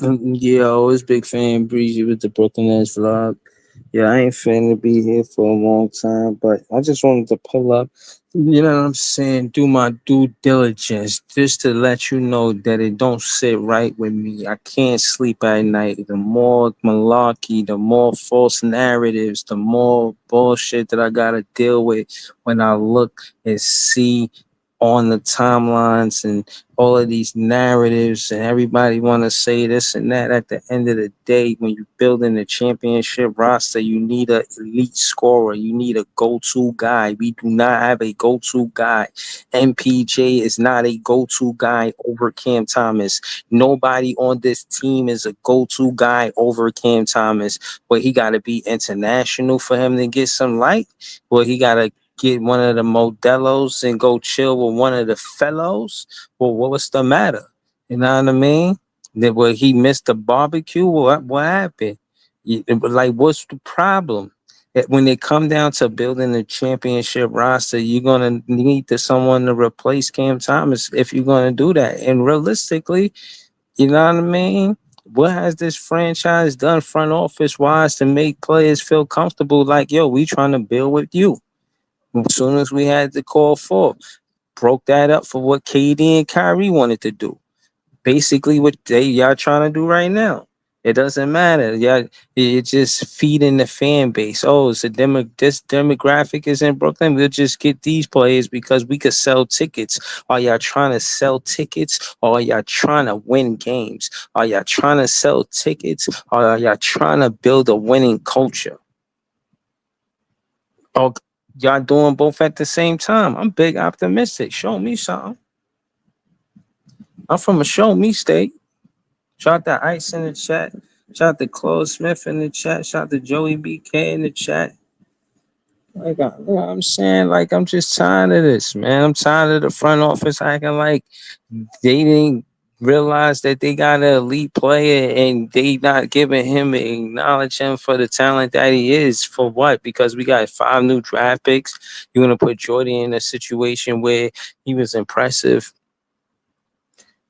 Yeah, always big fan Breezy with the Brooklyn Nets vlog. Yeah, I ain't finna be here for a long time, but I just wanted to pull up, you know what I'm saying, do my due diligence just to let you know that it don't sit right with me. I can't sleep at night. The more malarkey, the more false narratives, the more bullshit that I gotta deal with when I look and see on the timelines and all of these narratives and everybody want to say this and that. At the end of the day, when you're building a championship roster, you need a elite scorer, you need a go-to guy. We do not have a go-to guy. MPJ is not a go-to guy over Cam Thomas. Nobody on this team is a go-to guy over Cam Thomas. But he got to be international for him to get some light. Well, he got to get one of the Modelos and go chill with one of the fellows. Well, what was the matter? You know what I mean? That well, he missed the barbecue. What happened? Like, what's the problem? When they come down to building the championship roster, you're gonna need someone to replace Cam Thomas if you're gonna do that. And realistically, you know what I mean? What has this franchise done front office wise to make players feel comfortable? Like, yo, we trying to build with you. As soon as we had the call for, broke that up for what KD and Kyrie wanted to do. Basically, what y'all trying to do right now. It doesn't matter. Y'all, it's just feeding the fan base. Oh, it's a this demographic is in Brooklyn. We'll just get these players because we could sell tickets. Are y'all trying to sell tickets, or are y'all trying to win games? Are y'all trying to sell tickets, or are y'all trying to build a winning culture? Or y'all doing both at the same time? I'm big optimistic. Show me something. I'm from a show me state. Shout out to Ice in the chat. Shout out to Claude Smith in the chat. Shout out to Joey BK in the chat. You know what I'm saying? Like, I'm just tired of this, man. I'm tired of the front office acting like they didn't realize that they got an elite player and they not giving him acknowledge him for the talent that he is. For what? Because we got 5 new draft picks. You're gonna put Jordy in a situation where he was impressive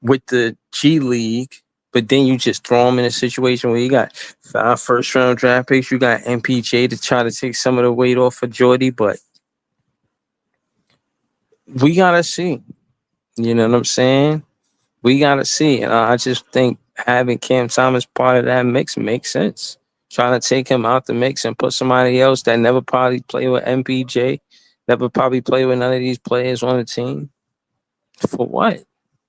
with the G League, but then you just throw him in a situation where you got 5 first round draft picks. You got MPJ to try to take some of the weight off of Jordy, but we gotta see. You know what I'm saying? We gotta see. And I just think having Cam Thomas part of that mix makes sense. Trying to take him out the mix and put somebody else that never probably played with MPJ, never probably played with none of these players on the team. For what?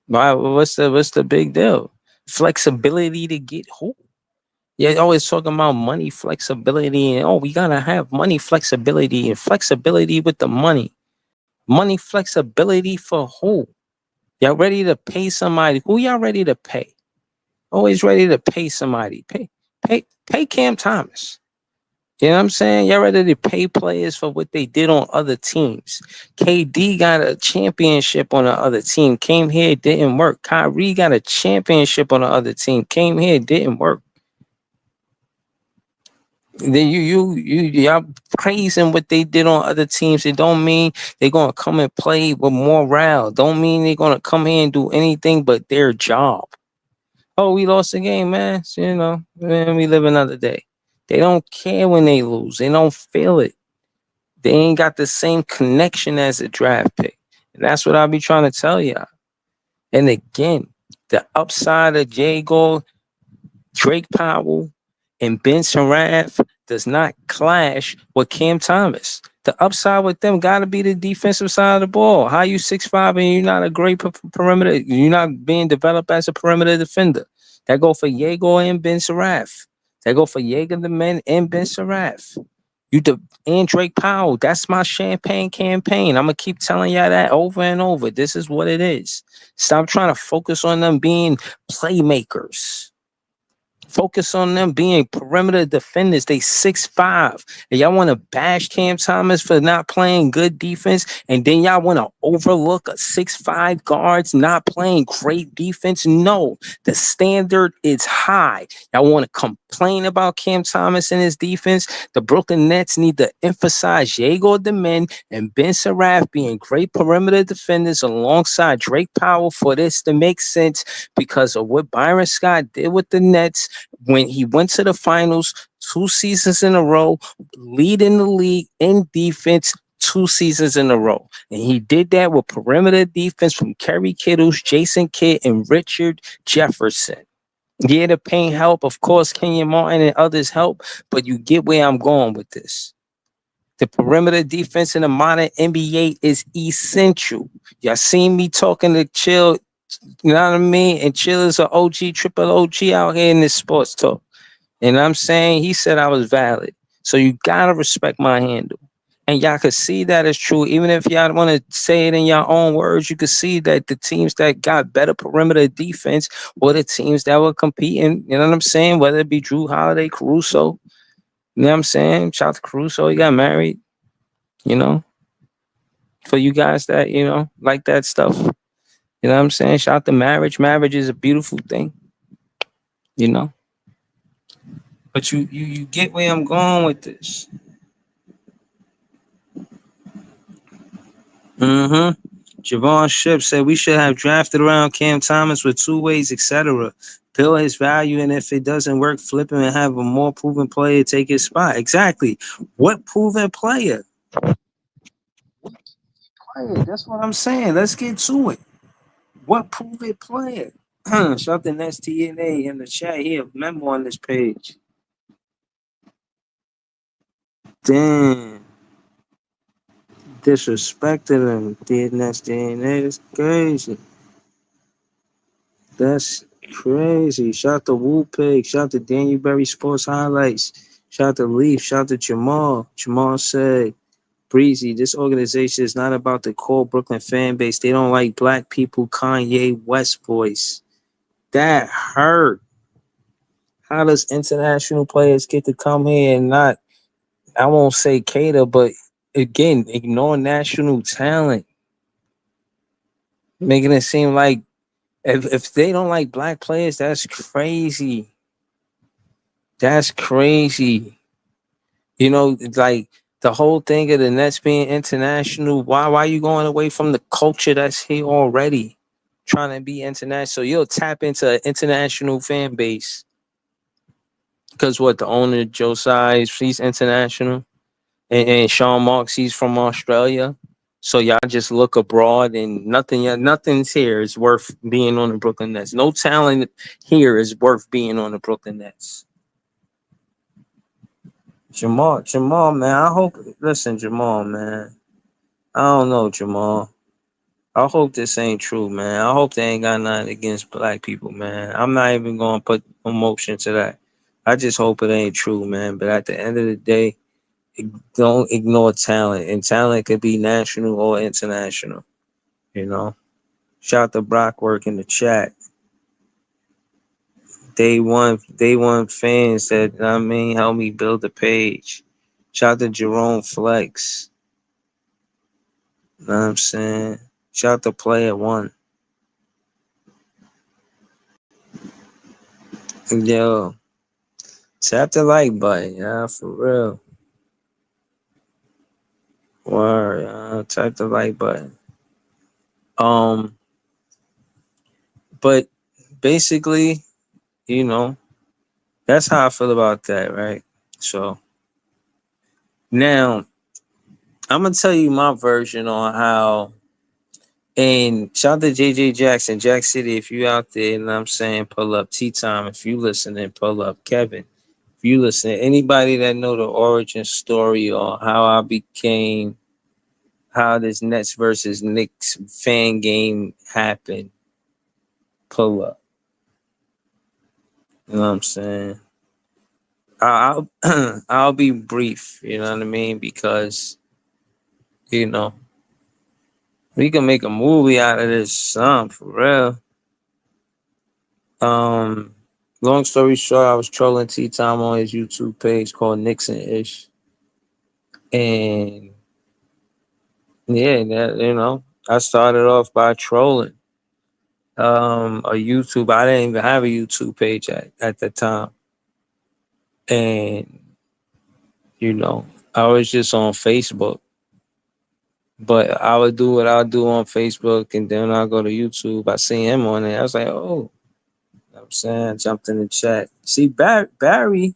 Why? What's the big deal? Flexibility to get who? Yeah, always talking about money flexibility and we gotta have money flexibility and flexibility with the money. Money flexibility for who? Y'all ready to pay somebody? Who y'all ready to pay? Always ready to pay somebody. Pay Cam Thomas. You know what I'm saying? Y'all ready to pay players for what they did on other teams. KD got a championship on the other team. Came here, didn't work. Kyrie got a championship on the other team. Came here, didn't work. Then y'all praising what they did on other teams. It don't mean they're gonna come and play with morale. Don't mean they're gonna come here and do anything but their job. Oh, we lost the game, man. So, man, we live another day. They don't care when they lose. They don't feel it. They ain't got the same connection as a draft pick. And that's what I'll be trying to tell y'all. And again, the upside of J. Gold, Drake Powell, and Ben Sarath does not clash with Cam Thomas. The upside with them got to be the defensive side of the ball. How you 6'5" and you're not a great perimeter? You're not being developed as a perimeter defender. That go for Yeager and Ben Sarath. That go for Yeager the men and Ben Sarath. And Drake Powell. That's my champagne campaign. I'm gonna keep telling y'all that over and over. This is what it is. Stop trying to focus on them being playmakers. Focus on them being perimeter defenders. They 6'5". And y'all want to bash Cam Thomas for not playing good defense. And then y'all want to overlook a 6'5" guards not playing great defense. No, the standard is high. Y'all want to complain about Cam Thomas and his defense. The Brooklyn Nets need to emphasize Jago Demin and Ben Saraf being great perimeter defenders alongside Drake Powell for this to make sense because of what Byron Scott did with the Nets when he went to the finals 2 seasons in a row, leading the league in defense 2 seasons in a row. And he did that with perimeter defense from Kerry Kittles, Jason Kidd, and Richard Jefferson. Yeah, the paint help. Of course, Kenyon Martin and others help, but you get where I'm going with this. The perimeter defense in the modern NBA is essential. Y'all seen me talking to Chill, you know what I mean? And Chill is an OG, triple OG out here in this sports talk. And I'm saying he said I was valid. So you gotta respect my handle. And y'all could see that is true. Even if y'all want to say it in your own words, you could see that the teams that got better perimeter defense were the teams that were competing. You know what I'm saying? Whether it be Drew Holiday, Caruso. You know what I'm saying? Shout out to Caruso. He got married, you know. For you guys that, like that stuff. You know what I'm saying? Shout out to marriage. Marriage is a beautiful thing, you know. But you get where I'm going with this. Mm-hmm. Javon Ship said we should have drafted around Cam Thomas with two ways, etc. Build his value, and if it doesn't work, flip him and have a more proven player take his spot. Exactly. What proven player? That's what I'm saying. Let's get to it. What proven player? Shout out to Nets TNA in the chat here. Remember on this page. Damn. Disrespected him. Did Nets TNA. That's crazy. That's crazy. Shout out to Woo Pig. Shout out to Daniel Berry Sports Highlights. Shout out to Leaf. Shout out to Jamal. Jamal said, Breezy, this organization is not about the core Brooklyn fan base. They don't like black people, Kanye West voice. That hurt. How does international players get to come here and not, I won't say cater, but again, ignore national talent? Making it seem like if they don't like black players, that's crazy. That's crazy. Like the whole thing of the Nets being international. Why are you going away from the culture that's here already? Trying to be international. You'll tap into an international fan base. Because what the owner Josiah, he's international. And Sean Marks, he's from Australia. So y'all just look abroad and nothing's here is worth being on the Brooklyn Nets. No talent here is worth being on the Brooklyn Nets. Jamal, man. Listen, Jamal, man. I don't know, Jamal. I hope this ain't true, man. I hope they ain't got nothing against black people, man. I'm not even gonna put emotion to that. I just hope it ain't true, man. But at the end of the day, don't ignore talent, and talent could be national or international. You know. Shout out to Brockwork in the chat. Day one fans that help me build the page. Shout out to Jerome Flex. Know what I'm saying? Shout out to Player One. Yo, tap the like button, yeah, for real. Word, tap the like button. But basically, you know, that's how I feel about that, right? So now I'm gonna tell you my version on how. And shout out to JJ Jackson, Jack City. If you out there, and I'm saying, pull up Tea Time. If you listening, pull up Kevin. If you listen, anybody that know the origin story or how I became, how this Nets versus Knicks fan game happened, pull up. You know what I'm saying? I'll I'll be brief. You know what I mean? Because you know we can make a movie out of this, for real. Um, Long story short, I was trolling T Time on his YouTube page called Knicks and Ish, and yeah, I started off by trolling a YouTube. I didn't even have a YouTube page at the time, and you know, I was just on Facebook. But I would do what I'll do on Facebook, and then I'll go to YouTube. I see him on there. I was like, oh, you know what I'm saying, I jumped in the chat. See, Barry can help me.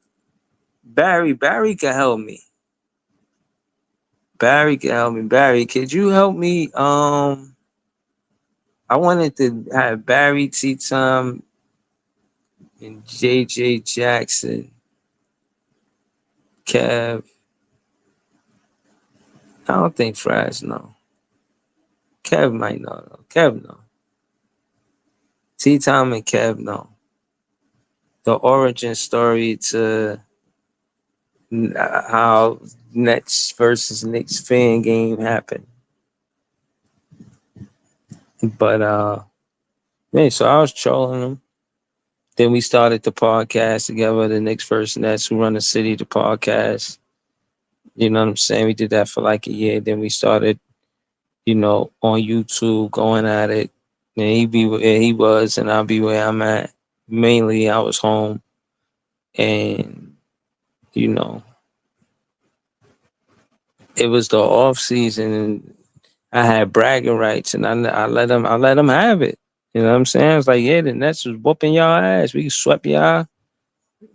Barry can help me. Barry, could you help me? I wanted to have Barry T Time and JJ Jackson, Kev. I don't think Fraz no. Kev might know though. Kev no. T Time and Kev no. The origin story to how Nets versus Knicks fan game happened. But man, so I was trolling them. Then we started the podcast together, the Knicks versus Nets, who run the city, the podcast. You know what I'm saying? We did that for like a year. Then we started, on YouTube going at it. And he be where he was, and I'll be where I'm at. Mainly, I was home, and you know, it was the off season, and I had bragging rights, and I let him have it. You know what I'm saying? It's like, yeah, the Nets was whooping y'all ass. We swept y'all,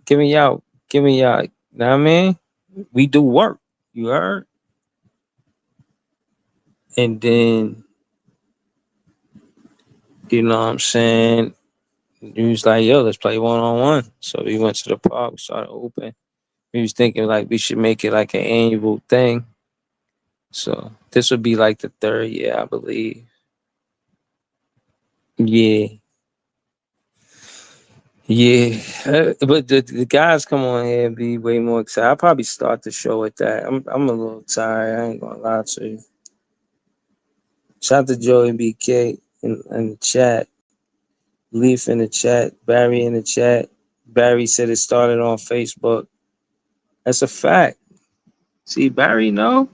giving y'all. You know what I mean? We do work. You heard? And then, you know what I'm saying? He was like, yo, let's play 1-on-1. So we went to the park, we started open. We was thinking like we should make it like an annual thing. So this would be like the third year, I believe. Yeah. Yeah, but the guys come on here and be way more excited. I'll probably start the show with that. I'm a little tired. I ain't gonna lie to you. Shout out to Joey BK in the chat, Leaf in the chat, Barry in the chat. Barry said it started on Facebook. That's a fact. See, Barry know.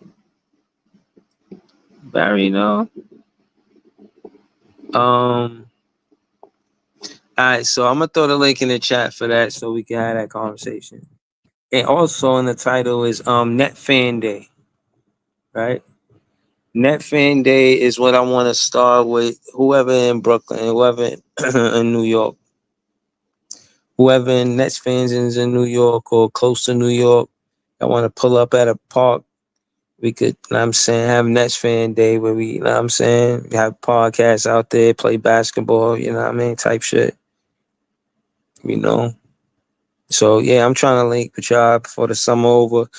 Um, all right, so I'm gonna throw the link in the chat for that so we can have that conversation. And also in the title is Net Fan Day, right? Net Fan Day is what I want to start with. Whoever in Brooklyn, whoever in New York, whoever in Nets fans is in New York or close to New York, I want to pull up at a park. We could, you know what I'm saying, have Nets Fan Day where we, you know what I'm saying, have podcasts out there, play basketball, you know what I mean, type shit, you know. So yeah, I'm trying to link with y'all before the summer over.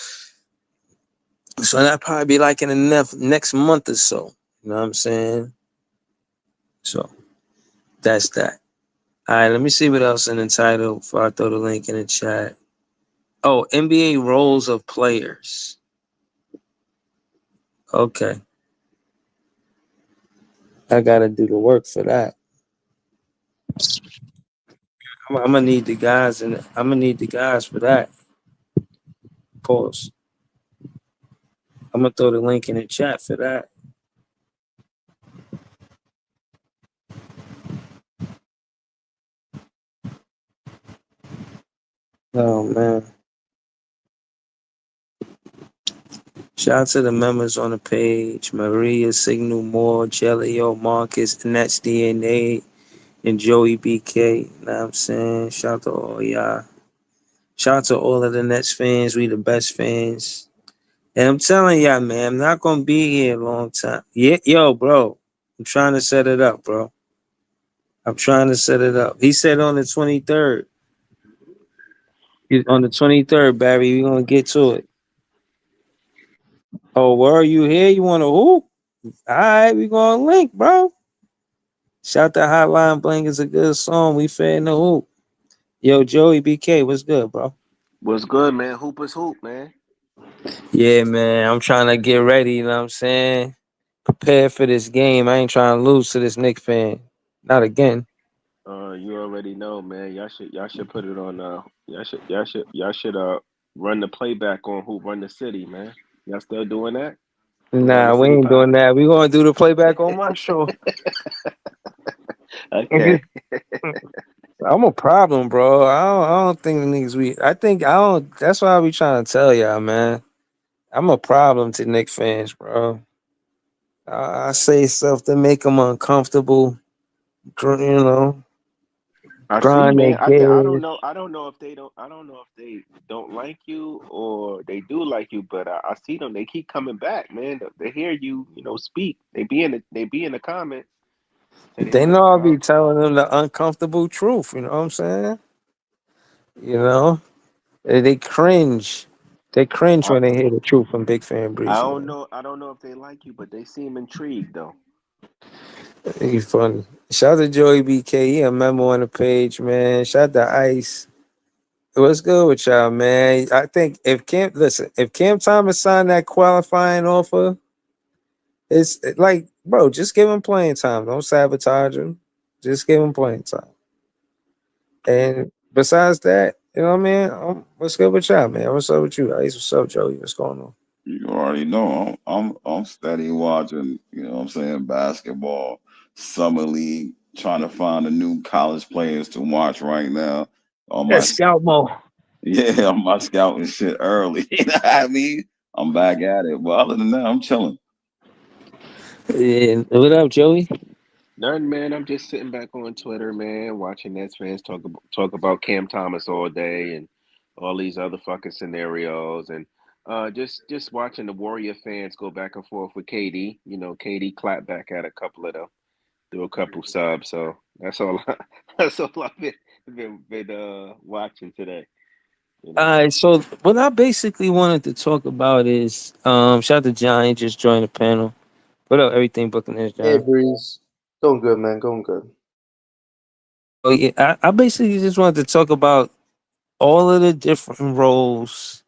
So that probably be like in the next month or so. You know what I'm saying? So that's that. All right, let me see what else in the title before I throw the link in the chat. Oh, NBA roles of players. Okay, I gotta do the work for that. I'm gonna need the guys, and I'm gonna need the guys for that. Pause. I'm gonna throw the link in the chat for that. Oh man! Shout out to the members on the page: Maria, Signal Moore, Jelly-O, Marcus, Nets DNA, and Joey BK. You know what I'm saying? Shout out to all y'all. Shout out to all of the Nets fans. We the best fans. And I'm telling y'all, man, I'm not gonna be here a long time. Yeah, yo, bro. I'm trying to set it up, bro. I'm trying to set it up. He said on the 23rd. On the 23rd, Barry, we gonna get to it. Oh, where are you here? You wanna hoop? All right, we gonna link, bro. Shout to Hotline Bling is a good song. We fair in the hoop. Yo, Joey BK, what's good, bro? What's good, man? Hoop is hoop, man. Yeah, man. I'm trying to get ready, you know what I'm saying? Prepare for this game. I ain't trying to lose to this Knicks fan. Not again. You already know, man. Y'all should put it on. Y'all should run the playback on Who Run the City, man. Y'all still doing that? Who Run the Nah, we City ain't pod? doing that. We gonna do the playback on my show. Okay. I'm a problem, bro. I don't think the niggas we. I think I don't. That's why I be trying to tell y'all, man. I'm a problem to Knicks fans, bro. I say stuff to make them uncomfortable. You know, I see, grind their man. I don't gears. know. I don't know if they don't. I don't know if they don't like you or they do like you. But I see them. They keep coming back, man. They hear you, speak. They be in the comments. Say they They want know I'll to. be telling them the uncomfortable truth. You know what I'm saying? You know, they cringe. They cringe I, when they hear the truth from Big Fan I Breezy, don't man. know. I don't know if they like you, but they seem intrigued though. He's funny. Shout out to Joey BK. He a memo on the page, man. Shout out to Ice. What's good with y'all, man? I think if Cam Thomas signed that qualifying offer, it's like, bro, just give him playing time. Don't sabotage him. Just give him playing time. And besides that, you know what I mean? What's good with y'all, man? What's up with you? Ice, what's up, Joey? What's going on? You already know I'm steady watching, you know what I'm saying, basketball, summer league, trying to find the new college players to watch right now. On Yeah, my scout mode. yeah, on my scouting shit early. You know what I mean? I'm back at it. But other than that, I'm chilling. Yeah, what up, Joey? Nothing, man. I'm just sitting back on Twitter, man, watching Nets fans talk about Cam Thomas all day and all these other fucking scenarios, and just watching the Warrior fans go back and forth with KD. KD clapped back at a couple of them, threw a couple subs. So that's all. That's all I've been watching today. You All know. right, so what I basically wanted to talk about is shout out to John, he just joined the panel. What up, everything Buccaneers, Hey, John? Breeze. Going good, man. Going good. So yeah, I basically just wanted to talk about all of the different roles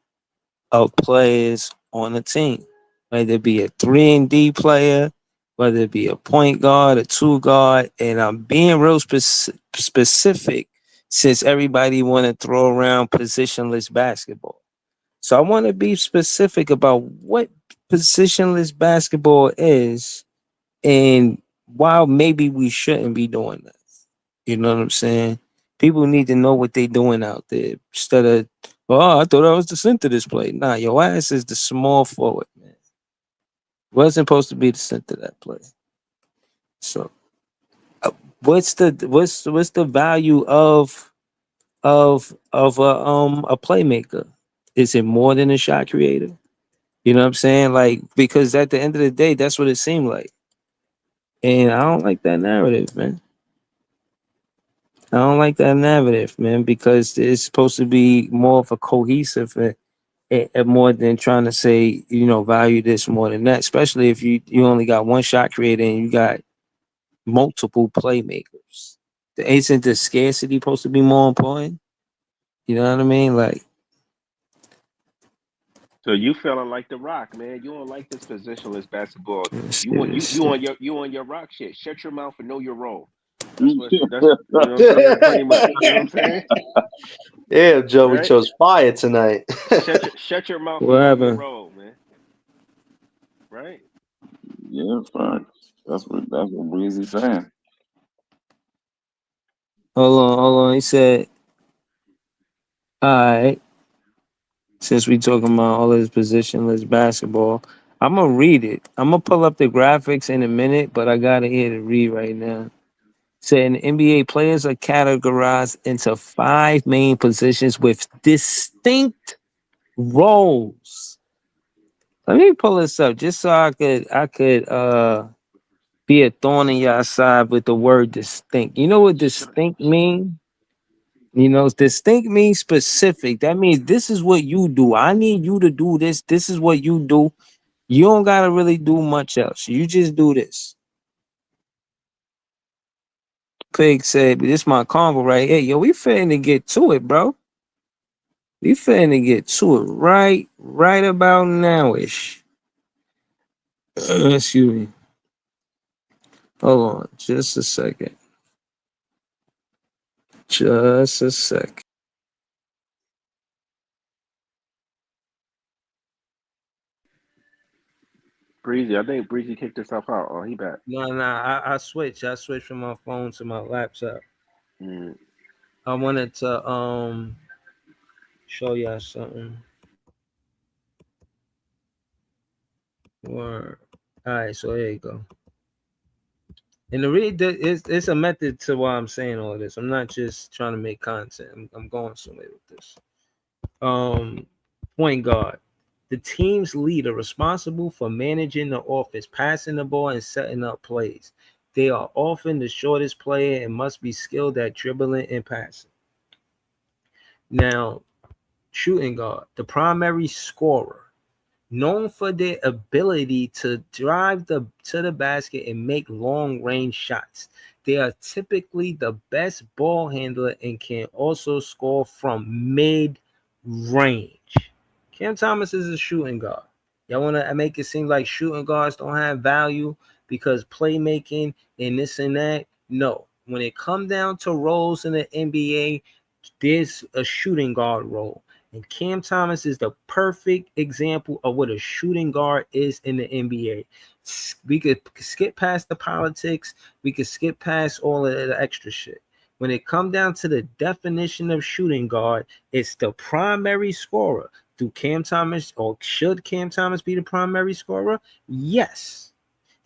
of players on a team, whether it be a 3 and D player, whether it be a point guard, a two guard, and I'm being real specific since everybody want to throw around positionless basketball. So I want to be specific about what positionless basketball is and why maybe we shouldn't be doing that. You know what I'm saying? People need to know what they doing out there instead of, oh, I thought I was the center this play. Nah, your ass is the small forward, man. Wasn't supposed to be the center of that play. So, uh, what's the value of a playmaker? Is it more than a shot creator? You know what I'm saying? Like, because at the end of the day, that's what it seemed like. And I don't like that narrative, man. I don't like that narrative, man, because it's supposed to be more of a cohesive and more than trying to say, value this more than that. Especially if you only got one shot creator and you got multiple playmakers. Isn't the scarcity supposed to be more important? You know what I mean? Like, So you feeling like the Rock, man? You don't like this positionless basketball. let's You get want this. you on your Rock shit. Shut your mouth and know your role. That's you know what I'm saying. Pretty much, you know what I'm saying, Yeah, Joe, we right? chose fire tonight. Shut your mouth What and know your happened? role, man. Right? Yeah, facts. That's what Breezy's saying. Hold on. He said, all right, since we talking about all this positionless basketball, I'm gonna read it. I'm gonna pull up the graphics in a minute, but I gotta hear the read right now. Saying NBA players are categorized into five main positions with distinct roles. Let me pull this up just so I could be a thorn in your side with the word distinct. You know what distinct mean? Distinct means specific. That means this is what you do. I need you to do this. This is what you do. You don't gotta really do much else. You just do this. Pig said, "This my convo right here. Yo, we finna get to it, bro. We finna get to it right about nowish." Excuse me. Hold on, just a second. Just a sec. Breezy, I think Breezy kicked himself out. Oh, he back. No, I switched. I switched from my phone to my laptop. Mm. I wanted to show y'all something. Word. All right, so there you go. And the read it's a method to why I'm saying all this. I'm not just trying to make content. I'm going somewhere with this. Point guard. The team's leader responsible for managing the offense, passing the ball and setting up plays. They are often the shortest player and must be skilled at dribbling and passing. Now, shooting guard, the primary scorer, known for their ability to drive to the basket and make long range shots. They are typically the best ball handler and can also score from mid range. Cam Thomas is a shooting guard. Y'all want to make it seem like shooting guards don't have value because playmaking and this and that? No. When it comes down to roles in the NBA, there's a shooting guard role. And Cam Thomas is the perfect example of what a shooting guard is in the NBA. We could skip past the politics. We could skip past all of the extra shit. When it comes down to the definition of shooting guard, it's the primary scorer. Do Cam Thomas or should Cam Thomas be the primary scorer? Yes.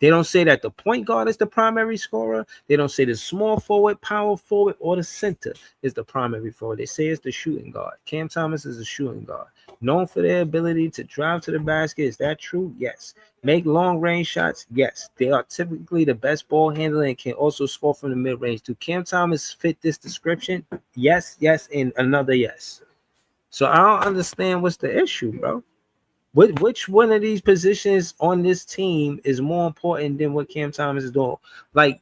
They don't say that the point guard is the primary scorer. They don't say the small forward, power forward, or the center is the primary forward. They say it's the shooting guard. Cam Thomas is a shooting guard. Known for their ability to drive to the basket. Is that true? Yes. Make long range shots? Yes. They are typically the best ball handler and can also score from the mid range. Do Cam Thomas fit this description? Yes, yes, and another yes. So I don't understand what's the issue, bro. Which one of these positions on this team is more important than what Cam Thomas is doing? Like,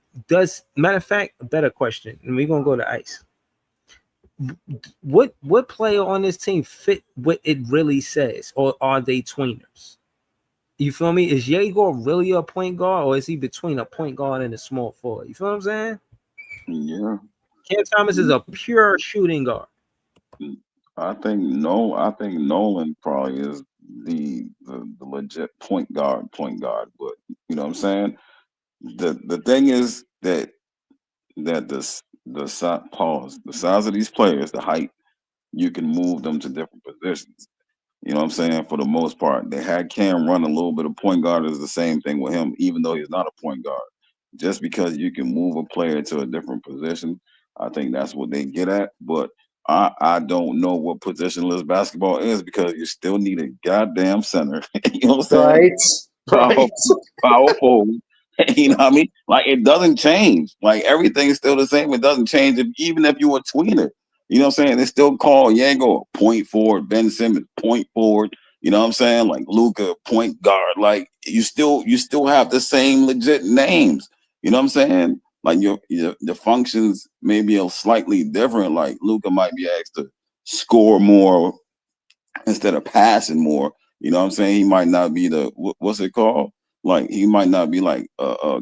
matter of fact, a better question, and we're gonna go to ice. What player on this team fit what it really says, or are they tweeners? You feel me? Is Jaeger really a point guard, or is he between a point guard and a small forward? You feel what I'm saying? Yeah. Cam Thomas is a pure shooting guard. I think Nolan probably is the legit point guard. But you know what I'm saying? The thing is that the size of these players, the height, you can move them to different positions. You know what I'm saying? For the most part, they had Cam run a little bit of point guard is the same thing with him, even though he's not a point guard. Just because you can move a player to a different position, I think that's what they get at. But I don't know what positionless basketball is because you still need a goddamn center. You know what I'm saying? Right, Power, right. power forward. You know what I mean? Like it doesn't change. Like everything's still the same. It doesn't change even if you were tweener. You know what I'm saying? They still call Yango point forward, Ben Simmons point forward. You know what I'm saying? Like Luca point guard. Like you still have the same legit names. You know what I'm saying? Like your the functions may be a slightly different. Like Luca might be asked to score more instead of passing more. You know what I'm saying? He might not be what's it called? Like he might not be like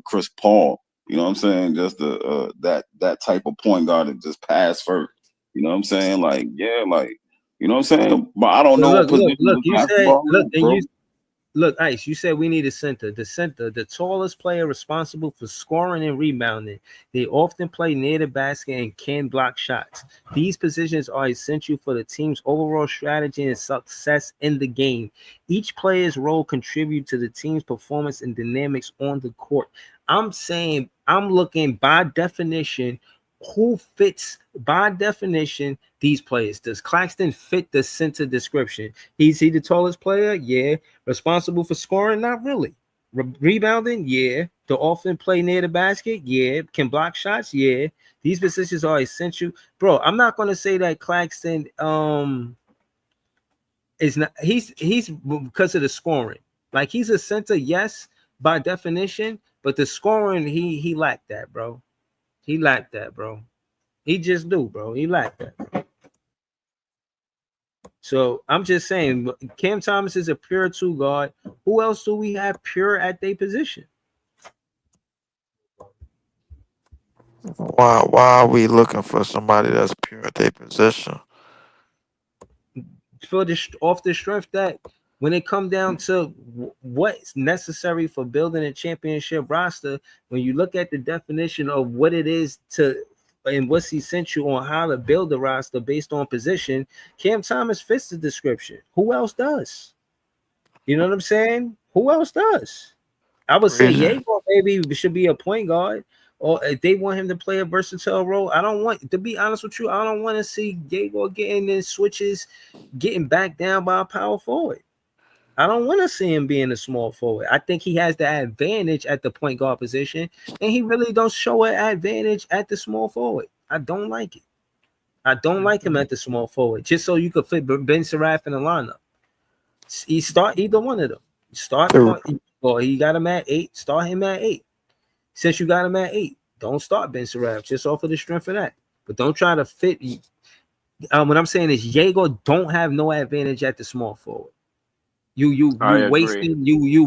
Chris Paul. You know what I'm saying? Just that type of point guard that just pass first. You know what I'm saying? Like yeah, like you know what I'm saying. But I don't So know what look. position You say basketball look, is, and bro. you look, Ice, you said we need a center. The center, the tallest player responsible for scoring and rebounding. They often play near the basket and can block shots. These positions are essential for the team's overall strategy and success in the game. Each player's role contributes to the team's performance and dynamics on the court. I'm saying, I'm looking by definition, who fits by definition these players. Does Claxton fit the center description? Is he the tallest player? Yeah. Responsible for scoring? Not really. Rebounding? Yeah. To often play near the basket? Yeah. Can block shots? Yeah. These positions are essential. Bro, I'm not going to say that Claxton is not, he's because of the scoring. Like he's a center, yes, by definition, but the scoring, he lacked that, bro. He lacked that, bro. He just do, bro. He lacked that. So I'm just saying, Cam Thomas is a pure two guard. Who else do we have pure at their position? Why are we looking for somebody that's pure at their position? For this off the strength that when it come down to what's necessary for building a championship roster, when you look at the definition of what it is to and what's essential on how to build a roster based on position, Cam Thomas fits the description. Who else does? You know what I'm saying? Who else does? I would say Breezy. Yago maybe should be a point guard, or if they want him to play a versatile role. I don't want to be honest with you. I don't want to see Yago getting in switches, getting back down by a power forward. I don't want to see him being a small forward. I think he has the advantage at the point guard position, and he really don't show an advantage at the small forward. I don't like it. I don't like him at the small forward. Just so you could fit Ben Seraph in the lineup. You start either one of them. Start The point, or you got him at 8. Start him at 8. Since you got him at 8, don't start Ben Seraph just off of the strength of that. But don't try to fit. What I'm saying is, Jago don't have no advantage at the small forward. You I agree.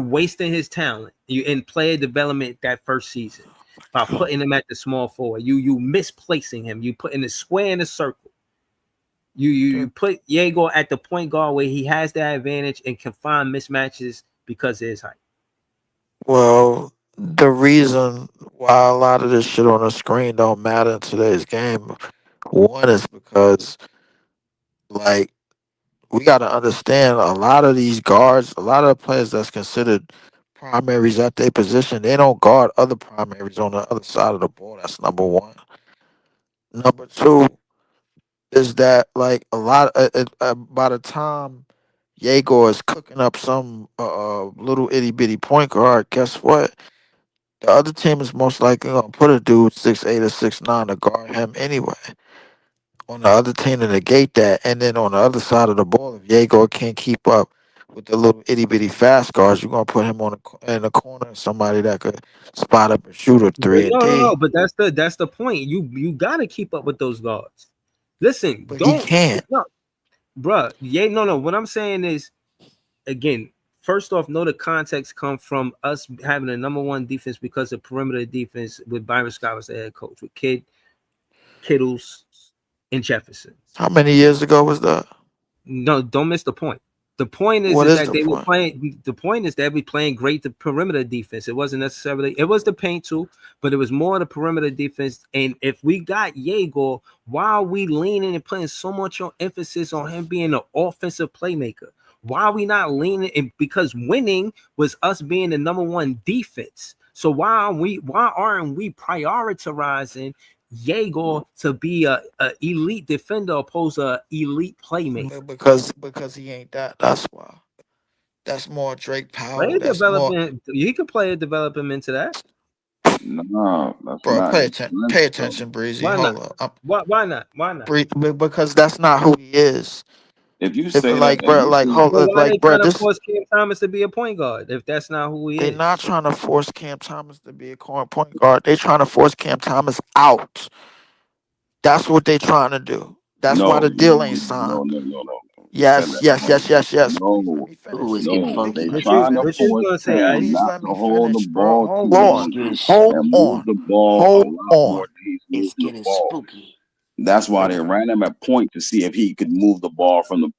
wasting his talent. You in player development that first season by putting him at the small forward. You misplacing him. You putting the square in a circle. You put Jago at the point guard where he has the advantage and can find mismatches because of his height. well, the reason why a lot of this shit on the screen don't matter in today's game, one is because like we got to understand a lot of these guards, a lot of the players that's considered primaries at their position, they don't guard other primaries on the other side of the ball. That's number one. Number two is that like a lot by the time Yegor is cooking up some little itty bitty point guard, guess what? The other team is most likely gonna put a dude 6'8" or 6'9" to guard him anyway. On the other team to negate that, and then on the other side of the ball, if Yegor can't keep up with the little itty bitty fast guards, you're gonna put him on in the corner, somebody that could spot up and shoot a But three a no. D. But that's the point. You gotta keep up with those guards. Listen, But he don't can't. no, bruh. Yeah, no. What I'm saying is again. First off, know the context come from us having a number one defense because of perimeter defense with Byron Scott as the head coach, with Kittles, and Jefferson. How many years ago was that? No, don't miss the point. The point is, What is is that the they were point? playing. The point is that we playing great the perimeter defense. It wasn't necessarily. It was the paint too, but it was more the perimeter defense. And if we got Jaeger, why are we leaning and putting so much on emphasis on him being an offensive playmaker? Why are we not leaning? And because winning was us being the number one defense. So why aren't we prioritizing Jaeger to be a elite defender opposed to a elite playmaker? Because he ain't that. That's why. That's more Drake Powell. Play That's more, development. You can play a development into that. No, that's bro. not Pay his attention. strength, Pay though. attention, Breezy. Why not? Hold up. Why not? Why not? Because that's not who he is. If you If say that, like, if bro, you like, say, hold, Well, why they like, bro, trying to this force Cam Thomas to be a point guard if that's not who he they not is? trying to force Cam Thomas to be a point guard. They trying to force Cam Thomas out. That's what they trying to do. That's why no, the deal ain't no, signed. no, no, no, no. You said Yes, that yes, wrong. yes, yes, yes. Let No, me Ooh, finish. it's getting no. Nigga, They funky. let me What trying to you finish. just force gonna say? Cam Please not let to me hold the finish, bro. ball Hold too It's on. long getting Hold and move on. the ball a Hold lot more on. than he's it's moving the getting ball. spooky. That's why they ran him at point to see if he could move the ball from the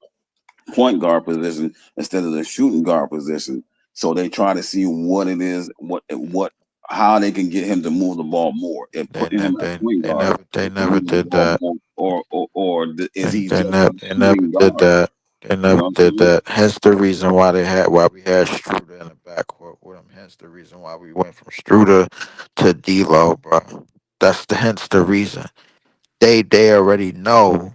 point guard position instead of the shooting guard position. So they try to see what it is, what how they can get him to move the ball more. If They putting never him at point guard, they it can never move the did ball that. more, or is he just a They never shooting did guard? that. They You never know what I'm did saying? that. Hence the reason why we had Struder in the backcourt with him. Hence the reason why we went from Struder to D'Lo, bro. That's the hence the reason. They already know.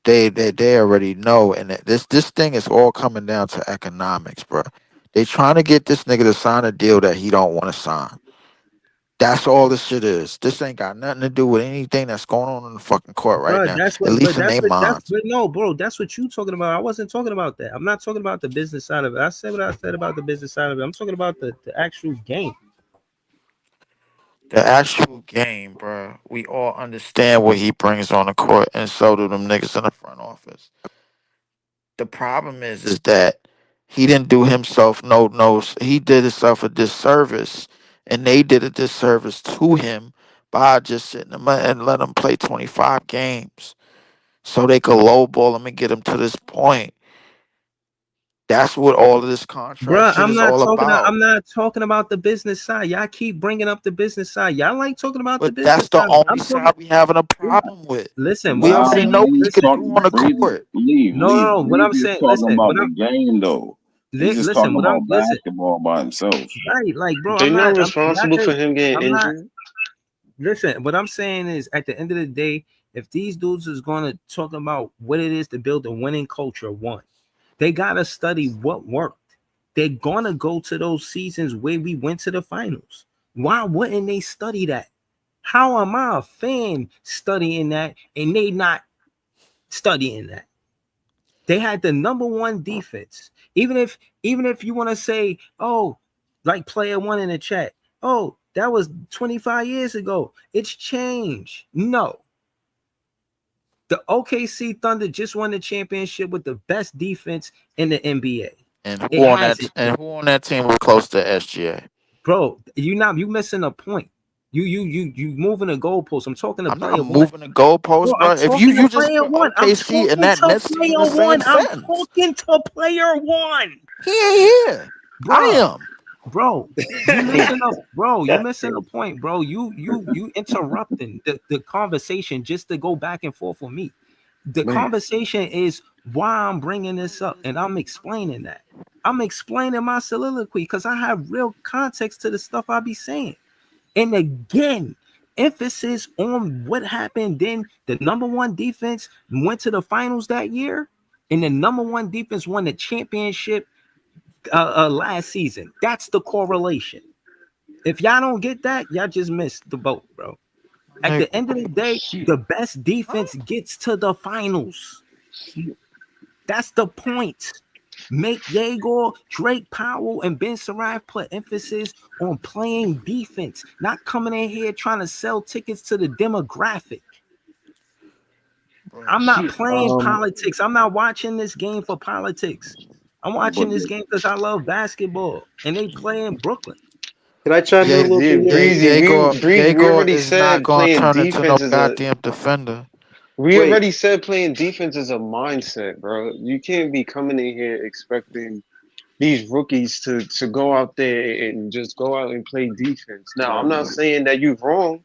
They already know, and this thing is all coming down to economics, bro. They trying to get this nigga to sign a deal that he don't want to sign. That's all this shit is. This ain't got nothing to do with anything that's going on in the fucking court right Bro, now. that's At what. least But in that's their what. That's minds. but no, bro. That's what you talking about. I wasn't talking about that. I'm not talking about the business side of it. I said what I said about the business side of it. I'm talking about the actual game. The actual game, bro. We all understand what he brings on the court, and so do them niggas in the front office. The problem is that he didn't do himself he did himself a disservice, and they did a disservice to him by just sitting them and let them play 25 games so they could lowball them and get them to this point. That's what all of this contract Bruh, shit is all about. I'm not talking about the business side. Y'all keep bringing up the business side. Y'all like talking about the But that's business the side. only I'm talking. side we having a problem with. Listen, what We I'm Nah, already saying know is, what we he ain't could listen. do talking on the breezy. court. No. What I'm Breezy is saying, talking listen. about the game though. He's just Listen. talking What I'm about listen. basketball by himself. Right, like, bro. They I'm not not. Y'all responsible for could. him getting I'm not. injured. Listen. What I'm saying is, at the end of the day, if these dudes is going to talk about what it is to build a winning culture, one, they gotta study what worked. They're gonna go to those seasons where we went to the finals. Why wouldn't they study that? How am I a fan studying that and they not studying that? They had the number one defense. Even if you want to say, oh, like player one in the chat, oh, that was 25 years ago. It's changed. No. The OKC Thunder just won the championship with the best defense in the NBA. And It hasn't, who on that team was close to SGA? bro. You missing a point. You moving the goalpost. I'm talking to I'm not player one. moving the Bro, goalpost, I'm bro. If talking to you just player put one. I'm OKC and talking that to Nets team in the player same one. I'm sentence, talking to player one. he ain't here. I Bro, am. bro, you missing a point, bro. You interrupting the conversation just to go back and forth with me. The Man, conversation is why I'm bringing this up, and I'm explaining that. I'm explaining my soliloquy because I have real context to the stuff I be saying. And again, emphasis on what happened then. The number one defense went to the finals that year, and the number one defense won the championship last season. That's the correlation. If y'all don't get that, y'all just missed the boat, bro. At Nigga, the end of the day, shit. the best defense gets to the finals. That's the point. Make Yegor, Drake Powell, and Ben Sarai put emphasis on playing defense, not coming in here trying to sell tickets to the demographic. bro. I'm not Shit. playing politics. I'm not watching this game for politics. I'm But watching this game because I love basketball and they play in Brooklyn. Can I chime in a Ye, little Yeah, bit here? Breezy. We Yegor already is not said gonna playing turn into no defense is a. goddamn defender. We Wait, already said playing defense is a mindset, bro. You can't be coming in here expecting these rookies to go out there and just go out and play defense. Now, I'm not saying that you're wrong.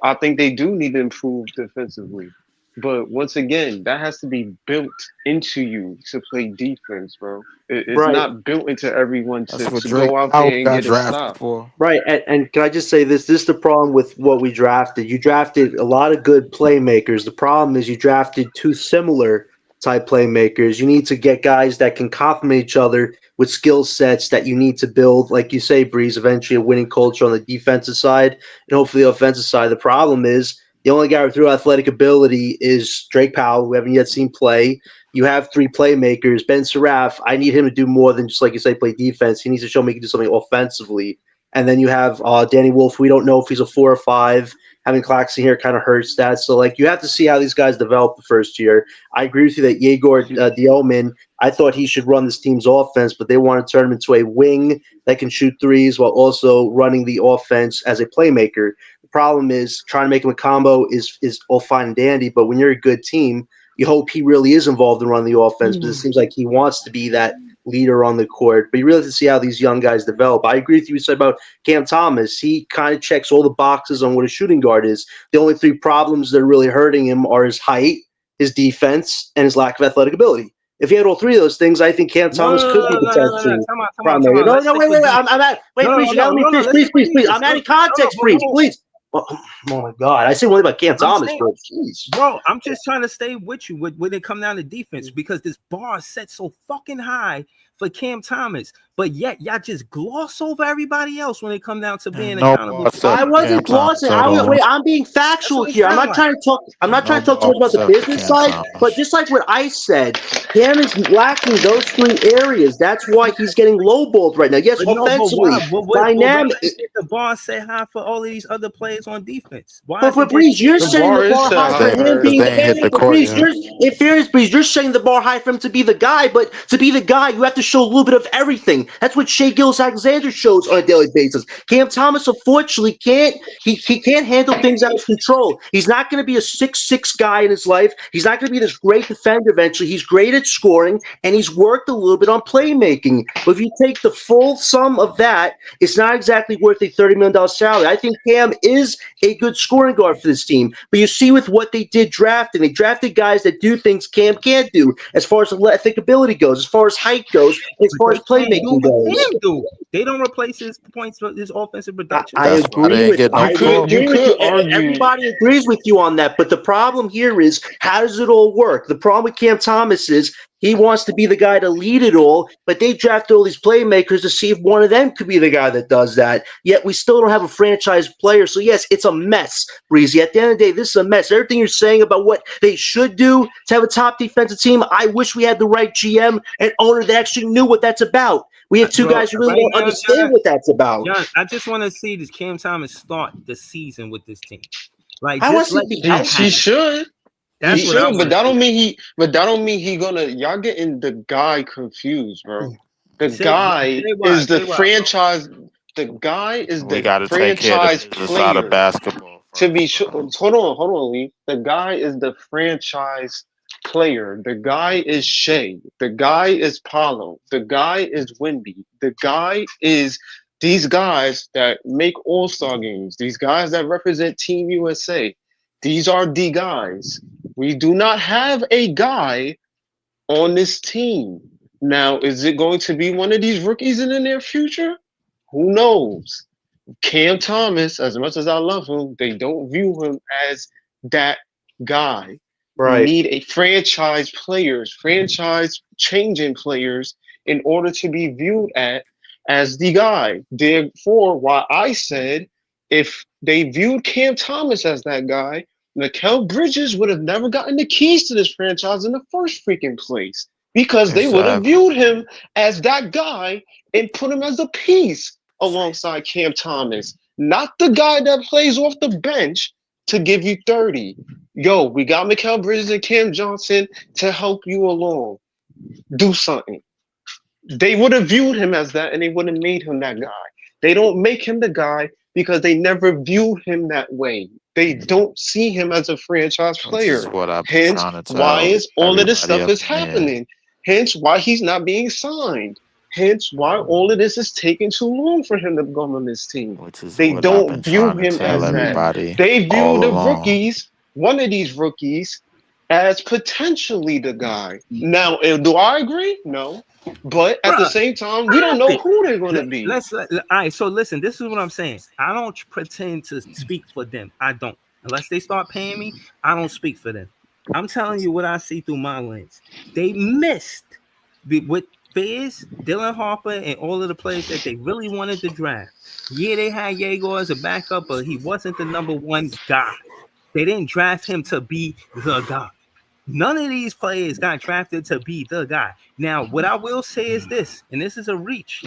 I think they do need to improve defensively. But once again, that has to be built into you to play defense, bro. It's right. not built into everyone That's what to Drake go out Powell there and got get a drafted stop. for. Right, and can I just say this? This is the problem with what we drafted. You drafted a lot of good playmakers. The problem is you drafted two similar type playmakers. You need to get guys that can complement each other with skill sets that you need to build, like you say, Breeze, eventually a winning culture on the defensive side and hopefully the offensive side. The problem is the only guy with real athletic ability is Drake Powell, who we haven't yet seen play. You have three playmakers. Ben Seraph, I need him to do more than just, like you say, play defense. He needs to show me he can do something offensively. And then you have Danny Wolf. We don't know if he's a 4 or 5. Having Claxton here kind of hurts that. So, like, you have to see how these guys develop the first year. I agree with you that Yegor Dielman, I thought he should run this team's offense, but they want to turn him into a wing that can shoot threes while also running the offense as a playmaker. The problem is trying to make him a combo is all fine and dandy, but when you're a good team, you hope he really is involved in running the offense because it seems like he wants to be that leader on the court. But you really have to see how these young guys develop. I agree with you. You said about Cam Thomas. He kind of checks all the boxes on what a shooting guard is. The only three problems that are really hurting him are his height, his defense, and his lack of athletic ability. If he had all three of those things, I think Cam No, Thomas no, could be no, a no, no, no, no. potential Come primary. on. No, Let's no, stick wait, with wait, wait. defense. Wait, Breeze, you gotta let me finish. Let's Please, stick with please, please. defense. I'm adding No, context, but Breeze. hold on. Please. Oh my God. I say one about Cam I'm Thomas, saying, bro. Jeez. bro, I'm just trying to stay with you when it come down to defense because this bar is set so fucking high for Cam Thomas, but yet y'all just gloss over everybody else when it come down to being Ain't no accountable bar for set I for defense. Cam wasn't Thomas glossing. at all. Wait. I'm being That's factual what it here. I'm sound not like. trying to talk. I'm Ain't not no trying to talk too bar much about the set for business Cam side. But Thomas. just like what I said, Cam is lacking those three areas. That's why he's getting lowballed right now. Yes, But no, but why? offensively, But dynamic. let's get the bar set high for all of these other players is on defense? Why But is it just Breeze, you're The setting bar the is bar set high Because for they, higher. him cause being they the ain't hit man. the But court Breeze, yet. in fairness, Breeze, you're setting the bar high for him to be the guy. But to be the guy, you have to show a little bit of everything. That's what Shea Gilgeous-Alexander shows on a daily basis. Cam Thomas, unfortunately, can't. He can't handle things out of control. He's not going to be a 6'6" guy in his life. He's not going to be this great defender eventually. He's great at scoring, and he's worked a little bit on playmaking. But if you take the full sum of that, it's not exactly worth a $30 million salary. I think Cam is a good scoring guard for this team. But you see with what they did drafting, they drafted guys that do things Cam can't do as far as athletic ability goes, as far as height goes, as but far they as can't do playmaking what goes. Cam do. They don't replace his points, his offensive production. I That's why agree they ain't with get no I would call. You agree with you. could argue. Everybody agrees with you on that. But the problem here is how does it all work? The problem with Cam Thomas is he wants to be the guy to lead it all, but they draft all these playmakers to see if one of them could be the guy that does that. Yet we still don't have a franchise player. So yes, it's a mess, Breezy. At the end of the day, this is a mess. Everything you're saying about what they should do to have a top defensive team, I wish we had the right GM and owner that actually knew what that's about. We have two Bro, guys who really right don't now, understand what that's about. John, I just want to see this Cam Thomas start the season with this team. Like, I want just to let see. He that he happen. should. He That's what I should, but want to that see. don't mean he. But that don't mean he gonna. Y'all getting the guy confused, bro. The guy Say why. is the Say why, bro. franchise. The guy is We the got to take care of the franchise business side of player. basketball To be first, sure, bro. hold on, Lee. The guy is the franchise player. The guy is Shea. The guy is Paulo. The guy is Wimby. The guy is these guys that make All Star games. These guys that represent Team USA. These are the guys. We do not have a guy on this team. Now, is it going to be one of these rookies in the near future? Who knows? Cam Thomas, as much as I love him, they don't view him as that guy. We Right. need a franchise players, franchise changing players in order to be viewed at as the guy. Therefore, why I said if they viewed Cam Thomas as that guy, Mikal Bridges would have never gotten the keys to this franchise in the first freaking place because they would have Exactly. viewed him as that guy and put him as a piece alongside Cam Thomas, not the guy that plays off the bench to give you 30. Yo, we got Mikal Bridges and Cam Johnson to help you along. Do something. They would have viewed him as that and they would have made him that guy. They don't make him the guy because they never viewed him that way. They don't see him as a franchise Which is player. what I've been Hence, trying to why tell is all of this everybody stuff up is in here. happening? Hence, why he's not being signed. Hence, why all of this is taking too long for him to come on this team. Which is They what I've don't been view trying to him tell as that. everybody They view all the along. rookies, one of these rookies, as potentially the guy. Now, do I agree? No. But at the Bruh, same time, we don't stop know it. who they're going to be. All right, so listen, this is what I'm saying. I don't pretend to speak for them. I don't. Unless they start paying me, I don't speak for them. I'm telling you what I see through my lens. They missed with Fizz, Dylan Harper, and all of the players that they really wanted to draft. Yeah, they had Diego as a backup, but he wasn't the number one guy. They didn't draft him to be the guy. None of these players got drafted to be the guy. Now, what I will say is this, and this is a reach,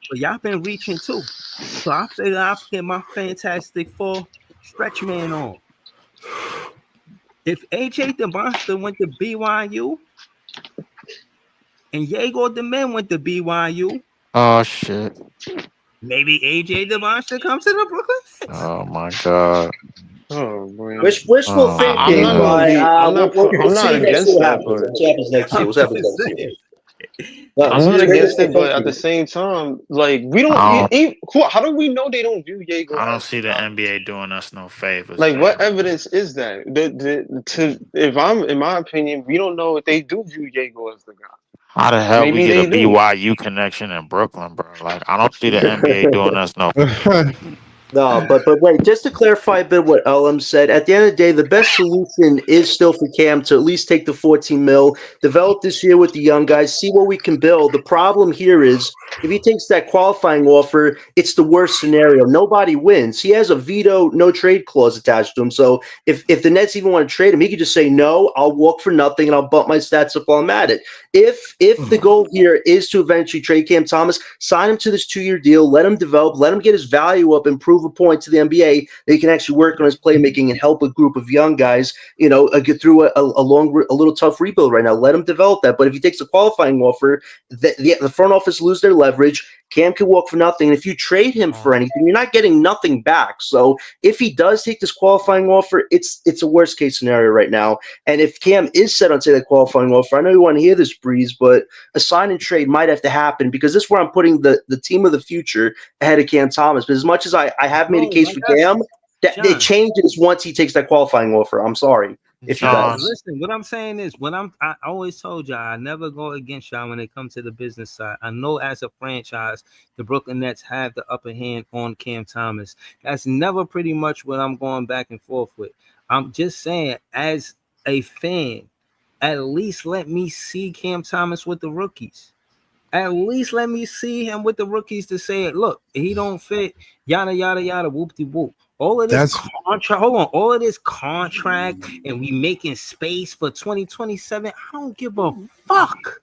but y'all been reaching too. So I figure I'll get my Fantastic Four stretch man on. If AJ the Monster went to BYU and Diego the Man went to BYU, Oh shit. maybe AJ the Monster comes to the Brooklyn Nets. Oh my god. Oh man, Wishful Oh my I'm not thinking, gonna god. but be. we'll I'm not see next against year what that, happens. but We'll see what happens next year. I'm We'll see what happens just next year. saying. No, I'm it's not great against wishful it. But at the thinking. same time, like we don't. I don't How do we know they don't view Diego I don't as the see the guy? NBA doing us no favors Like, what there. evidence is that? If I'm, in my opinion, we don't know if they do view Diego as the guy. How the hell we Maybe get a they do. BYU connection in Brooklyn, bro? Like I don't see the NBA doing us no favors. No, but wait, just to clarify a bit what LM said, at the end of the day, the best solution is still for Cam to at least take the 14 mil, develop this year with the young guys, see what we can build. The problem here is if he takes that qualifying offer, it's the worst scenario. Nobody wins. He has a veto, no trade clause attached to him. So if the Nets even want to trade him, he could just say no. I'll walk for nothing and I'll bump my stats up while I'm at it. If the goal here is to eventually trade Cam Thomas, sign him to this 2 year deal, let him develop, let him get his value up, and prove a point to the NBA that he can actually work on his playmaking and help a group of young guys, get through a little tough rebuild right now. Let him develop that. But if he takes a qualifying offer, the front office lose their leverage. Cam could walk for nothing. And if you trade him for anything, you're not getting nothing back. So if he does take this qualifying offer, it's a worst case scenario right now. And if Cam is set on say that qualifying offer, I know you want to hear this, Breeze, but a sign and trade might have to happen because this is where I'm putting the team of the future ahead of Cam Thomas. But as much as I have made a No, case like for I Cam, said, that it John. changes once he takes that qualifying offer. I'm sorry if he John, John, does. listen, what I'm saying is, I always told y'all, I never go against y'all when it comes to the business side. I know as a franchise, the Brooklyn Nets have the upper hand on Cam Thomas. That's never pretty much what I'm going back and forth with. I'm just saying, as a fan, at least let me see Cam Thomas with the rookies. At least let me see him with the rookies to say, look, he don't fit, yada yada yada, whoop de whoop. All of this That's contract, hold on, all of this contract, and we making space for 2027. I don't give a fuck.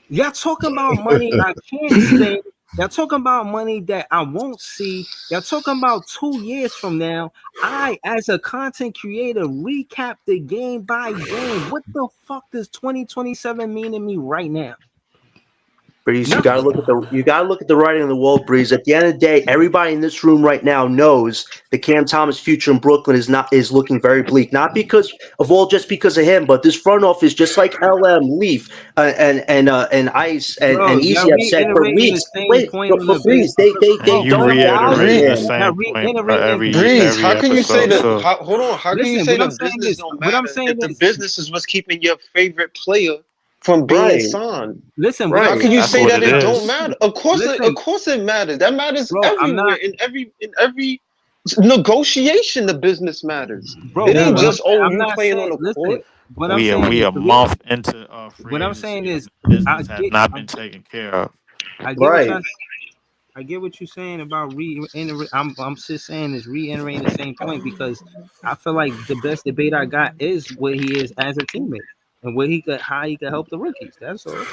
Y'all talking about money I can't spend. Y'all talking about money that I won't see. Y'all talking about 2 years from now. I, as a content creator, recap the game by game. What the fuck does 2027 mean to me right now? Breeze, Nothing. you gotta look at the writing on the wall, Breeze. At the end of the day, everybody in this room right now knows that Cam Thomas' future in Brooklyn is looking very bleak. Not because of all, just because of him, but this front office, just like LM, Leaf, and Ice Bro, and y'all Easy have said for reiterating the weeks. same Wait, point on but the Breeze, business. and they you don't value reiterating the him. Y'all same point, bro, reiterating the every Breeze, how every can you say episode that? too. Hold on, how can you Listen, say what the I'm saying business is, don't what I'm matter if saying the is, business is what's keeping your favorite player from being Right, signed? listen, what I'm How right. can you saying That's is, say what that it it John, don't is. matter? Of listen, course it matters. That matters bro, I'm everywhere not, in every negotiation. The business matters. bro. It ain't yeah. What I'm just saying, I'm you not playing on saying. the Listen, court. what I'm We are saying we is, a month into free what I'm saying agency and is, the I business has get, not been taken care of. I get what Right. y'all, I get what you're saying about I'm just saying is reiterating the same point because I feel like the best debate I got is what he is as a teammate and what he could, how he could help the rookies. That's all.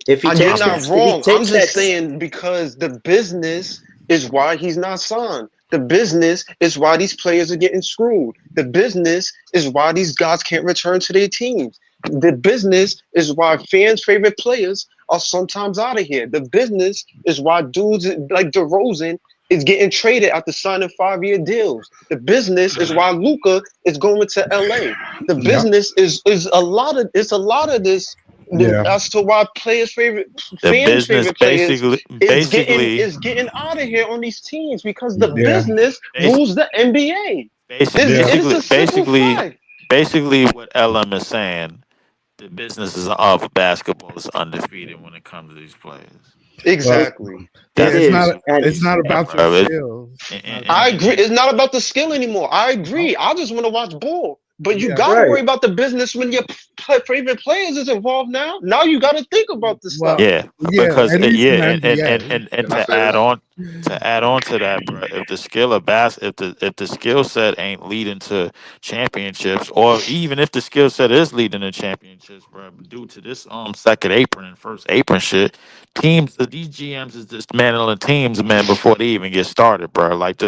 If he You're I takes mean, not that, if he wrong. I'm takes that, just saying because the business is why he's not signed. The business is why these players are getting screwed. The business is why these guys can't return to their teams. The business is why fans' favorite players are sometimes out of here. The business is why dudes like DeRozan is getting traded after signing 5 year deals. The business is why Luca is going to LA. The Yeah. business is a lot of this Yeah. as to why the fans business favorite players basically is getting out of here on these teams because the Yeah. business bas- rules the NBA. Yeah. It's basically a simple fact. basically what LM is saying, the business of basketball is undefeated when it comes to these players. Well, it, Exactly. it yeah. That's It's is, not. basically what and It's he's not saying, about your bro. skills. And, It's not and, about. I and, agree. and It's not about the skill anymore. I Oh, agree. I just want to watch ball. But you yeah. got to right. worry about the business when your favorite players is involved now. Now you got to think about this Well, stuff. yeah, yeah. because At least yeah, in Can and I to say this? add on to that, bro. If the skill of if the skill set ain't leading to championships, or even if the skill set is leading to championships, bro, due to this second apron and first apron shit, teams these GMs is dismantling teams, man, before they even get started, bro. Like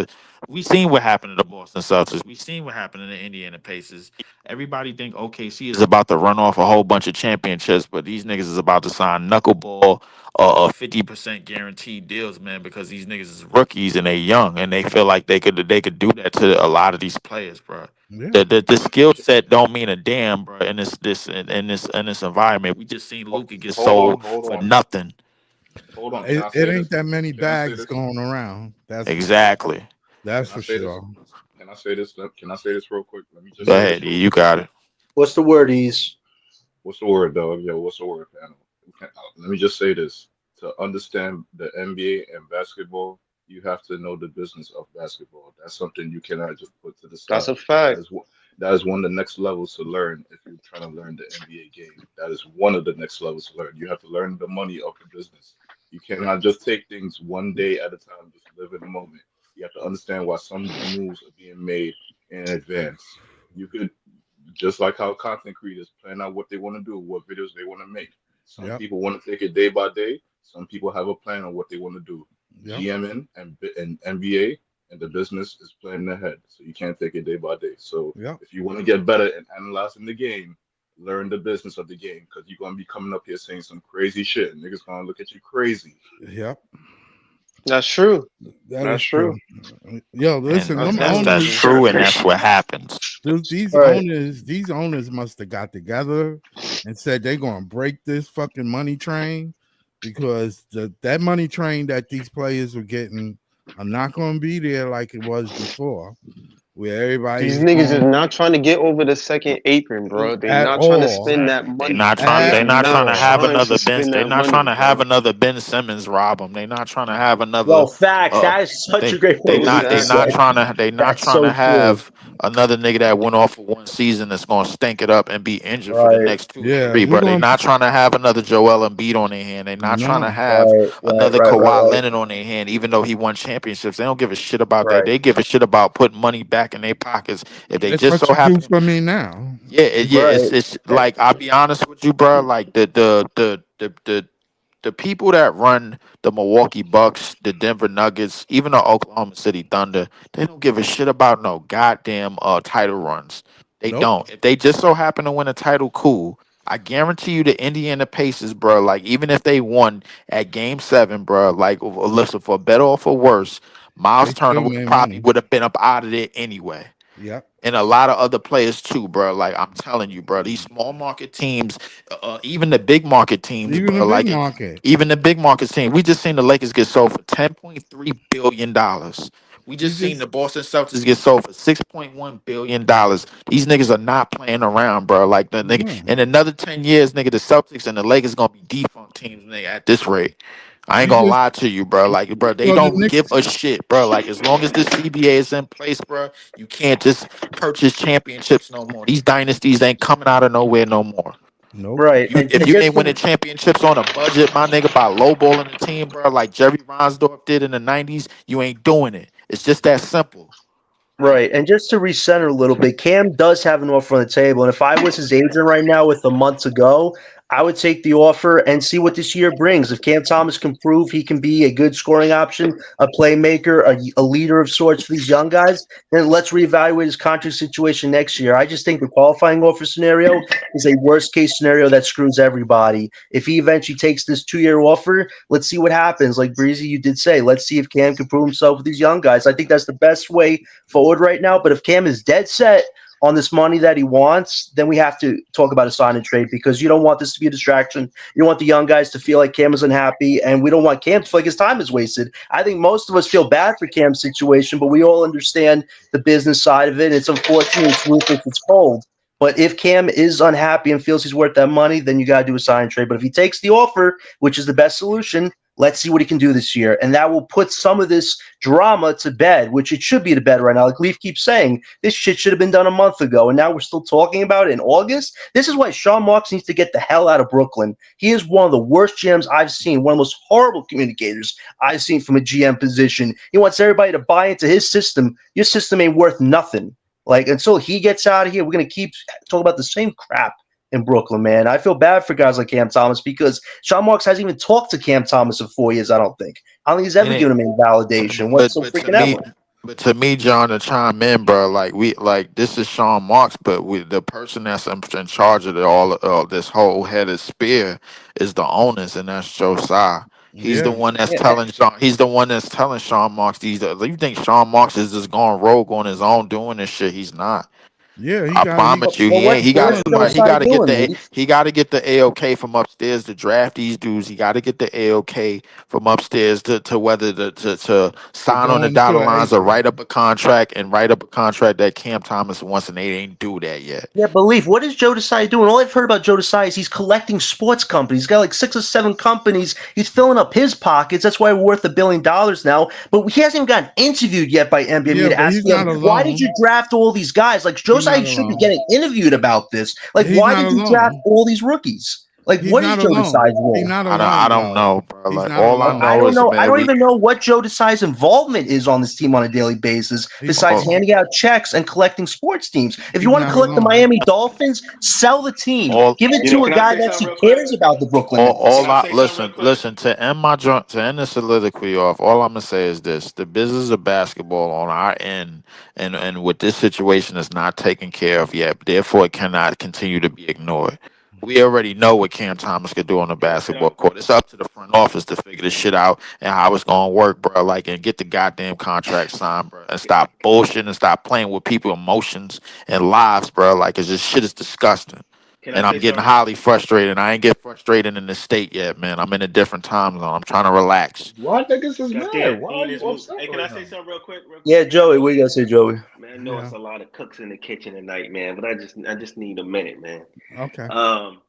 we seen what happened to the Boston Celtics. We seen what happened to the Indiana Pacers. Everybody think OKC is about to run off a whole bunch of championships, but these niggas is about to sign knuckleball or 50% guaranteed deals, man, because these niggas is rookies and they young and they feel like they could do that to a lot of these players, bro. yeah. The skill set don't mean a damn, bro. In this environment, we just seen Luca get Hold on, sold hold for on, nothing. hold on. Can It, I it say ain't this? that many Can I say bags this? going around. Exactly. That's Can I for say this? sure. Can I say this? Can I say this real quick? Let me just Go say ahead, this E, real you quick. got it. What's the word? He's What's the word, dog? Yo, what's the word, panel? Let me just say this. To understand the NBA and basketball, you have to know the business of basketball. That's something you cannot just put to the That's side. a That fact. is what that is one of the next levels to learn if you're trying to learn the NBA game. That is one of the next levels to learn. You have to learn the money of the business. You cannot just take things one day at a time, just live in the moment. You have to understand why some moves are being made in advance. You could, just like how content creators plan out what they want to do, what videos they want to make. Some Yep. people want to take it day by day. Some people have a plan on what they want to do. Yep. GMN and NBA and the business is planning ahead, so you can't take it day by day. So Yep. if you want to get better in analyzing the game, learn the business of the game because you're gonna be coming up here saying some crazy shit. And niggas gonna look at you crazy. Yep. That's true. That That's is true. true. Yo, And listen, That's them definitely that's owners, true. true, and that's what happens. these Right. owners must have got together and said they're gonna break this fucking money train because that money train that these players were getting are not gonna be there like it was before, where These everybody's niggas is going not trying to get over the second apron, bro. They at not trying to all. spend that Exactly. They money. not trying. They At They are not trying not to all. have trying to another Ben. spend They that not trying money, to have bro. another Ben Simmons rob them. They not trying to have Yo, another. facts. Uh, That is such a they great they point. What you not they just not Exactly. said. trying to they not That's trying so to true. have another nigga that went off for one season that's gonna stink it up and be injured for the Right. next two or Yeah, three. we're But they gonna not trying to have another Joel Embiid on their hand. They not trying to no. have Right. Right. another Right. Right. Kawhi Right. Leonard on their hand, even though he won championships. They don't give a shit about that. Right. They give a shit about putting money back in their pockets. If they It's just what so you do happen, for me now. yeah, yeah, Right. it's like I'll be honest with you, bro. Like the people that run the Milwaukee Bucks, the Denver Nuggets, even the Oklahoma City Thunder, they don't give a shit about no goddamn title runs. They Nope. don't. If they just so happen to win a title, cool. I guarantee you, the Indiana Pacers, bro. Like even if they won at Game 7, bro. Like listen, for better or for worse, Miles They Turner still would made probably money. would have been up out of there anyway, Yep. and a lot of other players too, bro. Like I'm telling you, bro, these small market teams, even the big market teams, Even the bro. big Like market. even the big market team, we just seen the Lakers get sold for $10.3 billion. We You just seen just the Boston Celtics get sold for $6.1 billion. These niggas are not playing around, bro. Like the nigga no. in another 10 years, nigga, the Celtics and the Lakers gonna be defunct teams, nigga, at this rate. I ain't You gonna just lie to you, bro. Like, bro, they well the don't give Knicks. a shit, bro. Like, as long as this CBA is in place, bro, you can't just purchase championships no more. These dynasties ain't coming out of nowhere no more. Nope. Right. If And you just ain't winning championships on a budget, my nigga, by lowballing the team, bro, like Jerry Reinsdorf did in the '90s, you ain't doing it. It's just that simple. right. And just to recenter a little bit, Cam does have an offer on the table. And if I was his agent right now with a month to go, I would take the offer and see what this year brings. If Cam Thomas can prove he can be a good scoring option, a playmaker, a leader of sorts for these young guys, then let's reevaluate his contract situation next year. I just think the qualifying offer scenario is a worst case scenario that screws everybody. If he eventually takes this 2 year offer, let's see what happens. Like Breezy, you did say, let's see if Cam can prove himself with these young guys. I think that's the best way forward right now. But if Cam is dead set on this money that he wants, then we have to talk about a sign and trade because you don't want this to be a distraction. You don't want the young guys to feel like Cam is unhappy, and we don't want Cam to feel like his time is wasted. I think most of us feel bad for Cam's situation, but we all understand the business side of it. It's unfortunate, it's ruthless, it's cold. But if Cam is unhappy and feels he's worth that money, then you got to do a sign and trade. But if he takes the offer, which is the best solution, let's see what he can do this year. And that will put some of this drama to bed, which it should be to bed right now. Like Leaf keeps saying, this shit should have been done a month ago, and now we're still talking about it in August. This is why Sean Marks needs to get the hell out of Brooklyn. He is one of the worst GMs I've seen, one of the most horrible communicators I've seen from a GM position. He wants everybody to buy into his system. Your system ain't worth nothing. Like until he gets out of here, we're gonna keep talking about the same crap in Brooklyn, man. I feel bad for guys like Cam Thomas because Sean Marks hasn't even talked to Cam Thomas in 4 years. I don't think. I don't think he's And ever it, given him any validation. What's but so but to freaking me, ever? John, to chime in, bro, like this is Sean Marks, but the person that's in charge of this whole head of spear is the owners, and that's Josiah. He's the Yeah. one that's Yeah, telling Sean. He's the one that's telling Sean Marks these. You think Sean Marks is just going rogue on his own doing this shit? He's not. Yeah, he I got he promise you, but he what ain't. He but got what's telling him somebody. that. He Josiah got to get doing, the. Leaf? He got to get the AOK from upstairs to draft these dudes. He got to get the AOK from upstairs to whether to To sign on go the into dotted an lines or agent. write up a contract that Cam Thomas wants, and they ain't do that yet. Yeah, believe. What is Joe Desai doing? All I've heard about Joe Desai is he's collecting sports companies. He's got like 6 or 7 companies. He's filling up his pockets. That's why we're worth $1 billion now. But he hasn't even gotten interviewed yet by NBA Yeah, media but he's asking him, not why did you alone. draft all these guys? Like Joe He's Desai not should be alone. getting interviewed about this. Like, He's why not did you draft alone. all these rookies? Like, He's what is not Joe alone. Desai's He's role? not I alone don't though. know, bro. He's Like not all I alone. I know don't is, know. I man, don't we even know what Joe Desai's involvement is on this team on a daily basis, He's besides all, handing out checks and collecting sports teams. If you he's want to not collect the alone. Miami Dolphins, sell the team. all Give it You know, to a can I guy say that something actually real quick? cares about the Brooklyn all, Nets. Can all I I say something real listen, quick? listen to end to end the soliloquy off. All I'm gonna say is this: the business of basketball on our end, and with this situation is not taken care of yet. Therefore, it cannot continue to be ignored. We already know what Cam Thomas could do on the Can I? basketball court. It's up to the front office to figure this shit out and how it's gonna work, bro. Like, and get the goddamn contract signed, bro, and stop bullshitting and stop playing with people's emotions and lives, bro. Like, it's just shit is disgusting. Can I And I'm say getting something? highly frustrated. I ain't get frustrated in this state yet, man. I'm in a different time zone. I'm trying to relax. Why niggas is Goddamn, mad? Why he are and you his move. upset Hey, can right I say now? something real quick? Real Yeah, quick, man. I Joey, know what do it's you got to say, Joey? man. I know it's Yeah. a lot of cooks in the kitchen tonight, man. But I just need a minute, man. Okay. Um,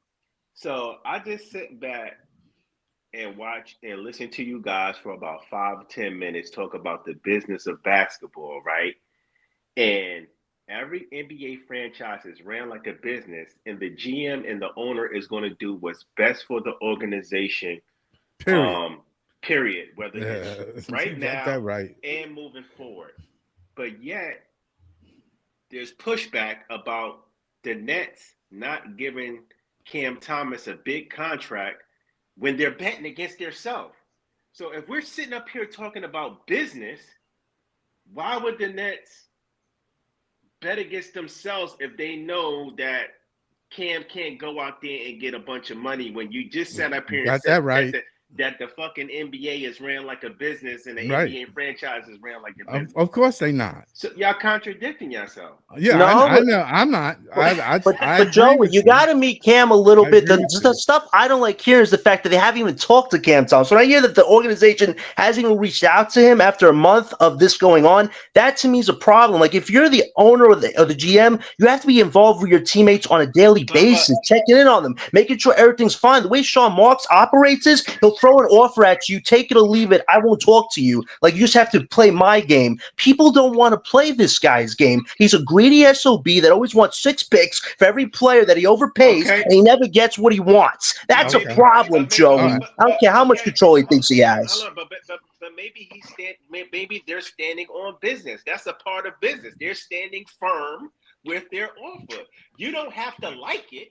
so I just sit back and watch and listen to you guys for about 5 to 10 minutes talk about the business of basketball, right? And every NBA franchise is ran like a business, and the GM and the owner is going to do what's best for the organization. Period. Um, period. Whether it's Yeah. You right got now that right. and moving forward, but yet there's pushback about the Nets not giving Cam Thomas a big contract when they're betting against themselves. So if we're sitting up here talking about business, why would the Nets bet against themselves if they know that Cam can't go out there and get a bunch of money when you just sat up You here and got said that right. that the fucking NBA is ran like a business and the Right. NBA franchise is ran like a Of, business. of course they not. So y'all contradicting yourself. Yeah, No, I know. I'm not. I but agree Joey, with you you. got to meet Cam a little I bit. agree The, with the you. stuff I don't like hearing is the fact that they haven't even talked to Cam Thomas. When I hear that the organization hasn't even reached out to him after a month of this going on, that to me is a problem. Like if you're the owner or the GM, you have to be involved with your teammates on a daily But basis, checking in on them, making sure everything's fine. The way Sean Marks operates is he'll throw an offer at you, take it or leave it. I won't talk to you. Like you just have to play my game. People don't want to play this guy's game. He's a greedy SOB that always wants 6 picks for every player that he overpays, okay, and he never gets what he wants. but That's a maybe, Okay. problem, All Joey. right. I don't care how much okay, control he thinks he hold has. on, but maybe maybe they're standing on business. That's a part of business. They're standing firm with their offer. You don't have to like it,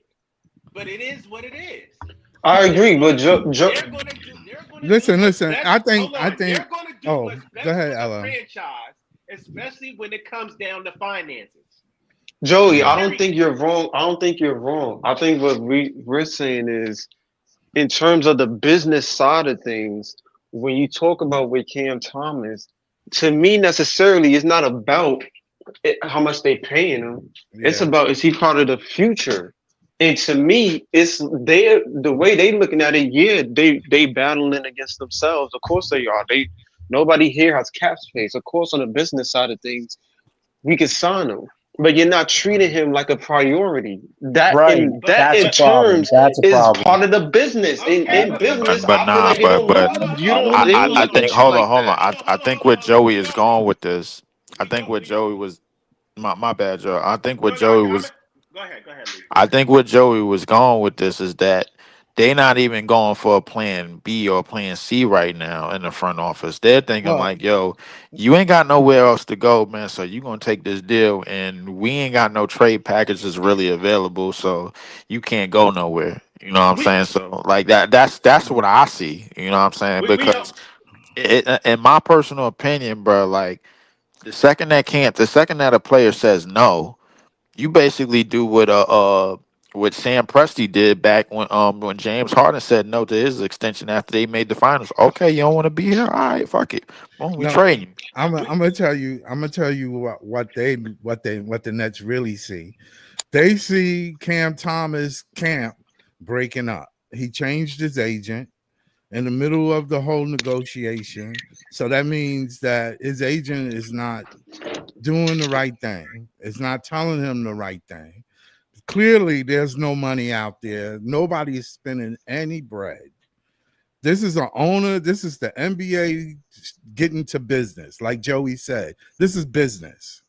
but it is what it is. I They're agree, gonna but do. They're gonna do what's Listen. best. I Hold on. think. They're gonna do Oh, what's go best for ahead, the Ella. franchise, especially when it comes down to finances. Joey, I don't Period. think you're wrong. I don't think you're wrong. I think what we're saying is, in terms of the business side of things, when you talk about with Cam Thomas, to me necessarily, it's not about how much they paying him. It's Yeah. about is he part of the future? And to me, it's they the way they looking at it. Yeah, they battling against themselves. Of course they are. They nobody here has cap space. Of course, on the business side of things, we can sign him, but you're not treating him like a priority. Right. But That That's a in but problem. terms That's a is problem. part of the business. okay, In But business, but I feel nah, like but you hold don't on, they hold don't I on, look think at you hold on, like hold on. that. I think where hold on. Joey is going with this, I think where Joey was my bad, Joe. I think what No, Joey I'm. was Go ahead, Lee. I think what Joey was going with this is that they not even going for a plan B or a plan C right now in the front office. They're thinking Well, like, yo, you ain't got nowhere else to go, man. So you gonna take this deal and we ain't got no trade packages really available, so you can't go nowhere. You know what I'm We saying? So like that's what I see. You know what I'm saying? we Because in my personal opinion, bro, like the second that a player says no, you basically do what Sam Presti did back when James Harden said no to his extension after they made the finals. Okay, you don't want to be here. All right, fuck it. Boom, we no. trade you. we I'm gonna tell you. I'm gonna tell you what the Nets really see. They see Cam Thomas camp breaking up. He changed his agent in the middle of the whole negotiation. So that means that his agent is not doing the right thing. It's not telling him the right thing. Clearly, there's no money out there. Nobody is spending any bread. This is an owner. This is the NBA getting to business. Like Joey said, this is business.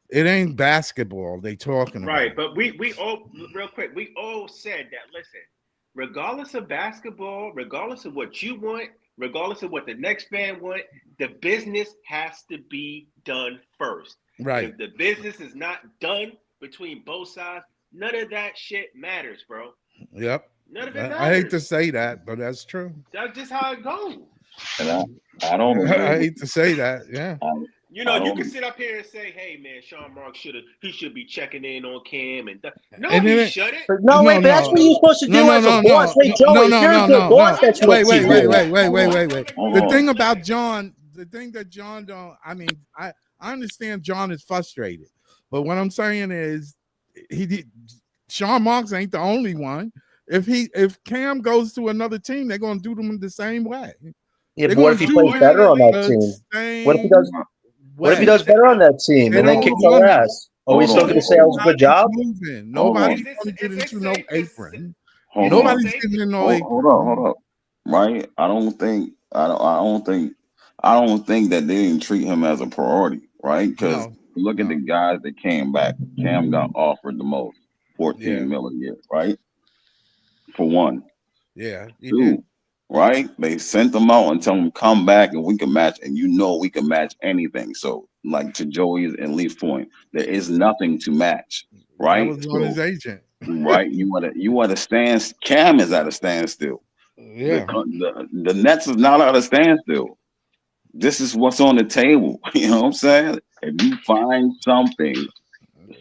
It ain't basketball they talking right, about. but we all real quick. We all said that. Listen. regardless of basketball, regardless of what you want, regardless of what the next fan want, the business has to be done first. And Right. if the business is not done between both sides, none of that shit matters, bro. Yep. None of it I hate to matters. say that, but that's true. That's just how it goes. And I don't agree I with hate to say that. Yeah. I, You know, I you can don't sit up here and say, "Hey, man, Sean Marks should be checking in on Cam," and no, And he then shouldn't. But no, no, wait, but that's no, what you're supposed to no, do no, as a no, boss. no, Wait, no, Joey, if no, you're a no, good no, boss, no. that's I what Wait, you wait, know wait, do. wait, that. wait, wait, I wait, know wait. that hold you're The on. thing right. about John, the thing that John don't, I understand John is frustrated, but what I'm saying is he did. Sean Marks ain't the only one. If Cam goes to another team, they're gonna do them the same way. Yeah, They're but what if gonna he do plays him better on that Unfortunately, the team? What if he same does? What if he way. does better on that team They and then don't kicks Hold our want it. ass? Are we hold still Because on, going to say I hold was a on, good nobody's job? moving. hold Nobody's on, going to get into no apron. hold on. Nobody's getting in no Hold up, apron. hold up. Right? I don't think that they didn't treat him as a priority, right? Because No, look at the no. guys that came back. Cam got offered the most, Yeah, 14 million a year, right? For one. yeah, he did. Two, right? They sent them out and tell them come back and we can match, and you know we can match anything. So, like to Joey's and Leaf's point, there is nothing to match, That right? was on his So, agent. right, you at a stand. Cam is at a standstill. Yeah. The Nets is not at a standstill. This is what's on the table. You know what I'm saying? If you find something,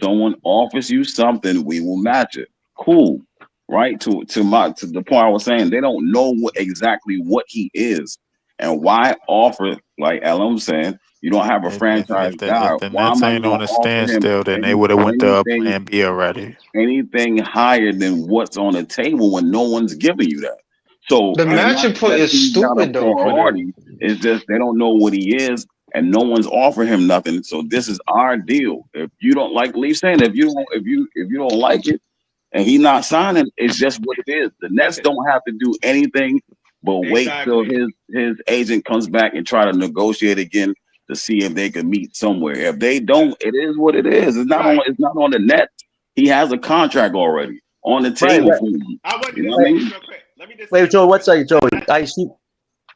someone offers you something, we will match it. Cool. Right? To the point I was saying, they don't know exactly what he is. And why offer, like Alan was saying, you don't have a franchise guy. If the Why am Nets I ain't gonna on a offer him standstill, then they would have went to a anything plan B already. anything higher than what's on the table when no one's giving you that? So The it's Right. not matching point that is he's not a stupid though for them. priority. It's just they don't know what he is, and no one's offering him nothing. So this is our deal. If you don't like Lee saying, if you don't like it, and he's not signing, it's just what it is. The Nets Listen, don't have to do anything but wait till exactly. his agent comes back and try to negotiate again to see if they can meet somewhere. If they don't, it is what it is. Right. It's not on the Nets. He has a contract already on the Right. table for him. I want to You know just what I say Right. this mean? real quick. Let me just say Wait, this Joey, real what's quick. that, Joey? I see.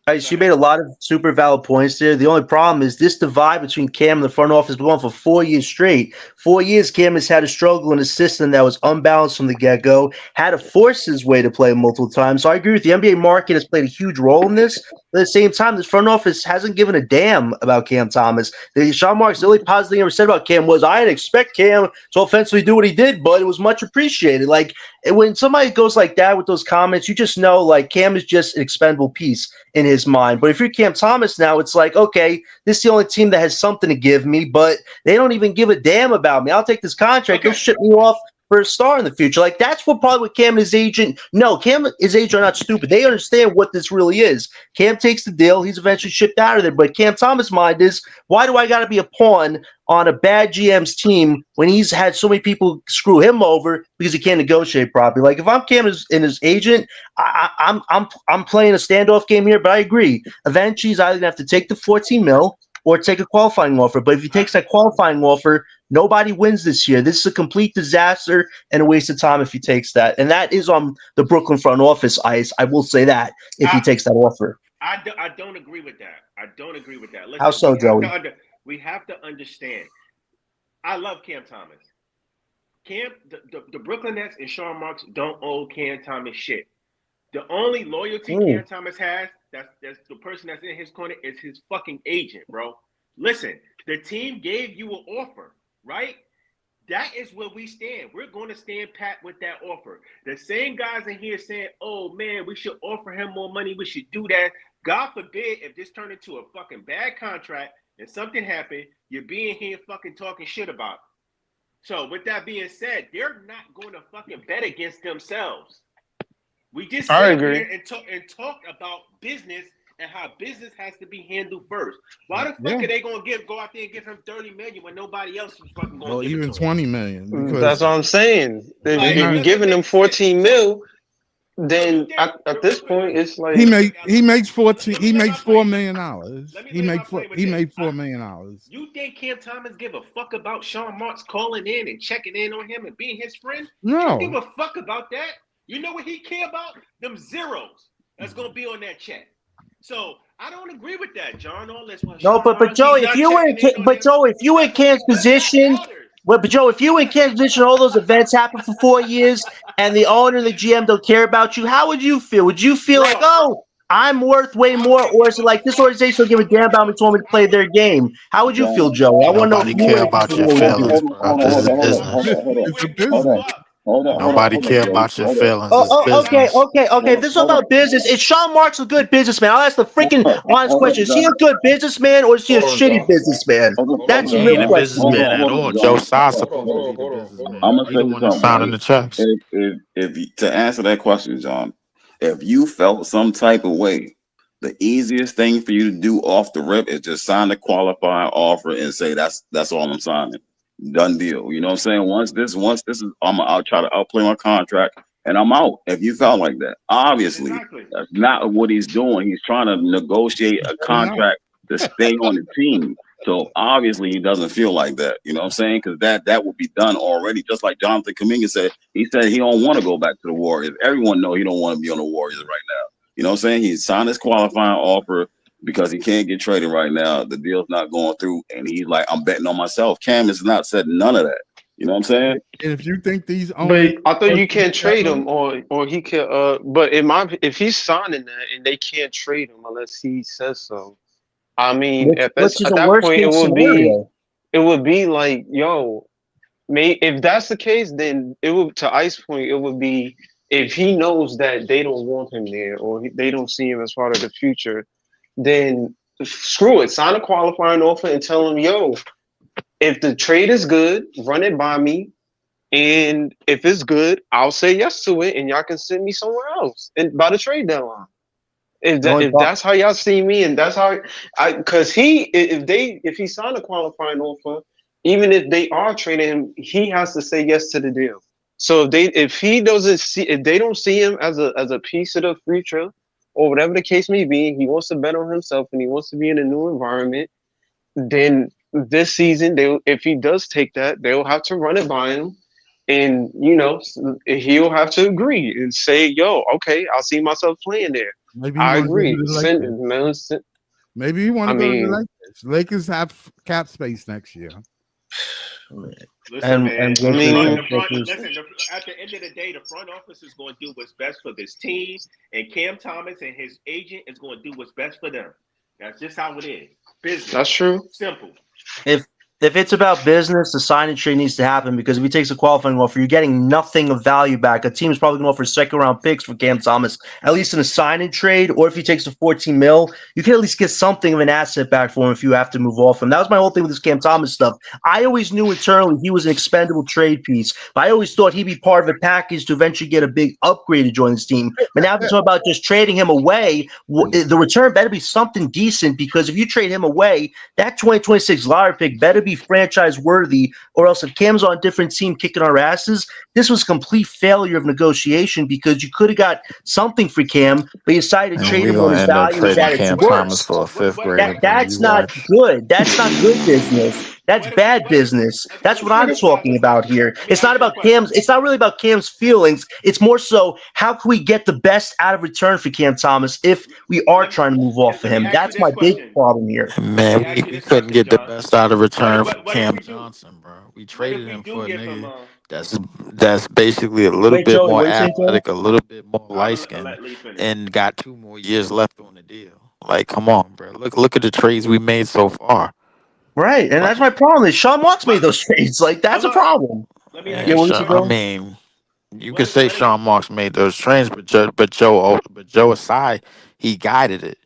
Go She ahead. made a lot of super valid points there. The only problem is this divide between Cam and the front office went on for 4 years straight. 4 years, Cam has had to struggle in a system that was unbalanced from the get go, had to force his way to play multiple times. So I agree with you. The NBA market has played a huge role in this. But at the same time, this front office hasn't given a damn about Cam Thomas. Sean Marks, the only positive thing ever said about Cam was, I didn't expect Cam to offensively do what he did, but it was much appreciated. Like, when somebody goes like that with those comments, you just know, like, Cam is just an expendable piece in his mind. But if you're Cam Thomas now, it's like, okay, this is the only team that has something to give me, but they don't even give a damn about me. I'll take this contract. They'll Okay. ship me off for a star in the future. Like, that's what probably what Cam and his agent. No, Cam and his agent are not stupid. They understand what this really is. Cam takes the deal. He's eventually shipped out of there. But Cam Thomas' mind is, why do I got to be a pawn on a bad GM's team when he's had so many people screw him over because he can't negotiate properly? Like, if I'm Cam and his agent, I'm playing a standoff game here, but I agree. Eventually, he's either gonna have to take the 14 mil or take a qualifying offer. But if he I, takes that qualifying offer, nobody wins this year. This is a complete disaster and a waste of time if he takes that. And that is on the Brooklyn front office ice. I will say that if he I, takes that offer. I don't agree with that. I don't agree with that. How Listen, so, Joey? we have to understand. I love Cam Thomas. The Brooklyn Nets and Sean Marks don't owe Cam Thomas shit. The only loyalty Mm. Cam Thomas has, that's the person that's in his corner, is his fucking agent, bro. Listen, the team gave you an offer, right? That is where we stand. We're going to stand pat with that offer. The same guys in here saying, oh man, we should offer him more money. We should do that. God forbid if this turned into a fucking bad contract and something happened, you're being here fucking talking shit about it. So with that being said, they're not going to fucking bet against themselves. We just I sit up agree. here and talk about business and how business has to be handled first. Why the fuck Yeah. are they gonna go out there and give him 30 million when nobody else is fucking gonna Or give it even to him? 20 million That's what because I'm saying. they Like If it you're not. doesn't giving them make sense. 14 So mil, so you then think at this point, it's He like, real quick, made Ella, let me he lay makes my $4 plane. million dollars. Let me lay my plane with He this. made $4 million. You think Cam Thomas give a fuck about Sean Marks calling in and checking in on him and being his friend? You don't give No. a fuck about that. You know what he care about? Them zeros that's gonna be on that check. So I don't agree with that, John. All this, well, No, Sean but Marks, he's Joey, if not you were checking in on but his. Joey, if you were in Cam's But that position, matters. but Joe, if you were in Cam's position, all those events happen for 4 years, and the owner and the GM don't care about you, how would you feel? Would you feel like, Bro, oh, I'm worth way I more, or wouldn't is give it a like this fuck. organization don't give a I damn wouldn't give about me, a. just want me to I play would. their game? How would you feel, John, Joey? I want to know if Nobody you were care in a about your situation, what would you do? feelings, hold bro. on, This hold is on, hold on, I hold business. on, hold wouldn't. on, You It's a wouldn't give a hold business. on, fuck. hold on, Nobody hold on, care Joey, about your hold on, feelings. It's Okay, business. okay, okay. hold If on, this is hold about on, business, is Sean Marks a good businessman? I'll ask the freaking honest hold question. on, Is he John, a good businessman or is he a Hold on, shitty John. businessman? Hold on, That's He the John. real ain't a John. question hold here. businessman on, at hold on, all. Joe John. Tsai's Hold on, supposed to hold be on, the hold on, hold businessman. on. I'm gonna He tell the you one that's something, signing right? the checks. To answer that question, John, if you felt some type of way, the easiest thing for you to do off the rip is just sign the qualifying offer and say that's all I'm signing. Done deal. You know what I'm saying? Once this is I'll try to outplay my contract and I'm out. If you felt like that. Obviously, Exactly. that's not what he's doing. He's trying to negotiate a Better not. contract to stay on the team. So obviously he doesn't feel like that. You know what I'm saying? Because that would be done already. Just like Jonathan Kuminga said, he said he don't want to go back to the Warriors. Everyone know he don't want to be on the Warriors right now. You know what I'm saying? He signed his qualifying offer because he can't get traded right now. The deal's not going through, and he's like, I'm betting on myself. Cam has not said none of that. You know what I'm saying? And if you think these owners But I thought work you can't trade together, him, or he can. But if he's signing that and they can't trade him unless he says so. I mean, Which if which that's is at a that worst point, case scenario. it would be like, yo, if that's the case, then it would to Ice Point. It would be if he knows that they don't want him there or they don't see him as part of the future, then screw it. Sign a qualifying offer and tell him, yo, if the trade is good, run it by me. And if it's good, I'll say yes to it, and y'all can send me somewhere else and by the trade deadline. If The only if that's how y'all see me, and that's how because if he signed a qualifying offer, even if they are trading him, he has to say yes to the deal. So if they don't see him as a piece of the future, or whatever the case may be, he wants to bet on himself and he wants to be in a new environment. Then this season, they if he does take that, they'll have to run it by him, and he'll have to agree and say, "Yo, okay, I'll see myself playing there. maybe you I want to go to agree." the Lakers. Maybe you want I to go to the mean, Lakers. Lakers have cap space next year. Listen, man. I The mean, front. Listen. At the end of the day, the front office is going to do what's best for this team, and Cam Thomas and his agent is going to do what's best for them. That's just how it is. Business. that's true. Simple. if if it's about business, the sign and trade needs to happen because if he takes a qualifying offer, you're getting nothing of value back. A team is probably going to offer second round picks for Cam Thomas, at least in a sign and trade, or if he takes the 14 mil, you can at least get something of an asset back for him if you have to move off him. That was my whole thing with this Cam Thomas stuff. I always knew internally he was an expendable trade piece, but I always thought he'd be part of a package to eventually get a big upgrade to join this team. But now if you're talking about just trading him away, the return better be something decent because if you trade him away, that 2026 lottery pick better be franchise worthy, or else if Cam's on a different team kicking our asses, this was a complete failure of negotiation because you could have got something for Cam, but you decided to And trade we him when gonna his end up value is trading at its Cam What? Thomas worst. for a fifth What That grader, if? bro. You that's not watch. good. That's not good business. That's What if? bad What if? business. Okay, That's let what me I'm ask y'all talking this about question. here. Let me It's not ask you a about question. Cam's. It's not really about Cam's feelings. It's more so how can we get the best out of return for Cam Thomas if we are Let me trying to move off of let me him. ask you That's my this big question. problem here. Let me Man, ask you we this couldn't question, get the John. best out of return from What if Cam we do? Johnson, bro. We What if traded we him do for a give him nigga a? that's basically a little Wait, bit Joey, more what are you saying, Joey? athletic, a little bit more I'm light gonna skinned, let Lee finish. and got 2 more years left on the deal. Like, come on, bro. Look at the trades we made so far. Right, and Like, that's my problem. Is Sean Marks made What? those trades? Like Hold that's a on. problem. Let me ask Yeah, man, you what you this say, I question. Joey? mean, you could say What if? Sean Marks made those trades, but Joe aside, he guided it.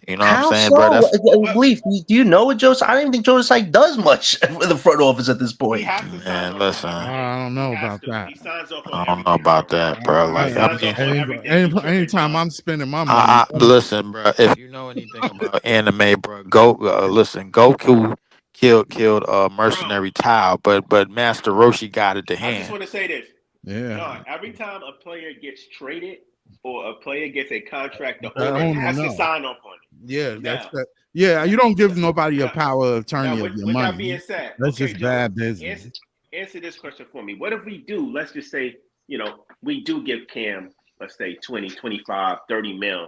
You know what I'm How saying, bro? so? That's What? Leaf, do you know what Joe? I don't even think Joe like does much for the front office at this He point. has to sign man. off on Listen, everything. I don't He know has about to. that. He signs off on I don't know everything, bro. about that, bro. He Like, I signs mean, off on everything. You tripping, Anytime John? I'm spending my money, listen, bro. If you know anything about anime, bro, go listen. Goku killed Bro, mercenary Tao, but Master Roshi got it to I just hand. want to say this, yeah, John. Every time a player gets traded or a player gets a contract, the I owner don't has to know. sign off on Yeah, it. that's Now, that. Yeah, you don't give nobody a now, power of now, attorney of your with that money. being said, That's okay, just Joey, bad business. answer this question for me. What if we do? Let's just say we do give Cam, let's say 20, 25, 30 mil,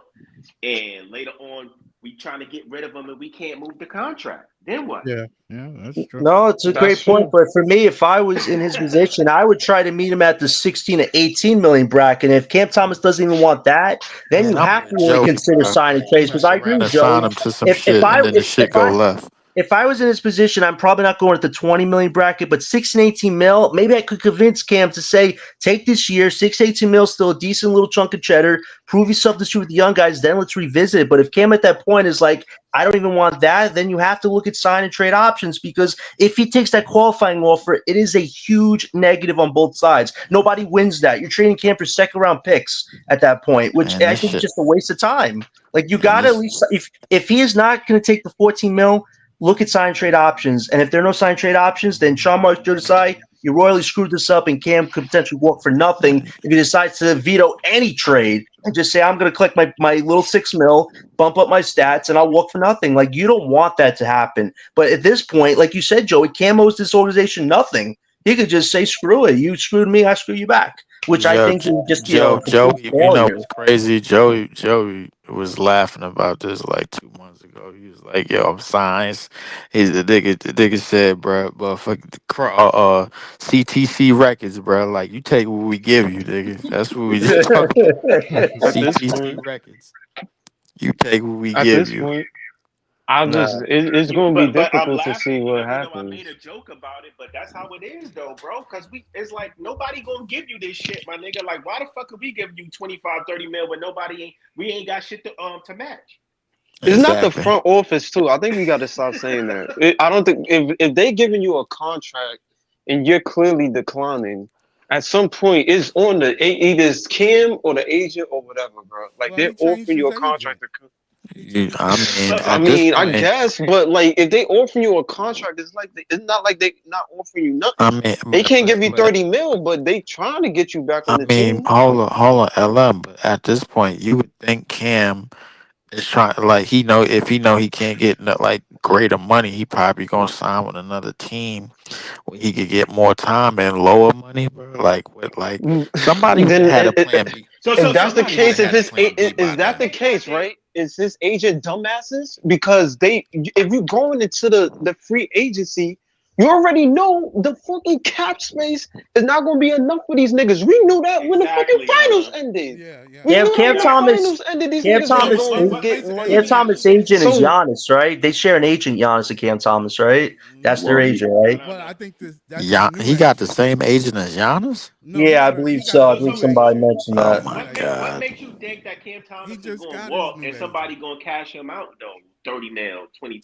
and later on we trying to get rid of him and we can't move the contract. Then what? Yeah, yeah, that's true. No, it's a That's great point. true. But for me, if I was in his position, I would try to meet him at the 16 to 18 million bracket. And if Cam Thomas doesn't even want that, then Man, you I'm have to with really Joey, consider bro. signing Like you trades. Because mess I agree around with and sign Joey. him to some If shit, I and then the shit if go I left. if I was in his position, I'm probably not going at the 20 million bracket, but 16, 18 mil, maybe I could convince Cam to say, take this year, 6, 18 mil, still a decent little chunk of cheddar, prove yourself this year with the young guys, then let's revisit it. But if Cam at that point is like, I don't even want that, then you have to look at sign and trade options because if he takes that qualifying offer, it is a huge negative on both sides. Nobody wins that. You're trading Cam for second round picks at that point, which Man, I this think is shit, just a waste of time. Like you man, got to at this least if he is not going to take the 14 mil, look at sign trade options. And if there are no sign trade options, then Sean Marks should decide you royally screwed this up and Cam could potentially walk for nothing man, if he decides to veto any trade and just say, I'm going to collect my little 6 mil, bump up my stats, and I'll walk for nothing. Like, you don't want that to happen. But at this point, like you said, Joey, Cam owes this organization nothing. He could just say, screw it. You screwed me, I screw you back, which I Joe, think is just, a complete Joey, you know failure. what's crazy? Joey was laughing about this like 2 months ago. He was like, "Yo, I'm science." He's the nigga said, "Bro, fuck CTC Records, bro. Like you take what we give you, nigga. That's what we just talking about. At this CTC point, Records. You take what we at give this you." point, I just Nah. it's going to be But I'm difficult to laughing, see what even though I made happens. a joke about it. But that's how it is, though, bro. Because it's like nobody gonna give you this shit, my nigga. Like, why the fuck are we giving you 25, 30 mil when we ain't got shit to match? It's not the Exactly. front office too. I think we got to stop saying that. I don't think if they giving you a contract and you're clearly declining, at some point it's on either it's Kim or the agent or whatever, bro. Like Well, they're he changed offering you his a contract. agent. He changed I his mean, agent. But I at this mean, I point, guess, but like if they offering you a contract, it's not like they not offering you I nothing. mean, They can't give you but 30 mil, but they trying to get you back on I the mean, team. hold on, LM. But at this point, you would think Cam is trying, like he know if he know he can't get no, like greater money, he probably gonna sign with another team where he could get more time and lower money, bro. Like with like Mm, somebody would have then had a plan B. if that's the let me Somebody would case, have ask if had a this it's plan B is by that now. the okay, case, goddamn. right? Is this agent dumbasses? Because if you going into the free agency, you already know the fucking cap space is not going to be enough for these niggas. We knew that when the fucking Exactly, finals Ella. ended. Yeah, yeah. We Cam, knew that Cam when the Exactly. Thomas, finals ended, these Cam niggas was So Thomas, going to get let Cam me money. ask you Thomas' this. agent is So Giannis, right? They share an agent, Giannis and Cam Thomas, right? That's their No, Well, he, agent, No, right? no, well, I no. think that's his Yeah, new he got the agent. same agent as Giannis. No, Yeah, I believe he got so. a I So think new somebody agent. mentioned Oh that. my what god. makes you think that Cam He Thomas is just going to got his walk new and somebody agent. going to cash him out though? 30 mil, 20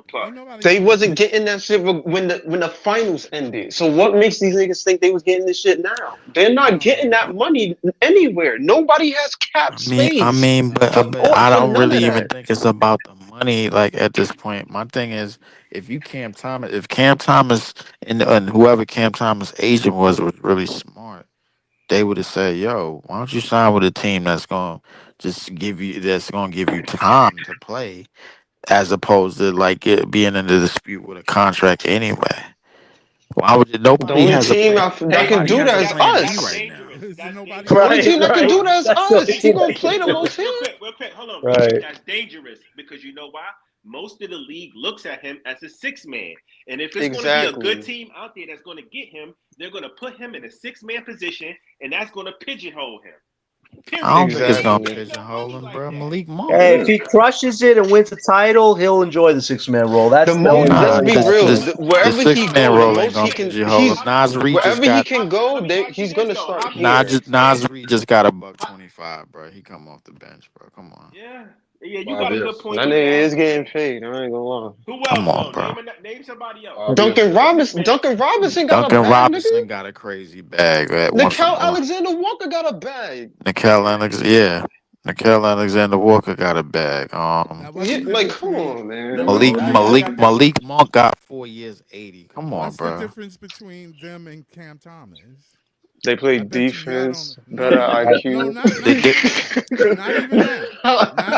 plus. Ain't nobody they gonna wasn't get. getting that shit when the finals ended. So what makes these niggas think they was getting this shit now? They're not getting No, that money anywhere. Nobody has cap space But I for don't none really of even that. think it's about the money. Like at this point, my thing is, if Cam Thomas and whoever Cam Thomas agent was really smart, they would have said, "Yo, why don't you sign with a team that's gonna give you time to play, as opposed to like being in the dispute with a contract anyway." Why would it? The Nobody only has a team plan. that Hey, can Nobody do has that a is plan B us. right now. dangerous. is That's nobody The gonna only dangerous. Right, team get. that can right. do that is That's the us. only Hey, Who team gonna that hey, can play the do real, it. most real here? quick, real quick. Hold on, real quick. Right. That's dangerous because you know why? Most of the league looks at him as a six man, and if it's going to be a good Exactly. team out there that's going to get him, they're going to put him in a six-man position, and that's going to pigeonhole him. I Period. don't think Because it's he gonna ain't Exactly. getting no pigeonhole money him, like bro. that. Malik Monk. Hey, if yeah. he crushes it and wins a title, he'll enjoy the 6 man role. The That's the more, only let's Nah, role he's be this real. asking. this the Wherever six he man go, the role ain't most gonna he can, pigeonhole him. he's Nas Reed just wherever he got can go, Let me ask you he's this gonna though: start How many here. six man? Nas Reed just got a buck How, 25, bro. He come off the bench, bro. Come on, yeah, yeah, you 5 got a good years. point That with nigga that. is getting paid. I ain't gonna lie. Who come else on, though? bro. Name somebody else. 5 years. Six man. Duncan Robinson got a Duncan bag, nigga. Robinson got a crazy bag at once Nickel more. Alexander Walker got a bag. Yeah. Nickel Alexander Walker got a bag. Now, what's Yeah, the like difference come between? on, No, man. what's Malik the I difference? Malik got that one. Malik Monk got 4 years, 80. Come on, What's the bro. difference between them and Cam Thomas? They play I bet you y'all don't. defense, No, better no, no, I, no. IQ. Not They even did. that. Not even that. Not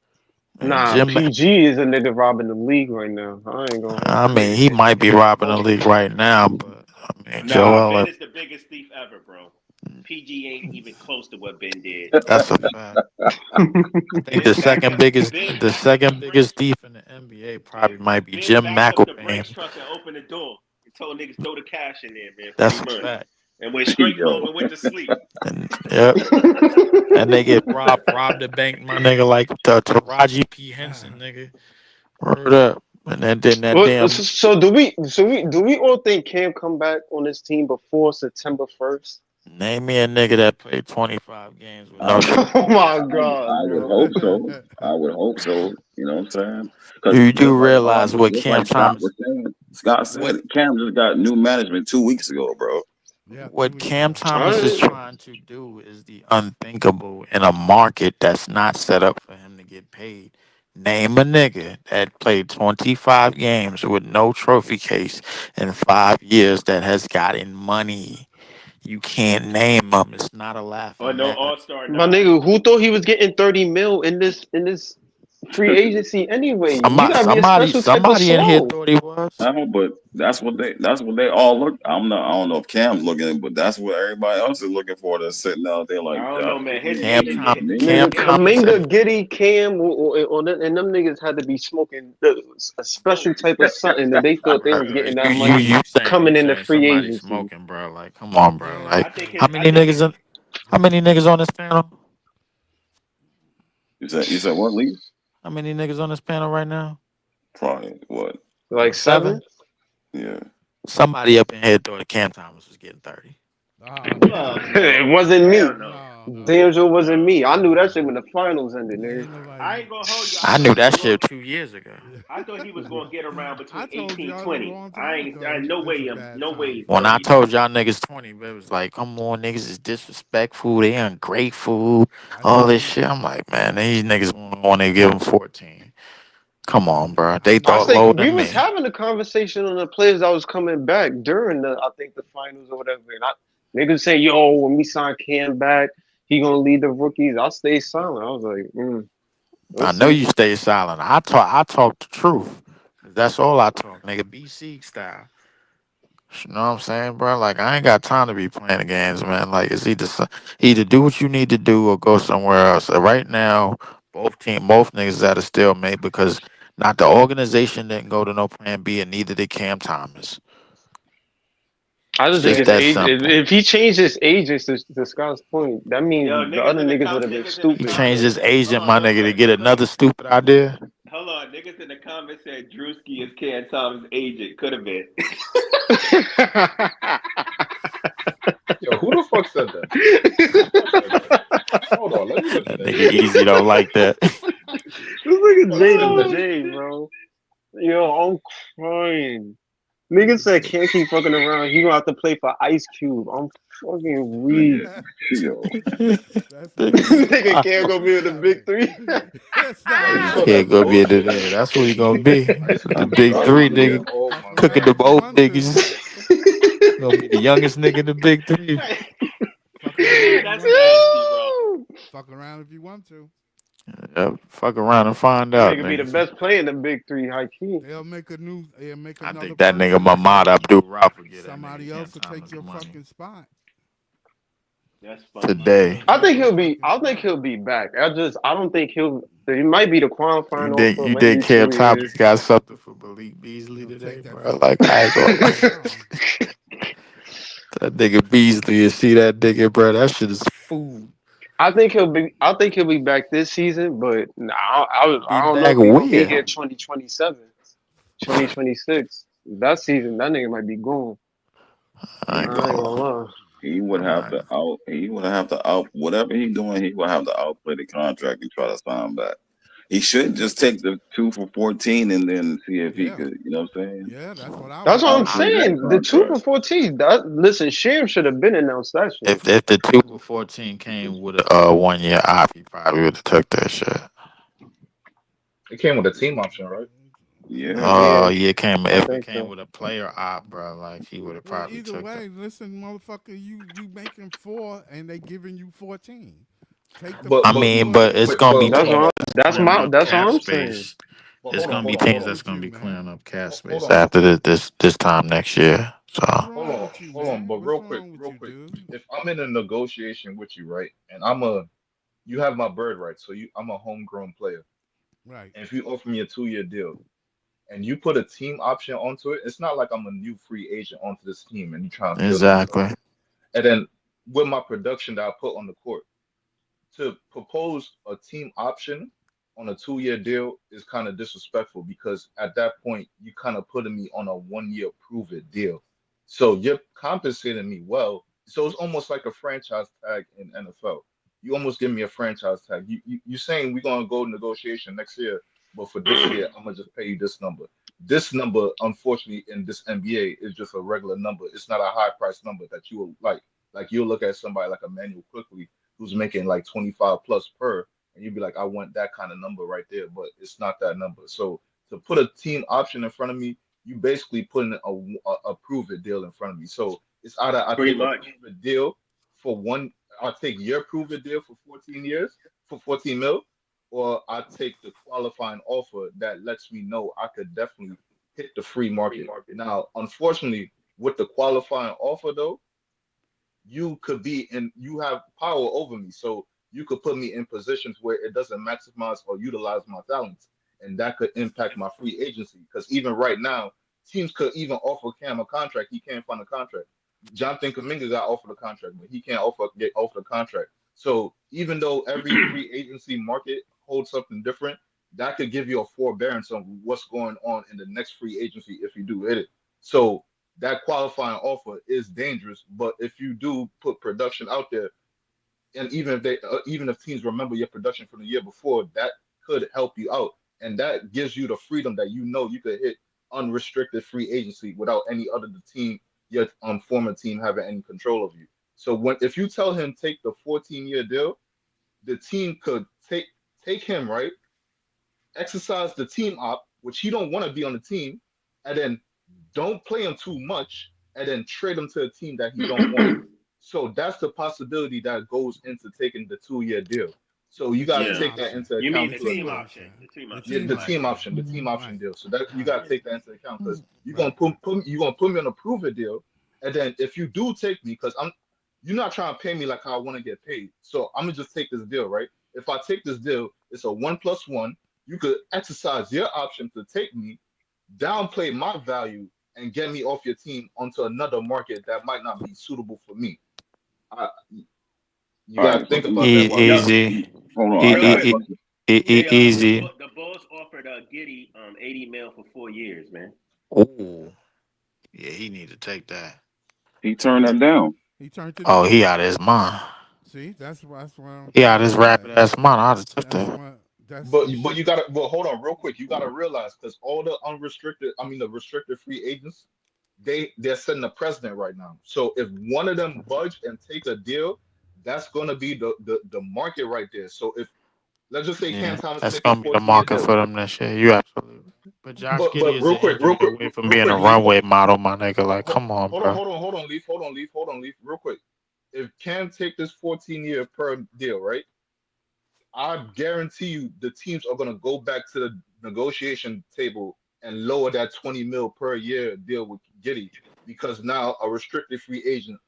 Man, Nah, Jim. PG is a nigga robbing the league right now. I ain't gonna hold I you. mean, he might be robbing the league right now, but I mean, Nah, Joel, Ben is the biggest thief ever, bro. PG ain't even close to what Ben did. that's a fact. I think Ben backed up. Ben the backed up second the brakes. biggest thief in the NBA probably might be Ben Jim backed up the brakes McElvain. truck and opened the door and told niggas throw the cash in there, man. Free That's a money. fact. And went straight home Yo, and went to sleep. And yep, and they get robbed the bank, my nigga, like to Raji P Henson, nigga. Word up. And then that What, damn so do we all think Cam come back on this team before September 1st? name me a nigga that played 25 games with I no would, Oh trophy. my I god, would yo. hope so. I would hope so. You know what I'm saying? Because You do realize what Cam Scott Thomas was saying, Scott what said Cam just got new management 2 weeks ago, bro. Yeah, 2 what weeks Cam ago. Thomas is Alright. trying to do is the unthinkable in a market that's not set up for him to get paid. Name a nigga that played 25 games with no trophy case in 5 years that has gotten money. You can't name them. It's not a Or laughing no matter. All-Star My nod. nigga, who thought he was getting 30 mil in this free agency anyway? You gotta be a special type of Somebody in here slow. thought he was. No, but that's what they all look. I don't know if Cam's looking, but that's what everybody else is looking for. That's sitting out there I like, don't know, man. give His me, Cam agent give Tom, get me. Cam Nigga, Thomas, and Kaminga, Giddy, Cam, and them niggas had to be smoking a special type of something that they thought they bro, was getting that you money you coming into saying free somebody agency. smoking, bro? Like, come on, bro. Yeah, Like, I think how his. I many think it. niggas? How many niggas on this panel? You said what, Lee? How many niggas on this panel right now? Probably what? Like Seven. 7? Yeah. Somebody up in here thought Cam Thomas was getting 30. No, Fuck no, no. It wasn't Hell me. no. no. Damn sure wasn't No. me. I knew that shit when the finals ended, nigga. Ain't nobody. I ain't gonna hold you. I I thought knew he was that going. shit 2 years ago. I thought he was going to get around I between told 18, y'all a 20. long I time ain't. ago. No It's a way. bad No way. time. He's When I 30. told y'all niggas 20, it was like, come on, niggas is disrespectful. They ungrateful. I All told this you. shit. I'm like, man, these niggas want to give him 14. Come on, bro. I They I thought knew. think lower we than was me. having a conversation on the players that was coming back during I think the finals or whatever. And niggas say, yo, when we sign Cam back, he gonna lead the rookies. I stayed silent. I was like, we'll I know see. you stay silent. I talk the truth. That's all I talk, nigga. BC style. You know what I'm saying, bro? Like I ain't got time to be playing the games, man. Like it's either do what you need to do or go somewhere else. Right now, both niggas at a stalemate because not the organization didn't go to no plan B and neither did Cam Thomas. I It's just think just his that age. simple. If he changed his agents to Scott's point, that Yo, means the other niggas would have been niggas in the He stupid. changed comments. his Hold agent, on, my real nigga, to quick. get another stupid idea. Hold on, niggas in the comments said Drewski is Ken Thomas' agent. Could have been. Yo, who the fuck said that? Who the fuck said that? Hold on, let me look at That that nigga shit. easy don't like that. This Who the nigga fuck J said to that? Oh J, shit. bro. Yo, I'm crying. Nigga said can't keep fucking around. He gonna have to play for Ice Cube. I'm fucking weak. Nigga, yo. That's funny. Nigga can't go be with the Stop big it. three. Yo, you Stop know Can't that's go be into bullshit. there. That's what he gonna be. Ice The Cube big started three, the Yeah. year. nigga. Oh Fuck my Cooking around them if god. you old want to. niggas. Gonna be the youngest nigga in the big three. Fuck around if you That's want to. nasty, bro. Fuck around if you want to. Yep. Fuck around and find out, Nigga be the niggas. best player in the big three, high key. They'll make I another think that nigga person. Mahmoud Abdul Rauf will get that nigga Somebody Cam else will take Thomas your money fucking spot. That's funny. today. I think Take your he'll be. fucking I think spot. he'll be back. I don't think he'll. He might be the qualifying offer. You Might think be Cam 2 Thomas years. got something for Malik He Beasley gonna today, take that bro? fucking Like I ain't spot. gonna lie. No. That nigga Beasley, you see that nigga, bro? That shit is food. I think he'll be. I think he'll be back this season, but Be I don't know back if he's gonna be where? here 2027, 2026. That season, that nigga might be gone. I ain't I ain't gonna gonna lie. lie. He would I'm have not. to out. He would have to out. Whatever he's doing, he would have to outplay the contract and try to sign back. He should just take the 2 for 14 and then see if he Yeah. could. You know what I'm saying? Yeah, that's what I That's would what I'm do. I, Outplay that saying. The two contract. for 14. That listen, Sham should have been announced that shit. if the 2 for 14 came with a 1 year op, he probably would have took that shit. It came with a team option, right? Yeah. Yeah, Yeah, I if it think came so. with a player op, bro, like he would have Well, probably either took that. way, listen, motherfucker, you making 4 and they giving you 14. Take the But I but fucking mean, but it's money. but gonna but be hold That's on what though. I'm That's clearing my. up That's cap all I'm saying. space. But It's hold on, gonna be hold on, hold teams wrong on. that's with gonna you, be clearing man? up cap Hold space on, after this time next year. So What's hold wrong on, with you, hold on. man? But What's wrong with real you, quick. dude? If I'm in a negotiation with you, right, and you have my bird right, so I'm a homegrown player, Right. and if you offer me a 2 year deal, and you put a team option onto it, it's not like I'm a new free agent onto this team and you trying to build me up. exactly. And then with my production that I put on the court, to propose a team option on a 2 year deal is kind of disrespectful because at that point you kind of putting me on a 1 year prove it deal. So you're compensating me well. So it's almost like a franchise tag in NFL. You almost give me a franchise tag. You saying we're gonna go negotiation next year, but for this year I'm gonna just pay you this number. This number, unfortunately, in this NBA is just a regular number. It's not a high price number that you will like. Like you'll look at somebody like Emmanuel quickly who's making like 25 plus per, and you'd be like, I want that kind of number right there, but it's not that number. So to put a team option in front of me, you basically putting a prove it deal in front of me. So it's either I Pretty take a much. prove it deal for one, I take your prove it deal for 14 years for 14 mil, or I take the qualifying offer that lets me know I could definitely hit the free market. Now, unfortunately, with the qualifying offer though, you could be in you have power over me, so you could put me in positions where it doesn't maximize or utilize my talents, and that could impact my free agency because even right now teams could even offer Cam a contract. He can't find a contract. Jonathan Kaminga got offered a contract, but he can't get offered a contract. So even though every free agency market holds something different, that could give you a forbearance on what's going on in the next free agency if you do hit it. So that qualifying offer is dangerous. But if you do put production out there, and even if teams remember your production from the year before, that could help you out, and that gives you the freedom that you know you could hit unrestricted free agency without any other team, your former team having any control of you. So when if you tell him take the 14-year deal, the team could take him right, exercise the team op, which he don't want to be on the team, and then don't play him too much, and then trade him to a team that he don't want. So that's the possibility that goes into taking the 2 year deal. So you The got to team Yeah. take that option. into You mean account The the too as team team well. option? option. The team The option. Yeah, team You're the right. team option. option, the team option Right. deal. So that you Right. gotta take that into account because Right. you gonna put me on a prove it deal, and then if you do take me, because you're not trying to pay me like how I want to get paid. So I'm gonna just take this deal, right? If I take this deal, it's a 1+1. You could exercise your option to take me, downplay my value, and get me off your team onto another market that might not be suitable for me. I, you All gotta right, think but about that while Yo, doing it. Easy, hold on. real I got a quick. question. Hey, easy. the Bulls offered Giddy 80 mil for 4 years, man. Ooh, yeah, he need to take that. He turned that down. He turned it Oh, he down. out of his mind. See, that's what I'm He out talking of his about. rapid Like ass mind. I'd have took that's that. what that's But you but should. you gotta but hold on real quick. You gotta realize because all the unrestricted, I mean the restricted free agents, they're setting a precedent right now. So if one of them budge and take a deal, that's gonna be the market right there. So if let's just say Cam Yeah, Thomas that's take a gonna be the 14-year market deal. for them this year. You absolutely. But Josh Giddey But is an real injury quick, away from real being a quick, Leaf. runway model, my nigga. Like, come on, bro. Hold on, Leaf, real quick. If Cam take this 14-year per deal, right? I guarantee you the teams are gonna go back to the negotiation table and lower that 20 mil per year deal with Giddy because now a restricted free agent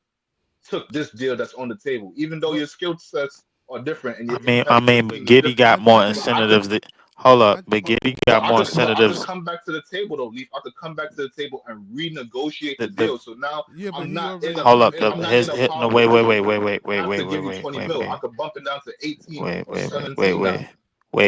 took this deal that's on the table. Even though But your skill sets are different and your I impact to the mean, but team is Giddy different, got my more thing but is I could incentives. Hold up, my but Giddy but got I more could but I could incentives. come back to the table though, Leaf. I could come back to the table and renegotiate the The deal. So now yeah, but I'm he not in already a hold turned up, it the I'm not in his a down. hit. No, power wait, wait, position wait, where wait, wait, I wait, have wait, to wait, give you wait, 20 wait, mil. I wait, could bump it down to 18 wait, or wait, wait, wait, 17 now.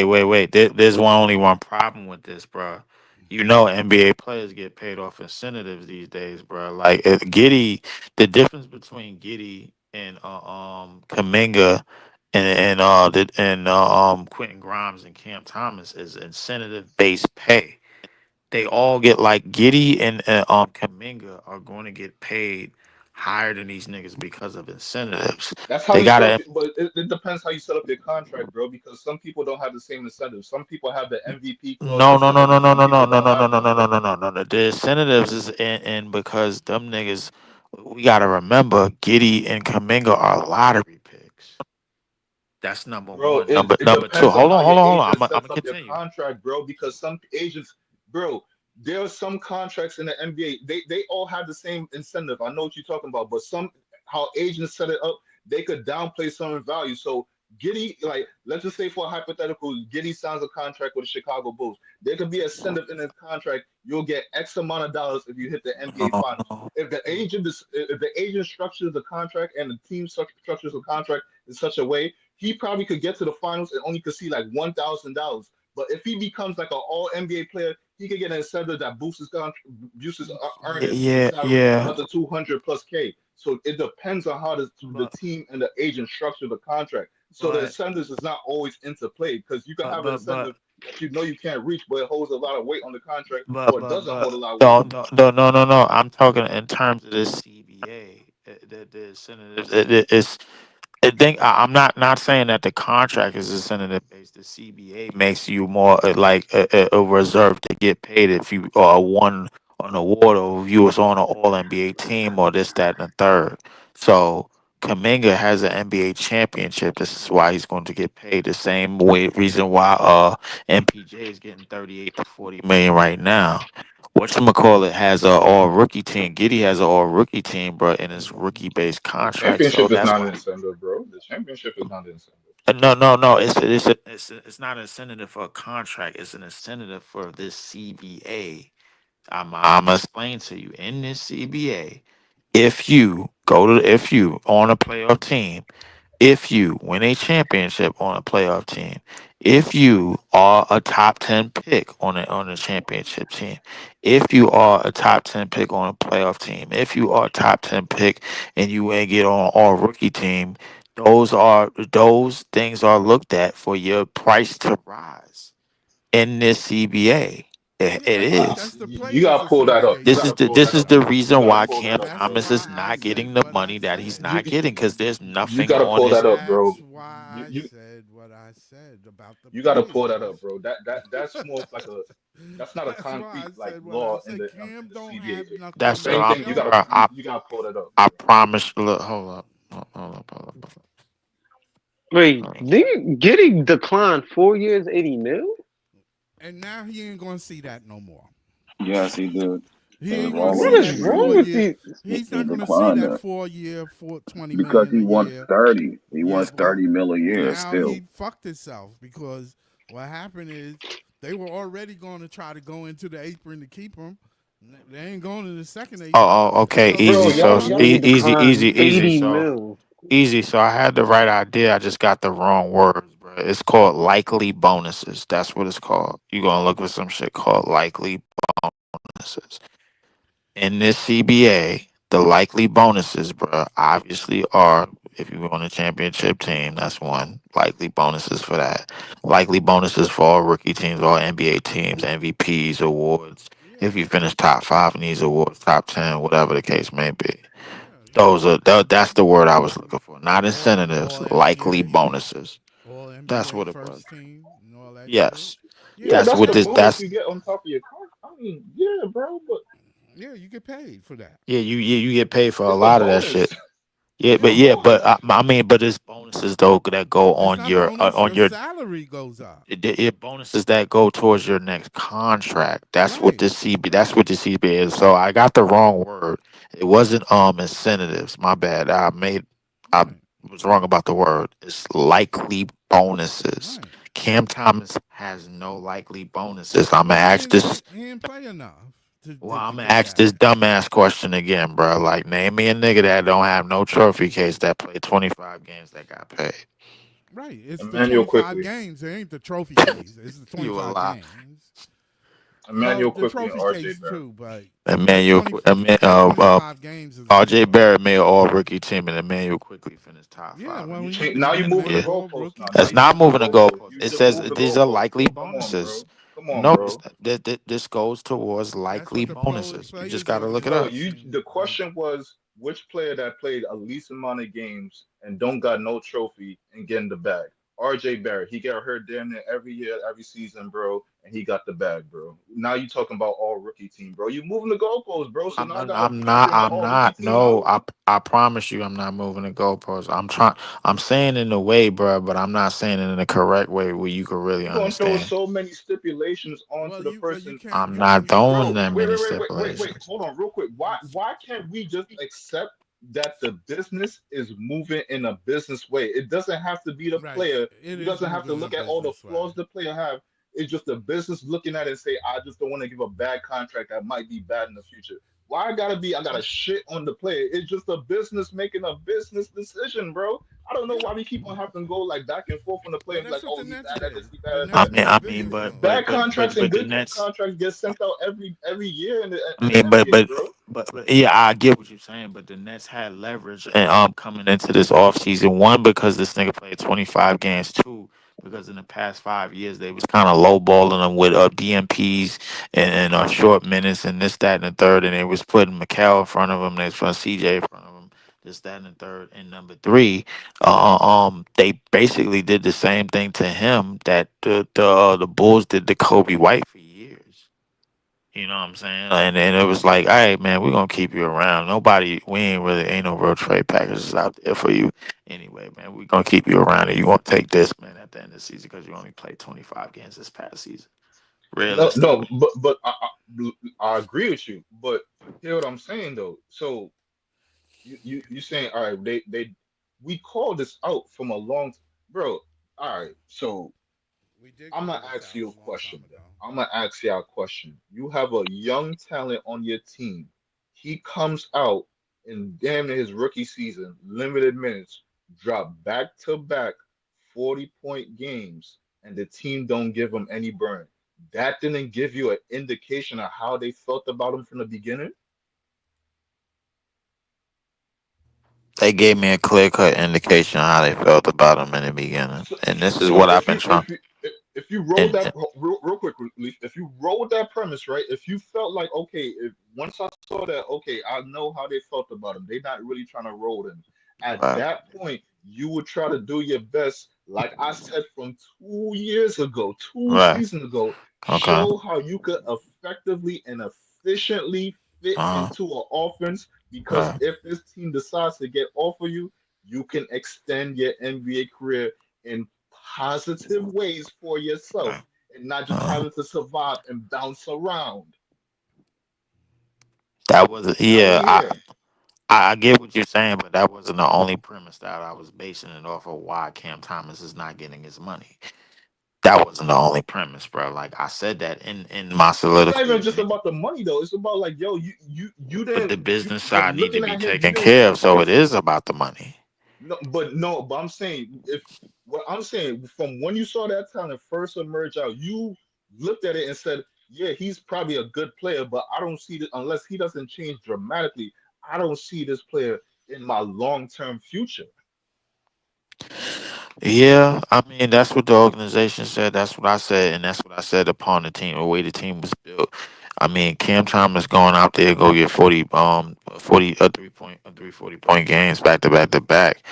wait, wait. There's only one problem with this, bro. You know, NBA players get paid off incentives these days, bro. Like Giddy, the difference between Giddy and Kaminga and Quentin Grimes and Cam Thomas is incentive based pay. They all get like Giddy and Kaminga are going to get paid higher than these niggas because of incentives. That's how They you set up, gotta but it depends how you set up your contract, bro. Because some people don't have the same incentives. Some people have the MVP clause no, no, no, incentives, no, and no, some no, no, people no, don't no, no, have no, them. no, no, no, no, no, no. The incentives is in because them niggas. We gotta remember, Giddy and Kaminga are lottery picks. That's number Bro, one. Number it number two. depends on how your Hold on. agent I'm sets gonna up your continue. contract, bro. Because some agents, bro, there are some contracts in the NBA. They all have the same incentive. I know what you're talking about, but some how agents set it up, they could downplay some value. So Giddy, like, let's just say for a hypothetical, Giddy signs a contract with the Chicago Bulls. There could be a incentive in his contract. You'll get X amount of dollars if you hit the NBA No, Finals. no. If the agent structures the contract and the team structures the contract in such a way, he probably could get to the finals and only could see like $1,000. But if he becomes like an All NBA player, he could get an incentive that boosts his Yeah, earnings, his yeah, salary, yeah. another 200 plus K. So it depends on how the But team and the agent structure the contract. So the but incentives is not always into play because you can but have an but but incentive that you know you can't reach, but it holds a lot of weight on the contract, or it doesn't hold a but lot of weight. no. I'm talking in terms of this CBA. The incentive. It's I think I'm not saying that the contract is incentive based. The CBA makes you more like a reserve to get paid if you won an award or if you was on an All NBA team or this, that, and the third. So Kaminga has an NBA championship. This is why he's going to get paid the same way. Reason why MPJ is getting 38 to 40 million right now. Whatchamacallit has a all rookie team. Giddy has an all rookie team, bro, in his rookie based The contract. So championship is that's not an why. incentive, bro. The championship is not an incentive. No. It's not an incentive for a contract. It's an incentive for this CBA. I'm gonna explain to you in this CBA. If you on a playoff team, if you win a championship on a playoff team, if you are a top 10 pick on a championship team, if you are a top 10 pick on a playoff team, if you are a top 10 pick and you ain't get on all rookie team, those things are looked at for your price to rise in this CBA. Yeah, It that's is. the You Players gotta pull that up. You This is gotta Association. the pull this that is up, the bro. You reason gotta why pull that Cam up, That's bro. Thomas why is I not getting said the what I money that he's said. You not getting because there's you nothing gotta on pull his. that up, bro. That's why You I you said what I said about the you gotta pull that up, players. bro. That's more of like a that's not a That's why concrete I like said what I law said. in Cam the don't CBA. have The nothing That's same to thing. show. You gotta pull that up, I bro. promise. Look, Wait, hold up. didn't Giddy decline 4 years, 80 mil? And now he ain't gonna see that no more. Yes, he did. He It was ain't gonna all What see on is that wrong TV. 4 year. with these? He's He not gonna see declined that that 4 year for 20 because million he a wants year. 30. He Yeah, wants well, 30 mil a year now still. he fucked himself because what happened is they were already going to try to go into the apron to keep him. They ain't going to the second apron. Okay, So Bro, easy. Cam So y'all Giddy Thomas, declined easy. 80 So mil. easy. So I had the right idea. I just got the wrong words, bro. It's called likely bonuses. That's what it's called. You gonna look for some shit called likely bonuses. In this CBA, the likely bonuses, bro, obviously are if you on a championship team, that's one. Likely bonuses for that. Likely bonuses for all rookie teams, all NBA teams, MVPs, awards. yeah, If you finish top five in these awards, top 10, whatever the case may be. yeah, That's the word I was looking for. Not incentives, all likely NBA, bonuses. all That's NBA what it was. first team, and all that shit. Yes. Yeah, yeah, That's that's what the this bonus that's you get on top of your car. I mean, yeah, bro, but yeah, you get paid for that. yeah, you get paid for a it's a lot of that shit. bonus. Yeah, It's a Yeah, but bonus. I mean, but it's bonuses though that go it's not bonus. on Your your salary goes up. bonuses that go towards your next contract. Right, That's what the CB is. So I got the wrong word. It wasn't incentives. My bad. I right, was wrong about the word. It's likely bonuses. right. Cam Thomas has no likely bonuses. I'm gonna Cause ask this. he didn't play enough Well, to I'm gonna get ask that. this dumbass question again, bro. Like, name me a nigga that don't have no trophy case that played 25 games that got paid. Right. It's the Emmanuel 25 quickly. games. It ain't the trophy case. It's the You a 25 lie. games. Well, Emmanuel the quickly and trophy RJ case Barrett. too, but Emmanuel, the 25 games is a RJ little. Barrett made all rookie team, and Emmanuel quickly finished top Yeah, five. well, Now he you didn't moving make the Yeah, all goalposts rookie now. Now that's you not team. moving the moving the goalposts. goalposts. You It just says moved the these are goalposts, likely bro. Come on, bonuses. bro. Come on, No, bro. this goes towards That's what likely the bonuses. You just players got to look it Bro, up. you organization the does. question was which player that played a least amount of games and don't got no trophy and getting the bag. RJ Barrett, he got hurt damn near every year, every season, bro, and he got the bag, bro. Now you talking about all rookie team, bro. You moving the goalposts, bro. So now I gotta I'm keep not. bringing the I'm all rookie not. team out. No, I promise you, I'm not moving the goalposts. I'm trying. I'm saying in a way, bro, but I'm not saying it in the correct way where you could really You gonna throw understand. so many stipulations Well, onto the you person. can't I'm you can not you throwing Bro, that wait, many wait, wait, wait, wait, wait. stipulations. Hold on, real quick. Why can't we just accept that the business is moving in a business way? It doesn't have to be the right. player. It You is doesn't have to moving in a look at all the business way. flaws the player have. It's just the business looking at it and say, I just don't want to give a bad contract that might be bad in the future. Why I gotta be? I gotta shit on the player. It's just a business making a business decision, bro. I don't know Yeah. why we keep on having to go like back and forth on the player Well, and be like, that's what oh, the he's Nets bad at this, do. he's The bad at Nets that. do a business But Bad deal. contracts and the good Nets. contracts get sent out every year I in the mean, NBA, bro. but yeah, I get what you're saying. But the Nets had leverage and coming into this offseason. One, because this nigga played 25 games. Two, because in the past 5 years they was kind of lowballing them with DMPs and short minutes and this, that, and the third, and they was putting McHale in front of him. They was putting CJ in front of him. This, that, and the third. And number three, they basically did the same thing to him that the Bulls did to Kobe White for years. You know what I'm saying? And it was like, all right, man, we're gonna keep you around. Nobody, we ain't no real trade packages out there for you anyway, man. We're gonna keep you around and you gonna take this, man, at the end of the season because you only played 25 games this past season. No, no, Realistically. but I agree with you. But hear what I'm saying though. So you saying all right? They we called this out from a long, bro. All right, so We did I'm call gonna this ask out you a a long time question then. ago. I'm gonna ask you a question. You have a young talent on your team. He comes out in damn near his rookie season, limited minutes, drop back to back 40-point games, and the team don't give him any burn. That didn't give you an indication of how they felt about him from the beginning. They gave me a clear cut indication of how they felt about him in the beginning. And this is So what I've been trying if you roll and that real quick, Leaf, if you roll that premise right, if you felt like okay, if once I saw that okay, I know how they felt about him. They're not really trying to roll him. At right, that point, you would try to do your best, like I said from 2 years ago, two right. seasons ago. Okay. Show how you could effectively and efficiently fit Uh into an offense. Because right, if this team decides to get off of you, you can extend your NBA career in positive ways for yourself right. and not just Uh, having to survive and bounce around. that was Now we yeah, here. I get what you're saying, but that wasn't the only premise that I was basing it off of why Cam Thomas is not getting his money. That wasn't the only premise, bro. Like I said that in my It's not even soliloquy, just about the money though. It's about like, yo, you but didn't the you business when side need to looking be at him, you taken didn't care of. So it sacrifice. is about the money. No, but I'm saying if what I'm saying from when you saw that talent first emerge out, you looked at it and said, yeah, he's probably a good player, but I don't see that unless he doesn't change dramatically. I don't see this player in my long-term future. Yeah, I mean that's what the organization said. That's what I said, and that's what I said upon the team, the way the team was built. I mean, Cam Thomas going out there go get 40 three 40 point games back to back to back.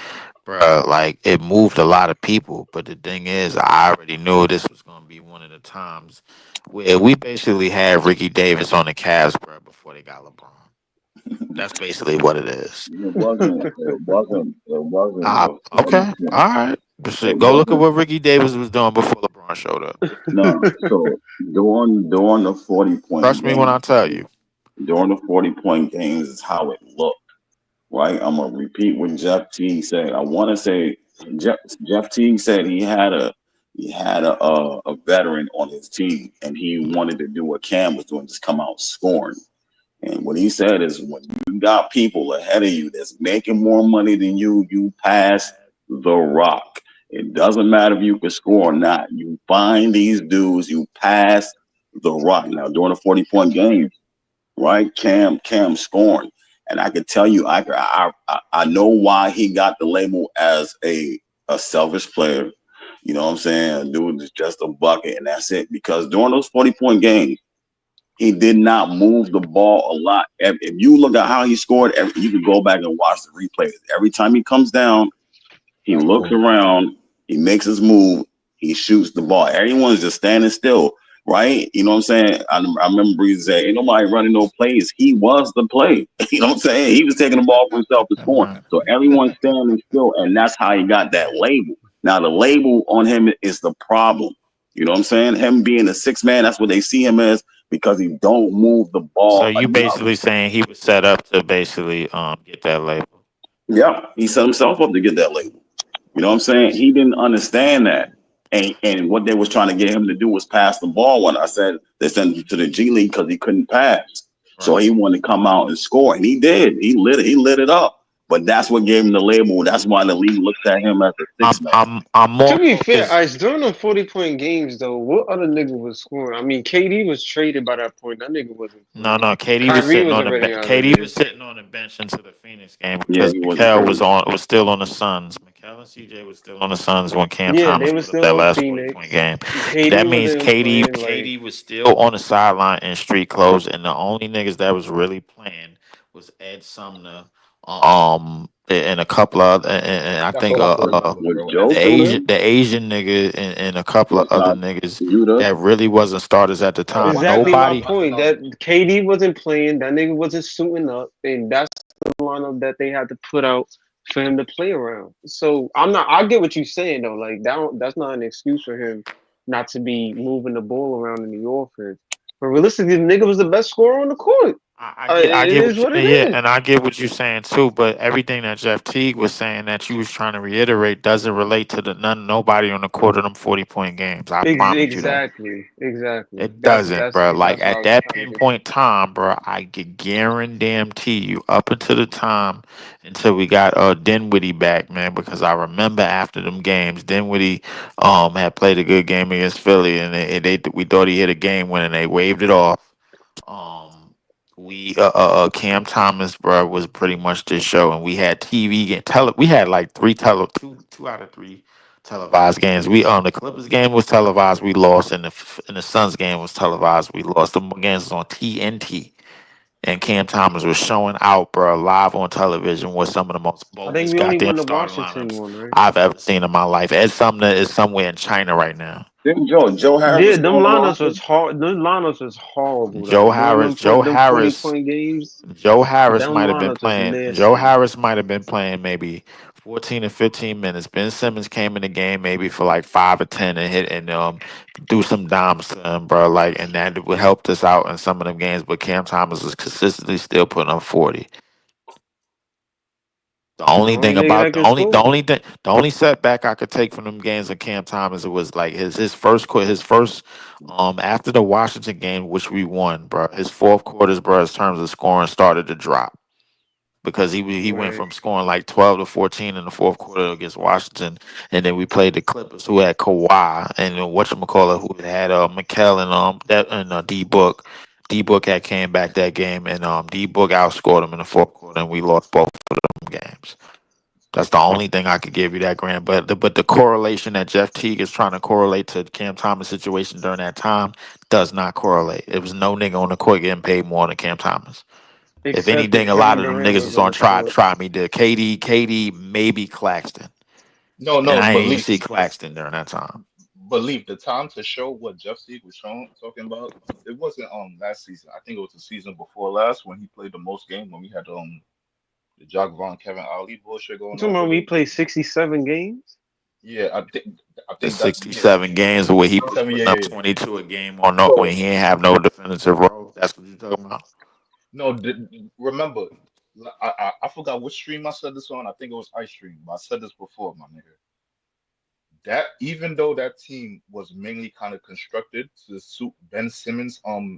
Bruh, like it moved a lot of people. But the thing is, I already knew this was gonna be one of the times where we basically had Ricky Davis on the Cavs, bruh, before they got LeBron. That's basically what it is. It wasn't the Okay, 40 point. all right. It Shit, go look at wasn't what Ricky Davis was doing before LeBron showed up. no. So during the 40 point Trust me when games, I tell you. during the 40 point games is how it looked. Right? I'm gonna repeat what Jeff Teague said. I want to say Jeff Teague said he had a veteran on his team and he wanted to do what Cam was doing, just come out scoring. And what he said is when you got people ahead of you that's making more money than you pass the rock. It doesn't matter if you can score or not. You find these dudes, you pass the rock. Now during a 40 point game, right? Cam scoring, and I can tell you, I know why he got the label as a selfish player. You know what I'm saying? Dude is just a bucket, and that's it. Because during those 40 point games, he did not move the ball a lot. If you look at how he scored, you can go back and watch the replays. Every time he comes down, he That's looks cool. around. He makes his move. He shoots the ball. Everyone's just standing still, right? You know what I'm saying? I remember Breeze said, "Ain't nobody running no plays." He was the play. You know what I'm saying? He was taking the ball for himself to score. Right. So everyone's standing still, and that's how he got that label. Now the label on him is the problem. You know what I'm saying? Him being a six man, that's what they see him as because he don't move the So ball you enough. basically saying he was set up to basically get that label. Yep, he set himself up to get that label. You know what I'm saying? He didn't understand that. And what they was trying to get him to do was pass the ball. When I said they sent him to the G League because he couldn't pass, so Right. he wanted to come out and score, and he did. He lit it up. But that's what gave him the label. That's why the league looked at him as a I'm six man. I'm more To be fair, focused. Ice, during the 40-point games though, what other nigga was scoring? I mean, KD was traded by that point. That nigga wasn't No, playing. no. KD was Kyrie sitting was on the already bench. out of KD there. was sitting on the bench into the Phoenix game Yeah, because he wasn't Mikel traded. was still on the Suns. Mikel and CJ was still on the Suns when Cam Yeah, they Thomas were put up still that on last 40 point Phoenix. game. That KD means wasn't KD playing. Like KD was still on the sideline in street clothes, and the only niggas that was really playing was Ed Sumner, and a couple of and I That's think all I can remember, Was bro. Ed Joe still Sumner. there? The Asian nigga and a couple of Was other not niggas Judah? that really wasn't starters at the No, time. exactly my Nobody. point. That KD wasn't playing. That nigga wasn't suiting up, and that's the lineup that they had to put out for him to play around. So I'm not. I get what you're saying though. Like that's not an excuse for him not to be moving the ball around in the offense. But realistically, the nigga was the best scorer on the court. I It get is what you, what it yeah, is. and I get what you're saying too. But everything that Jeff Teague was saying that you was trying to reiterate doesn't relate to the nobody on the court of them 40 point games. I promise you that. Exactly. It That's doesn't, that's bro. Like that's what I at was that trying to get to. pinpoint time, bro, I could guarantee you up until the time until we got Dinwiddie back, man. Because I remember after them games, Dinwiddie had played a good game against Philly, and we thought he hit a game win, and they waved it off. Um, we Cam Thomas, bro, was pretty much this show, and we had TV game. We had like two out of three televised games. We The Clippers game was televised, we lost, and the Suns game was televised, we lost. The games was on TNT, and Cam Thomas was showing out, bro, live on television with some of the most I think bogus we only goddamn won the starting Washington lineups one, right? I've ever seen in my life. Ed Sumner is somewhere in China right now. Didn't Joe Yeah, Harris go them on the lineups was roster? hard. Those lineups was horrible Joe though. During Harris, them Joe them forty Harris point games, Joe Harris them might have been lineups was playing. Joe nasty. Harris might have been playing maybe 14 or 15 minutes. Ben Simmons came in the game maybe for like 5 or 10 and hit and do some dimes to him, bro. Like, and that would help us out in some of them games. But Cam Thomas was consistently still putting up 40. The The only only thing nigga about that can score. the only setback I could take from them games of Cam Thomas, it was like his first after the Washington game, which we won, bro. His fourth quarters, bro, in terms of scoring started to drop because he went Right. from scoring like 12 to 14 in the fourth quarter against Washington, and then we played the Clippers who had Kawhi and whatchamacallit who had Mikel and D Book. D Book had came back that game, and D Book outscored him in the fourth quarter, and we lost both of them games. That's the only thing I could give you that grant. But the correlation that Jeff Teague is trying to correlate to the Cam Thomas situation during that time does not correlate. It was no nigga on the court getting paid more than Cam Thomas. If Except if anything, a lot Kevin of them Durant niggas was is on on the court. try me to KD, maybe Claxton. No, And no, I ain't even believe, see Claxton during that time. believe the time to show what Jeff Teague was showing, talking about. It wasn't last season. I think it was the season before last when he played the most game when we had the Jock Vaughn Kevin Ali bullshit You going talking on about for a we little bit. played 67 games? Yeah, I The think that yeah, 67 games where he was 67. Yeah, putting yeah, up yeah. 22 a game on no, when So he ain't have no definitive role. That's what you talking about. no, remember, I forgot which stream I said this on. I think it was Ice Stream. But I said this before, my nigga. That even though that team was mainly kind of constructed to suit Ben Simmons um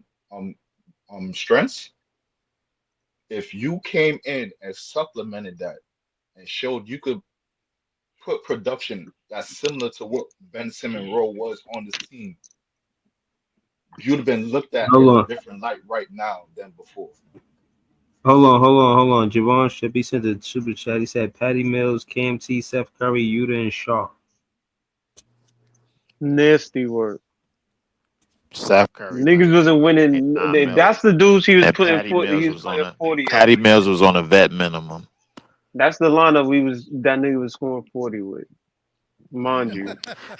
strengths, if you came in and supplemented that and showed you could put production that's similar to what Ben Simmons' role was on this team, you'd have been looked at Hold in a on. different light right now than before. Hold on. Javon Shippey sent a super chat. He said Patty Mills, Cam T, Seth Curry, Yuta, and Shaw. Nasty work. Steph Curry might Niggas have been wasn't playing winning. 9 mil, That's the dudes he was and putting he was putting 40 up. Patty Mills was on a vet minimum. That's the lineup that nigga was scoring 40 with. mind you.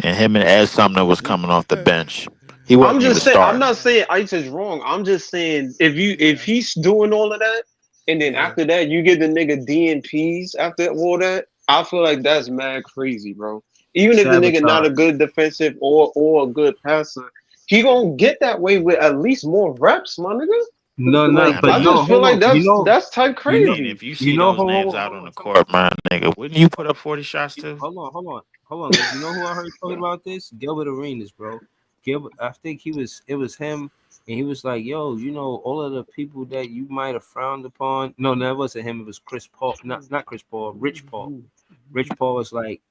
and him and Ed Sumner was coming off the bench. He I'm wasn't even just saying. I'm starting. not saying Ice is wrong. I'm just saying if Yeah, he's doing all of that, and then yeah. after that you get the nigga DNPs after all that, I feel like that's mad crazy, bro. Even if the nigga not a Sabotage. good defensive or a good passer, he gonna get that way with at least more reps, my nigga. No, no, Like I but I mean, no, just feel hold like on. that's type You I know, mean, crazy. if you you see know, those hold names on, out hold on the on, come on, court, man, nigga, wouldn't you put up 40 shots too? hold on, because you know who I heard talking about this? Gilbert Arenas, bro. Gilbert, I think it was him, and he was like, "Yo, you know, all of the people that you might have frowned upon." No, no, it wasn't him. It was Chris Paul, not Chris Paul, Rich Paul. Rich Paul was like,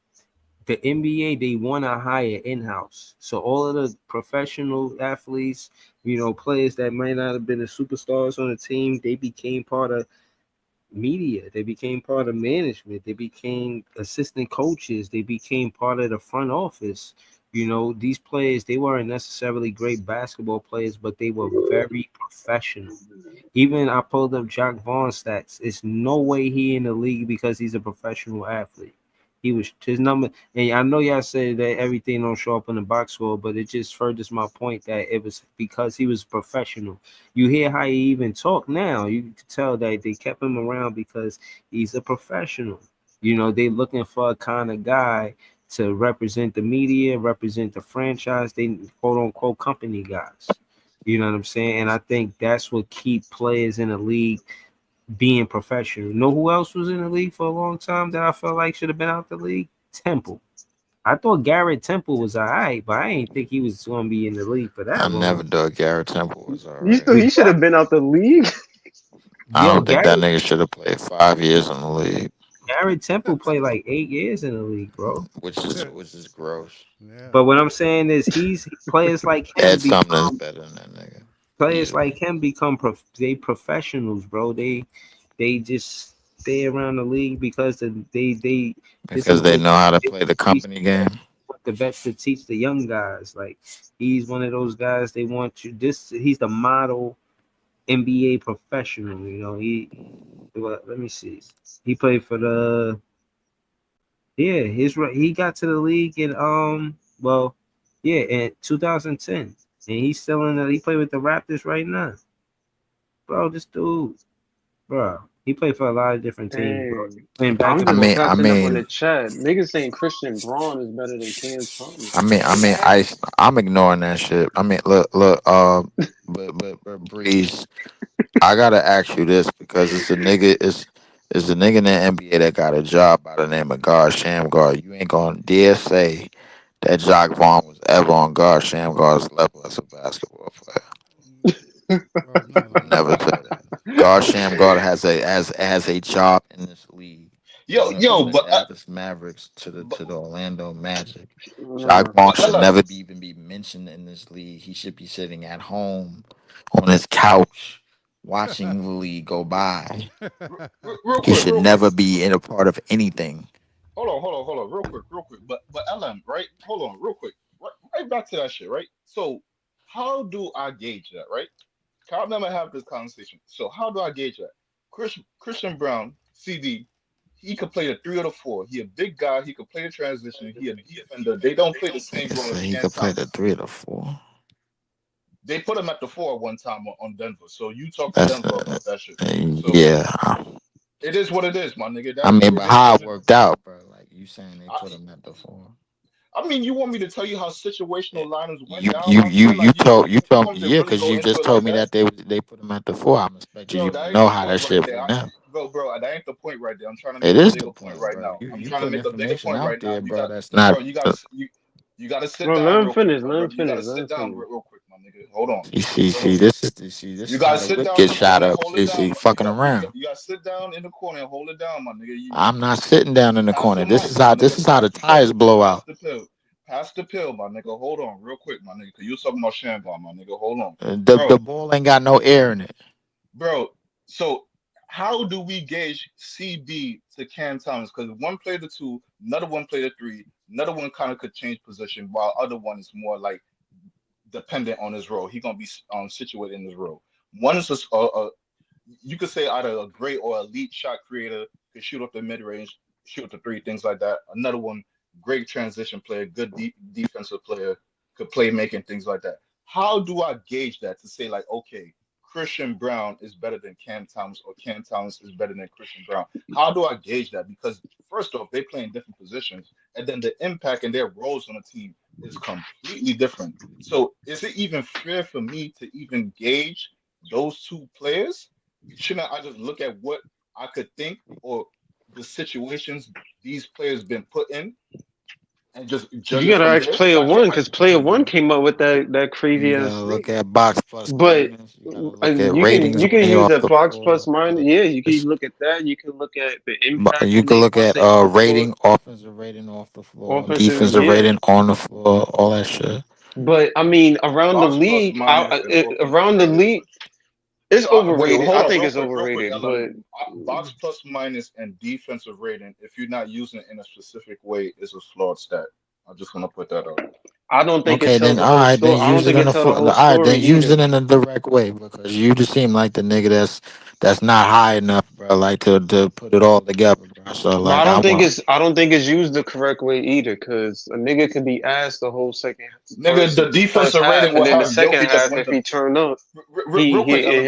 the NBA they want to hire in house. So all of the professional athletes, you know, players that might not have been the superstars on the team, they became part of media. They became part of management. They became assistant coaches. They became part of the front office. You know, these players, they weren't necessarily great basketball players, but they were very professional. Even I pulled up Jack Vaughn stats. It's no way he in the league because he's a professional athlete. He was his number, and I know y'all say that everything don't show up in the box score, but it just furthers my point that it was because he was professional. You hear how he even talk now. You can tell that they kept him around because he's a professional. You know, they looking for a kind of guy to represent the media, represent the franchise. They quote unquote company guys. You know what I'm saying? And I think that's what keep players in the league being professional. You know who else was in the league for a long time that I felt like should have been out the league? Temple. I thought Garrett Temple was all right, but I didn't think he was going to be in the league for I that never long. thought Garrett Temple was all You right. still With he should have been out the league. I yo, don't think that nigga should have played 5 years in the league, Garrett Temple played like 8 years in the league, bro. which is gross. Yeah. But what I'm saying is, players like him Ed Sumner is become better than that nigga, players easily, like him become they professionals, bro. They just stay around the league because they this because is they what know how to they play the teach company game. the vets to teach the young guys. Like he's one of those guys they want you. He's the model NBA professional. You know well, let me see. He played for the yeah. He got to the league in well yeah in 2010, and he's still in the. He played with the Raptors right now, bro. This dude, bro. He played for a lot of different teams, bro. Hey, Playing back I'm to I just back. mean, I catching up on the mean, chat. Niggas saying Christian Braun is better than Cam Thomas. I'm ignoring that shit. I mean, look, but Breeze, I gotta ask you this because it's a nigga in the NBA that got a job by the name of God Shamgar. You ain't gonna dare say that Jock Vaughn was ever on God Shamgar's level as a basketball player. Well, no, no, no, Never no. say that. God Shamgar has a job in this league. Yo, From yo, the but Dallas Mavericks but, to the Orlando Magic. Jock Uh, Vaughn but should Ella, never be even be mentioned in this league. He should be sitting at home on his couch watching the league go by. He should real quick. never be in a part of anything. Hold on, real quick. But Ellen, right? Hold on, real quick. Right back to that shit, right? So how do I gauge that, right? I remember have this conversation. So how do I gauge that? Christian Brown, CD, he could play the three or the four. He a big guy. He could play the transition. He a defender. They don't play the same Nigga role as said he Cam could play the Thomas. 3 or the 4. They put him at the four one time on Denver. So you talk to That's Denver about that shit. So yeah. it is what it is, my nigga. I That mean, nigga but just how it wasn't. worked out, bro? Like you saying they I, put him at the 4. I mean, you want me to tell you how situational lineups went You down, you my you nigga? you Like told you you told want me me to yeah, really because go you into just it told like me that? that they put him at the 4. I'm expecting Bro, you that to ain't know the how point that right shit there. went down. Bro, that ain't the point right there. I'm trying to It make a is the bigger point point, right bro. now. You I'm you trying to putting make a bigger information point out right now. there, You bro. got, That's not. bro, you got to sit bro, let down him real quick, finish. bro. Let him You got to finish. Let him sit down finish. real quick, my nigga. Hold on. See, So this you is got how to the sit whip down in gets the shot corner and up. hold it down, See, my nigga. fucking around. You got to sit down in the corner and hold it down, my nigga. I'm not sitting down in the Pass corner. the mic, my This nigga. is how Pass the the pill. tires blow Pass out. the pill. Pass the pill, my nigga. Hold on, real quick, my nigga. Cause you talking about Shamgar, my nigga. Hold on, The bro. ball ain't got no air in it. Bro, so how do we gauge CB to Cam Thomas? Because one played the two, another one played the three, another one kind of could change position, while other one is more like dependent on his role. He gonna be situated in his role. One is you could say either a great or elite shot creator, could shoot up the mid range, shoot up the three, things like that. Another one great transition player, good defensive player, could play making things like that. How do I gauge that to say like, okay, Christian Brown is better than Cam Thomas or Cam Thomas is better than Christian Brown? How do I gauge that? Because first off, they play in different positions, and then the impact and their roles on the team is completely different. So is it even fair for me to even gauge those two players? Shouldn't I just look at what I could think or the situations these players been put in and just judge You it gotta from ask there? Because player one because player one came up with that crazy You ass gotta stat. look at box plus But minus. You gotta look at you can ratings you when can they use off that the box plus floor. minus. Like Yeah, you it's, can look at that. You can look at the impact you when can they look once at they on the floor. rating, offensive rating off the floor, Offensive, defensive yeah. rating on the floor, all that shit. But I mean, around the box plus league, minus and offensive around the rating. league, it's Wait, overrated. hold I on, think it's real quick, overrated. LM. But Box plus minus and defensive rating, if you're not using it in a specific way, is a flawed stat. I just want to put that out. I don't think it Okay, tells then the all whole right, then story. I don't use it think in it a tells the all whole right, story then use either. it in a direct way because you just seem like the nigga that's not high enough, bro. Like to put it all together, bro. So But like I want. I don't think it's used the correct way either. Because a nigga could be asked the whole second Nigga, the first defensive half, rating and will then the have second Jokic as half, one of if the he turned up, real quick, LM.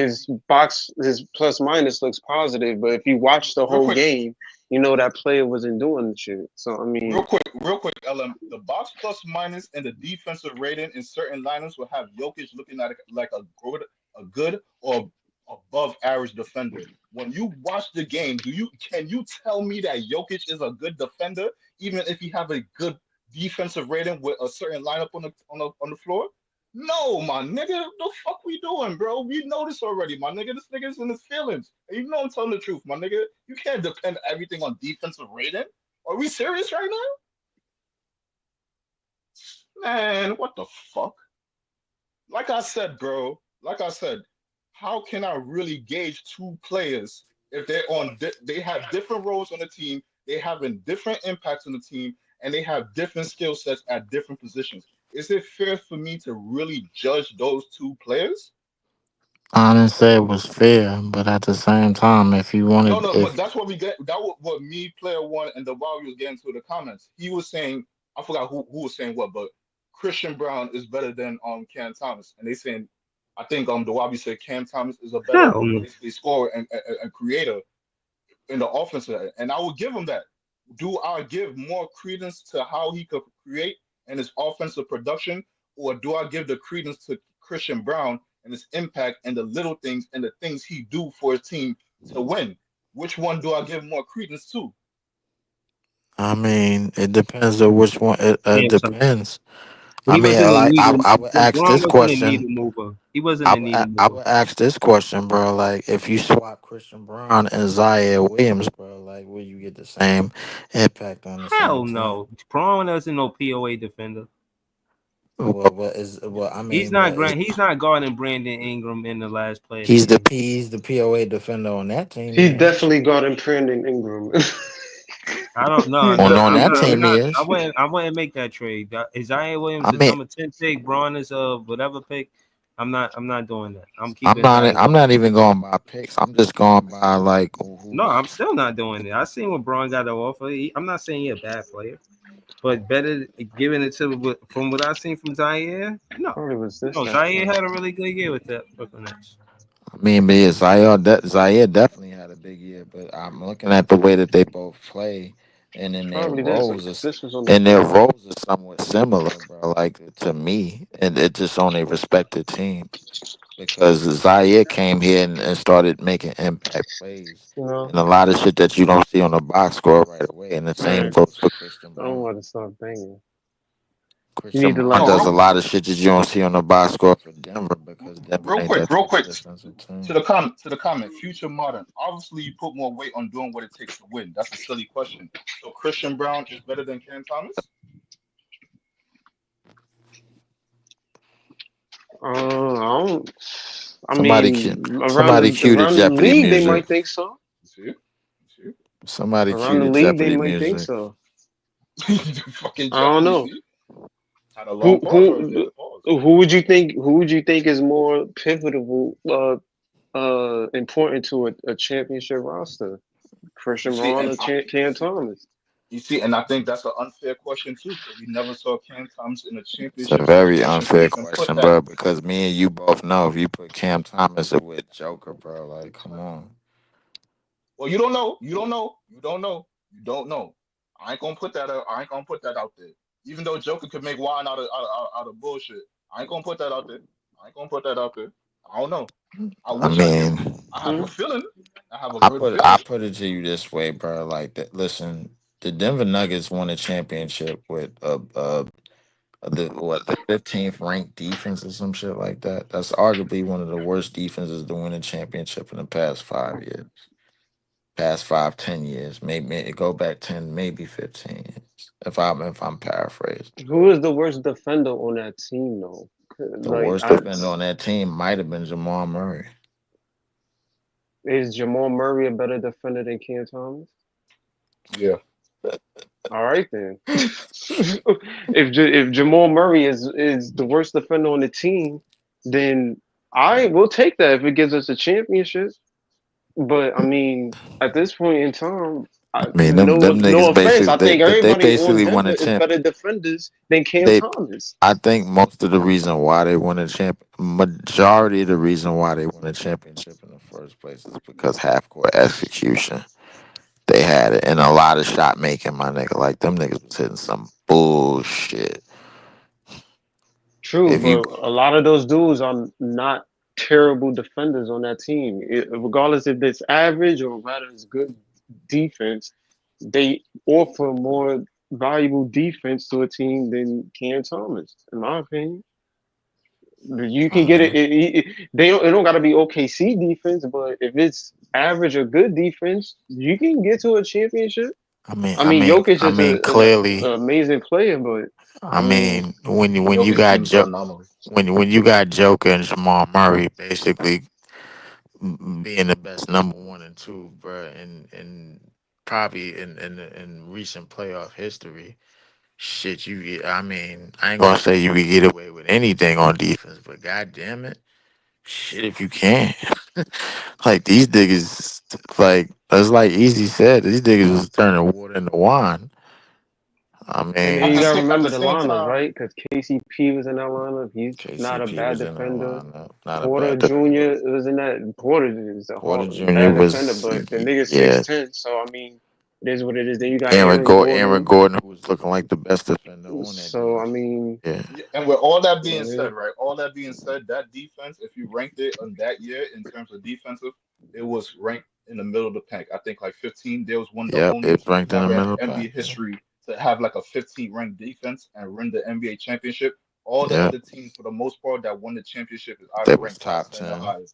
his plus minus looks positive. But if you watch the Real whole quick, game, you know that player wasn't doing the shit. So I mean, LM. The box plus minus and the defensive rating in certain lineups will have Jokic looking at it like a good or above average defender. When you watch the game, can you tell me that Jokic is a good defender, even if he have a good defensive rating with a certain lineup on the floor? No, my nigga, the fuck we doing, bro? We know this already, my nigga. This nigga's in his feelings. And you know I'm telling the truth, my nigga. You can't depend everything on defensive rating. Are we serious right now? Man, what the fuck? Like I said, bro, like I said, how can I really gauge two players if they have different roles on the team, they having different impacts on the team, and they have different skill sets at different positions? Is it fair for me to really judge those two players? I didn't say it was fair, but at the same time, if you No, wanted, no, but if that's what we get. That was what me, player one, and the while we was getting to the comments. He was saying, I forgot who was saying what, but Christian Brown is better than Cam Thomas, and they saying, I think the Wabi said Cam Thomas is a better Hell no. basically scorer and creator in the offensive, and I would give him that. Do I give more credence to how he could create and his offensive production, or do I give the credence to Christian Brown and his impact and the little things and the things he do for his team to win? Which one do I give more credence to? I mean, it depends on which one. It Cam Thomas. depends. I He mean, wasn't a like needle. I would ask Braun this wasn't a question. needle mover. He wasn't a needle I mover. would ask this question, bro. Like, if you swap Christian Brown and Zaire Williams, bro, like, will you get the same impact on the same Hell team? no. Braun wasn't no POA defender. I He's mean, not but is, Grant. He's not guarding Brandon Ingram in the last play of the he's game. the POA defender on that team. he He is. definitely got him Brandon Ingram. I don't know. He's No, On I'm that definitely not. got We're team, him. he not. I is. wouldn't. I wouldn't make that trade. Isaiah Williams I is mean, number 10 pick. Braun is whatever pick. I'm not. I'm not doing that. I'm I'm keeping not. Isaiah I'm Williams. not even going by picks. I'm just going by like No, who's. I'm still not doing it. I seen what Braun got to offer. I'm not saying he's a bad player, but better giving it to from what I've seen from Zaire. No, Probably was this no. that Zaire shot. had a really good year with that Brooklyn Nets. I mean, but yeah, Zaire definitely had a big year. But I'm looking at the way that they both play, and then Probably this. This was on the their floor. roles are somewhat similar, bro. Like to me, and it just on their respective teams. Because Zaire came here and started making impact plays, You know, and a lot of shit that you don't see on the box score right away. And the same man. goes for Christian I don't Brown. want to stop banging. You Christian need to Brown like No, does a real lot of shit that you don't see on the box score for Denver because Denver ain't that real type of quick. defensive To team. the comment. Future modern. Obviously, you put more weight on doing what it takes to win. That's a silly question. So Christian Brown is better than Cam Thomas. I don't. I Somebody, mean, somebody cue the around the Jeopardy league, they music. might think so. You see? You Somebody Around cue the the league, they Jeopardy might think music. so. see? The fucking I don't Jeopardy. know. See? Had a long pause right there. Pause. Who would you think? Who would you think is more pivotal, important to a championship roster? You Christian see, Braun and or I, Cam Thomas? You see, and I think that's an unfair question too, because we never saw Cam Thomas in a It's a championship very situation to unfair even put question, that. bro. Because me and you both know if you put Cam Thomas with Joker, bro, like, come on. Well, you don't know. You don't know. You don't know. You don't know. I ain't gonna put that. I ain't gonna put that out there. Even though Joker could make wine out of bullshit, I ain't gonna put that out there. I ain't gonna put that out there. I don't know. I I wish I do. mean, I have a Hmm? feeling. I have a I good put I feeling. put it to you this way, bro. Like that. Listen, the Denver Nuggets won a championship with the 15th ranked defense or some shit like that. That's arguably one of the worst defenses to win a championship in the past 5 years, past 5, 10 years. Maybe go back 10, maybe 15 years. If I'm paraphrasing, Who is the worst defender on that team though? the Like, worst defender on that team might have been Jamal Murray. is Jamal Murray a better defender than Cam Thomas? Yeah. All right then. If Jamal Murray is the worst defender on the team, then I will take that if it gives us a championship. But I mean, at this point in time, I mean, them no niggas offense, basically I think they everybody on basically won Denver a is champ. better defenders than Cam They, Thomas. I think most of the reason why they won a majority of the reason why they won a championship in the first place is because half court execution. They had it and a lot of shot making, my nigga. Like them niggas was hitting some bullshit. True, If you, but a lot of those dudes are not terrible defenders on that team. Regardless if it's average or rather it's good defense, they offer more valuable defense to a team than Cam Thomas, in my opinion. You I can get it. mean, It don't got to be OKC defense, but if it's average or good defense, you can get to a championship. I mean, I I mean, mean, Jokic I is mean, an clearly, amazing player, but I I mean, mean, when you Jokic got team is an anomaly. when you got Joker and Jamal Murray basically being the best number one and two, bro, and probably in recent playoff history. Shit, I mean, I ain't gonna say you could get away with anything on defense, but god damn it, shit, if you can, like these niggas, like that's like Easy said, these niggas was turning water into wine. I and then At you the mean, gotta same at remember the the same lineup, time, right? Because KCP was in that lineup. He's not a KCP bad was in the defender. lineup, not a Porter bad defender. Jr. was in that. Porter is a Porter Jr. bad defender, was, but the nigga's yeah, 6'10", so I mean, it is what it is. Then you got Aaron Aaron Gordon. Gordon, who was looking like the best defender on that So I defense. mean, Yeah, yeah, and with all that being yeah. said, right? All that being said, that defense, if you ranked it on that year in terms of defensive, it was ranked in the middle of the pack. I think like 15. They was one of the yep, only it's teams ranked in the ever in middle NBA pack. Yeah, history to have like a 15 ranked defense and win the NBA championship. All the yep, other teams, for the most part, that won the championship is either they was ranked top top 10 or 10. higher.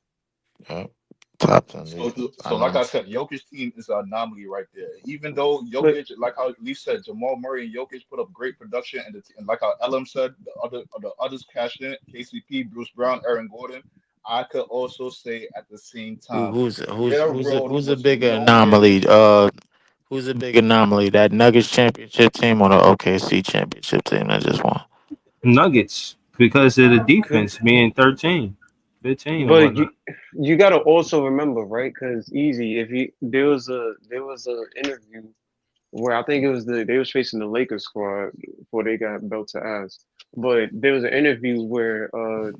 Yep. Top 10 So, defense. I so like know. I said, Jokic's team is an anomaly right there. Even though But Jokic, like how Lee said, Jamal Murray and Jokic put up great production, and like how Elam said, the others cashed in, KCP, Bruce Brown, Aaron Gordon. I could also say at the same time, their road Who's a was bigger nowhere. anomaly? Who's a big anomaly? That Nuggets championship team or the OKC championship team that just won? Nuggets because of the yeah, defense being 13, 15, or but whatnot. you gotta also remember, right? Because easy, if you there was a interview where I think it was they was facing the Lakers squad before they got belt to ass. But there was an interview where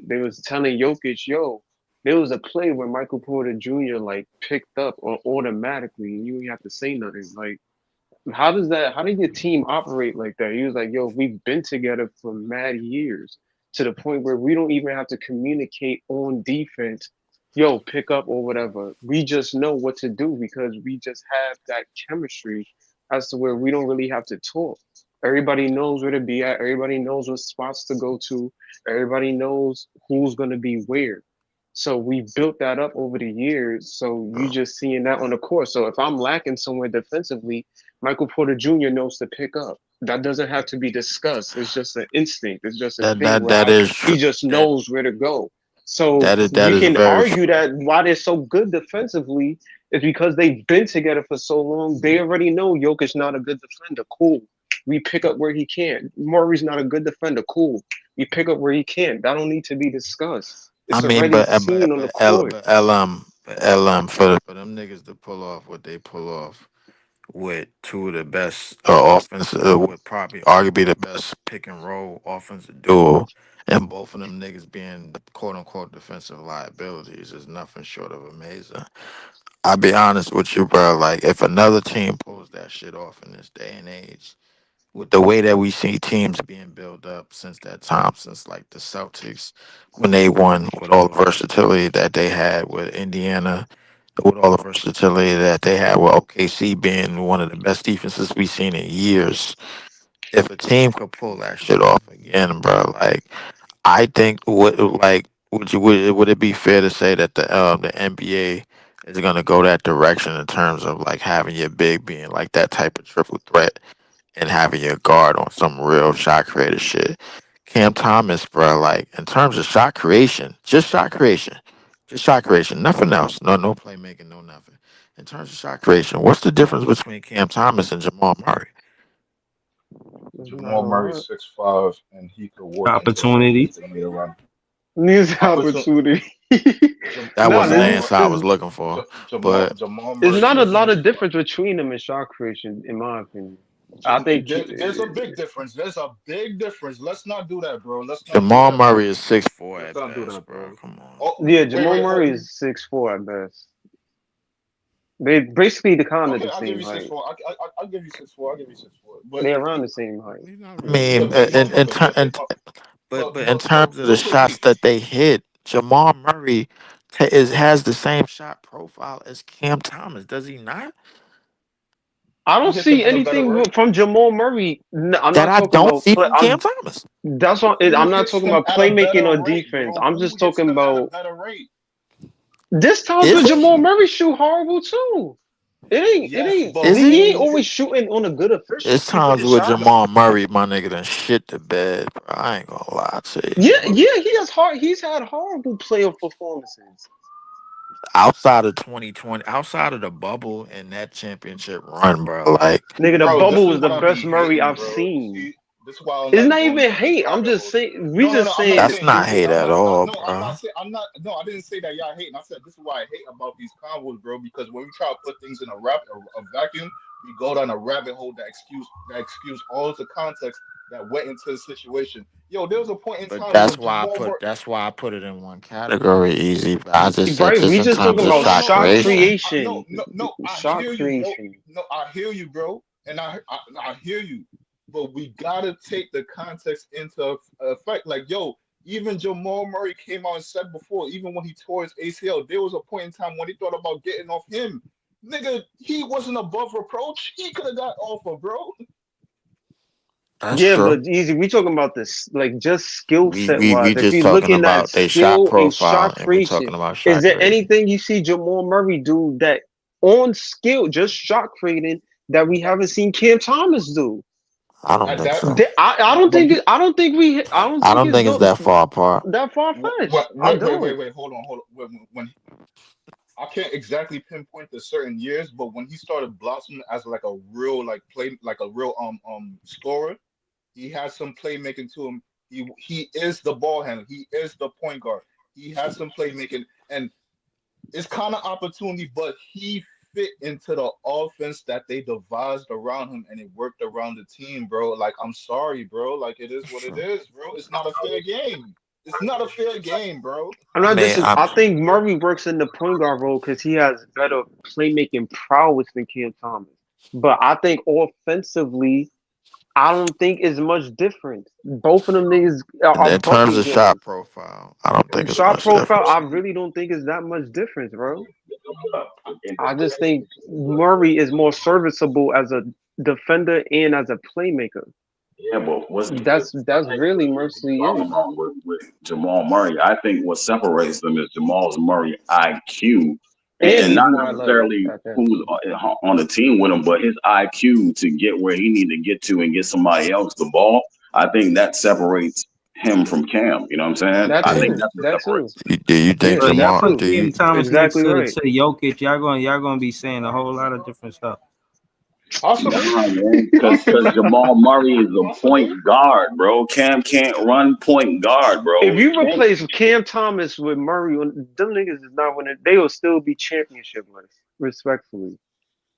they was telling Jokic, yo, there was a play where Michael Porter Jr. like picked up automatically, and you didn't have to say nothing. Like, how did your team operate like that? He was like, yo, we've been together for mad years to the point where we don't even have to communicate on defense, yo, pick up or whatever. We just know what to do because we just have that chemistry as to where we don't really have to talk. Everybody knows where to be at, everybody knows what spots to go to, everybody knows who's gonna be where. So we built that up over the years. So you just seeing that on the court. So if I'm lacking somewhere defensively, Michael Porter Jr. knows to pick up. That doesn't have to be discussed. It's just an instinct. It's just a thing where That is true. he just That knows where to go. So that you is can very argue true. that why they're so good defensively is because they've been together for so long. They already know Jokic's not a good defender. Cool. We pick up where he can. Murray's not a good defender. Cool. We pick up where he can. That don't need to be discussed. I It's mean, already seen on the court. But LM for them niggas to pull off what they pull off with two of the best offensive, with probably arguably the best pick and roll offensive duo, and both of them niggas being quote unquote defensive liabilities is nothing short of amazing. I'll be honest with you, bro. Like, if another team pulls that shit off in this day and age, with the way that we see teams being built up since that time, since like the Celtics, when they won with all the versatility that they had with Indiana, with all the versatility that they had with OKC being one of the best defenses we've seen in years. If a team could pull that shit off again, bro, like I think would it be fair to say that the NBA is gonna go that direction in terms of like having your big being like that type of triple threat and having your guard on some real shot creator shit. Cam Thomas, bro, like in terms of shot creation, just shot creation, nothing else. No playmaking, no nothing. In terms of shot creation, what's the difference between Cam Thomas and Jamal Murray? There's not Jamal a Murray lot. 6'5", and he could work into Opportunity. spaces they made around him. News Opportunity. opportunity. That No, wasn't the Jamal there's, answer I was there's looking for, but Jamal there's Murray not a gives lot you. of difference between them in shot creation, in my opinion. I think There's a big difference. There's a big difference. Let's not do that, bro. Let's not do Jamal that, bro. Murray is 6'4" Let's at not do best, that, bro. bro. Come on. Oh, yeah, wait, Jamal wait. Murray is 6'4" at best. They basically the kind of Okay, the I'll give same you six height. four. I'll give you 6'4". I'll give you 6'4". But They're around the same height. He's not I really yeah, mean, six four. but in but terms of the real quick, shots Beats. that they hit, Jamal Murray has the same shot profile as Cam Thomas, does he not? I He don't hits it see at a better anything rate. from Jamal Murray. I'm That not I talking don't about see play. from Cam Thomas. That's what Who I'm not hits talking him about at a playmaking better or rate, defense. bro? I'm Who just hits talking him at a about better rate? this times Is when it? Jamal Murray shoot horrible too. It Yes, ain't. but Is He he? ain't who always hits? shooting on a good It's efficiency with times his with shot. But Jamal Murray, my nigga, done shit the bed, bro. I ain't gonna lie to you. Yeah, yeah, he has hard. He's had horrible playoff performances. Outside of 2020, outside of the bubble and that championship run, bro, like Nigga, the bro, this bubble is was the what I best be Murray hating, I've bro. seen. See, this is why I don't It's like not going even down these hate. I'm rabbit just holes. saying. We No, just I'm not saying. that's saying you not hate. hate at all, I'm bro. not saying. I'm not. No, I didn't say that y'all hating. I said this is why I hate about these combos, bro. Because when we try to put things in a vacuum, we go down a rabbit hole that excuse all the context that went into the situation. Yo, there was a point in But time when that's why I put it in one category, easy. But I just said Right, just we in just terms talking of about shot shot creation. creation. I Shot hear you, bro. creation. No, I hear you, bro, and I hear you, but we gotta take the context into effect. Like, yo, even Jamal Murray came out and said before, even when he tore his ACL, there was a point in time when he thought about getting off him. Nigga, he wasn't above reproach. He could have got off of, bro. That's Yeah, true. but easy. We talking about this like just skill We set we wise. we If just we talking looking at about a shot skill and profile shot and we creation, talking about is shot there creation. anything you see Jamal Murray do that on skill, just shot creating that we haven't seen Cam Thomas do? I don't At think that, so. I don't when think he it, I don't think we I don't I think don't it's think it's that far apart. that far fetched. I don't. wait, hold on. When I can't exactly pinpoint the certain years, but when he started blossoming as like a real like a real scorer, he has some playmaking to him. He is the ball handler. He is the point guard. He has some playmaking, and it's kind of opportunity, but he fit into the offense that they devised around him, and it worked around the team, bro. Like, I'm sorry, bro. Like, it is That's what it true. is, bro. It's not a fair game. It's not a fair game, bro. I'm I not mean, dis. I think Murray works in the point guard role because he has better playmaking prowess than Cam Thomas. But I think offensively, I don't think it's much different. Both of them niggas are in terms bucket of shot getters. profile, I don't think it's Shot much profile, difference. I really don't think it's that much difference, bro. I just think Murray is more serviceable as a defender and as a playmaker. Yeah, but That's really mostly talking it. about with Jamal Murray, I think what separates them is Jamal's Murray IQ, And and he's not more athletic necessarily at that who's too. on the team with him, but his IQ to get where he need to get to and get somebody else the ball. I think that separates him from Cam. You know what I'm saying? That I think too. that's what That too. separates. Do you think Yeah, But y'all that Jamal? put too. Do you? Cam Thomas next Exactly to right. to Jokic, y'all gonna be saying a whole lot of different stuff. Possibly, Nah, man, because possibly, Jamal Murray is a possibly. point guard, bro. Cam can't run point guard, If bro. you Cam, replace Cam Thomas with Murray, them niggas is not winning. They will still be championship less, respectfully.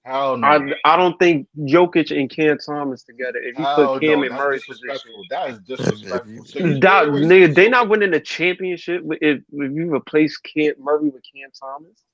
How no? I don't think Jokic and Cam Thomas together. If you put How Cam no? in That's Murray position, disrespectful. That is If disrespectful. you, So you that wait, wait. So nigga, they so not winning a championship if you replace Cam Murray with Cam Thomas.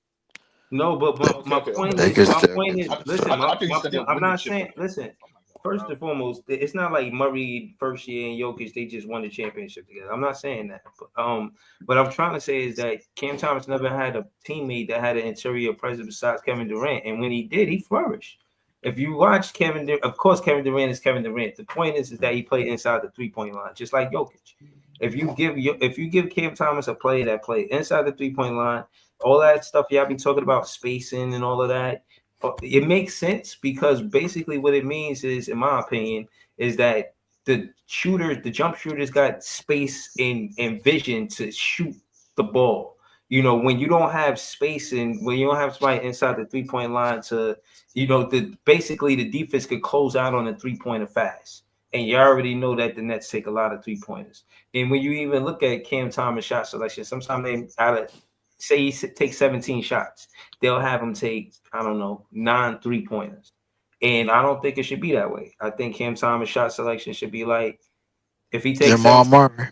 No, but okay, okay, okay, they okay. could my still point get is, to the listen, I my, think you my said they point, would I'm win the not saying, championship. listen, Oh my God, first bro. and foremost, it's not like Murray first year and Jokic, they just won the championship together. I'm not saying that. But what I'm trying to say is that Cam Thomas never had a teammate that had an interior presence besides Kevin Durant. And when he did, he flourished. If you watch Kevin Durant, of course, Kevin Durant is Kevin Durant. The point is that he played inside the 3-point line, just like Jokic. If you give Cam Thomas a player that played inside the 3-point line, all that stuff y'all be talking about spacing and all of that, it makes sense because basically what it means is, in my opinion, is that the jump shooters got space and vision to shoot the ball. When you don't have space and when you don't have somebody inside the 3-point line to, basically the defense could close out on a 3-pointer fast. And you already know that the Nets take a lot of 3-pointers. And when you even look at Cam Thomas shot selection, sometimes they out of say he takes 17 shots, they'll have him take, I don't know, 9 3-pointers. And I don't think it should be that way. I think Cam Thomas shot selection should be like, if he takes Jamal 17, Murray.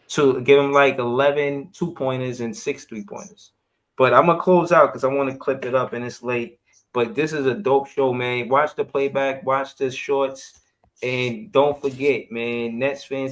to give him like 11 2-pointers and 6 3-pointers. But I'm going to close out because I want to clip it up and it's late. But this is a dope show, man. Watch the playback, watch the shorts, and don't forget, man, Nets fans.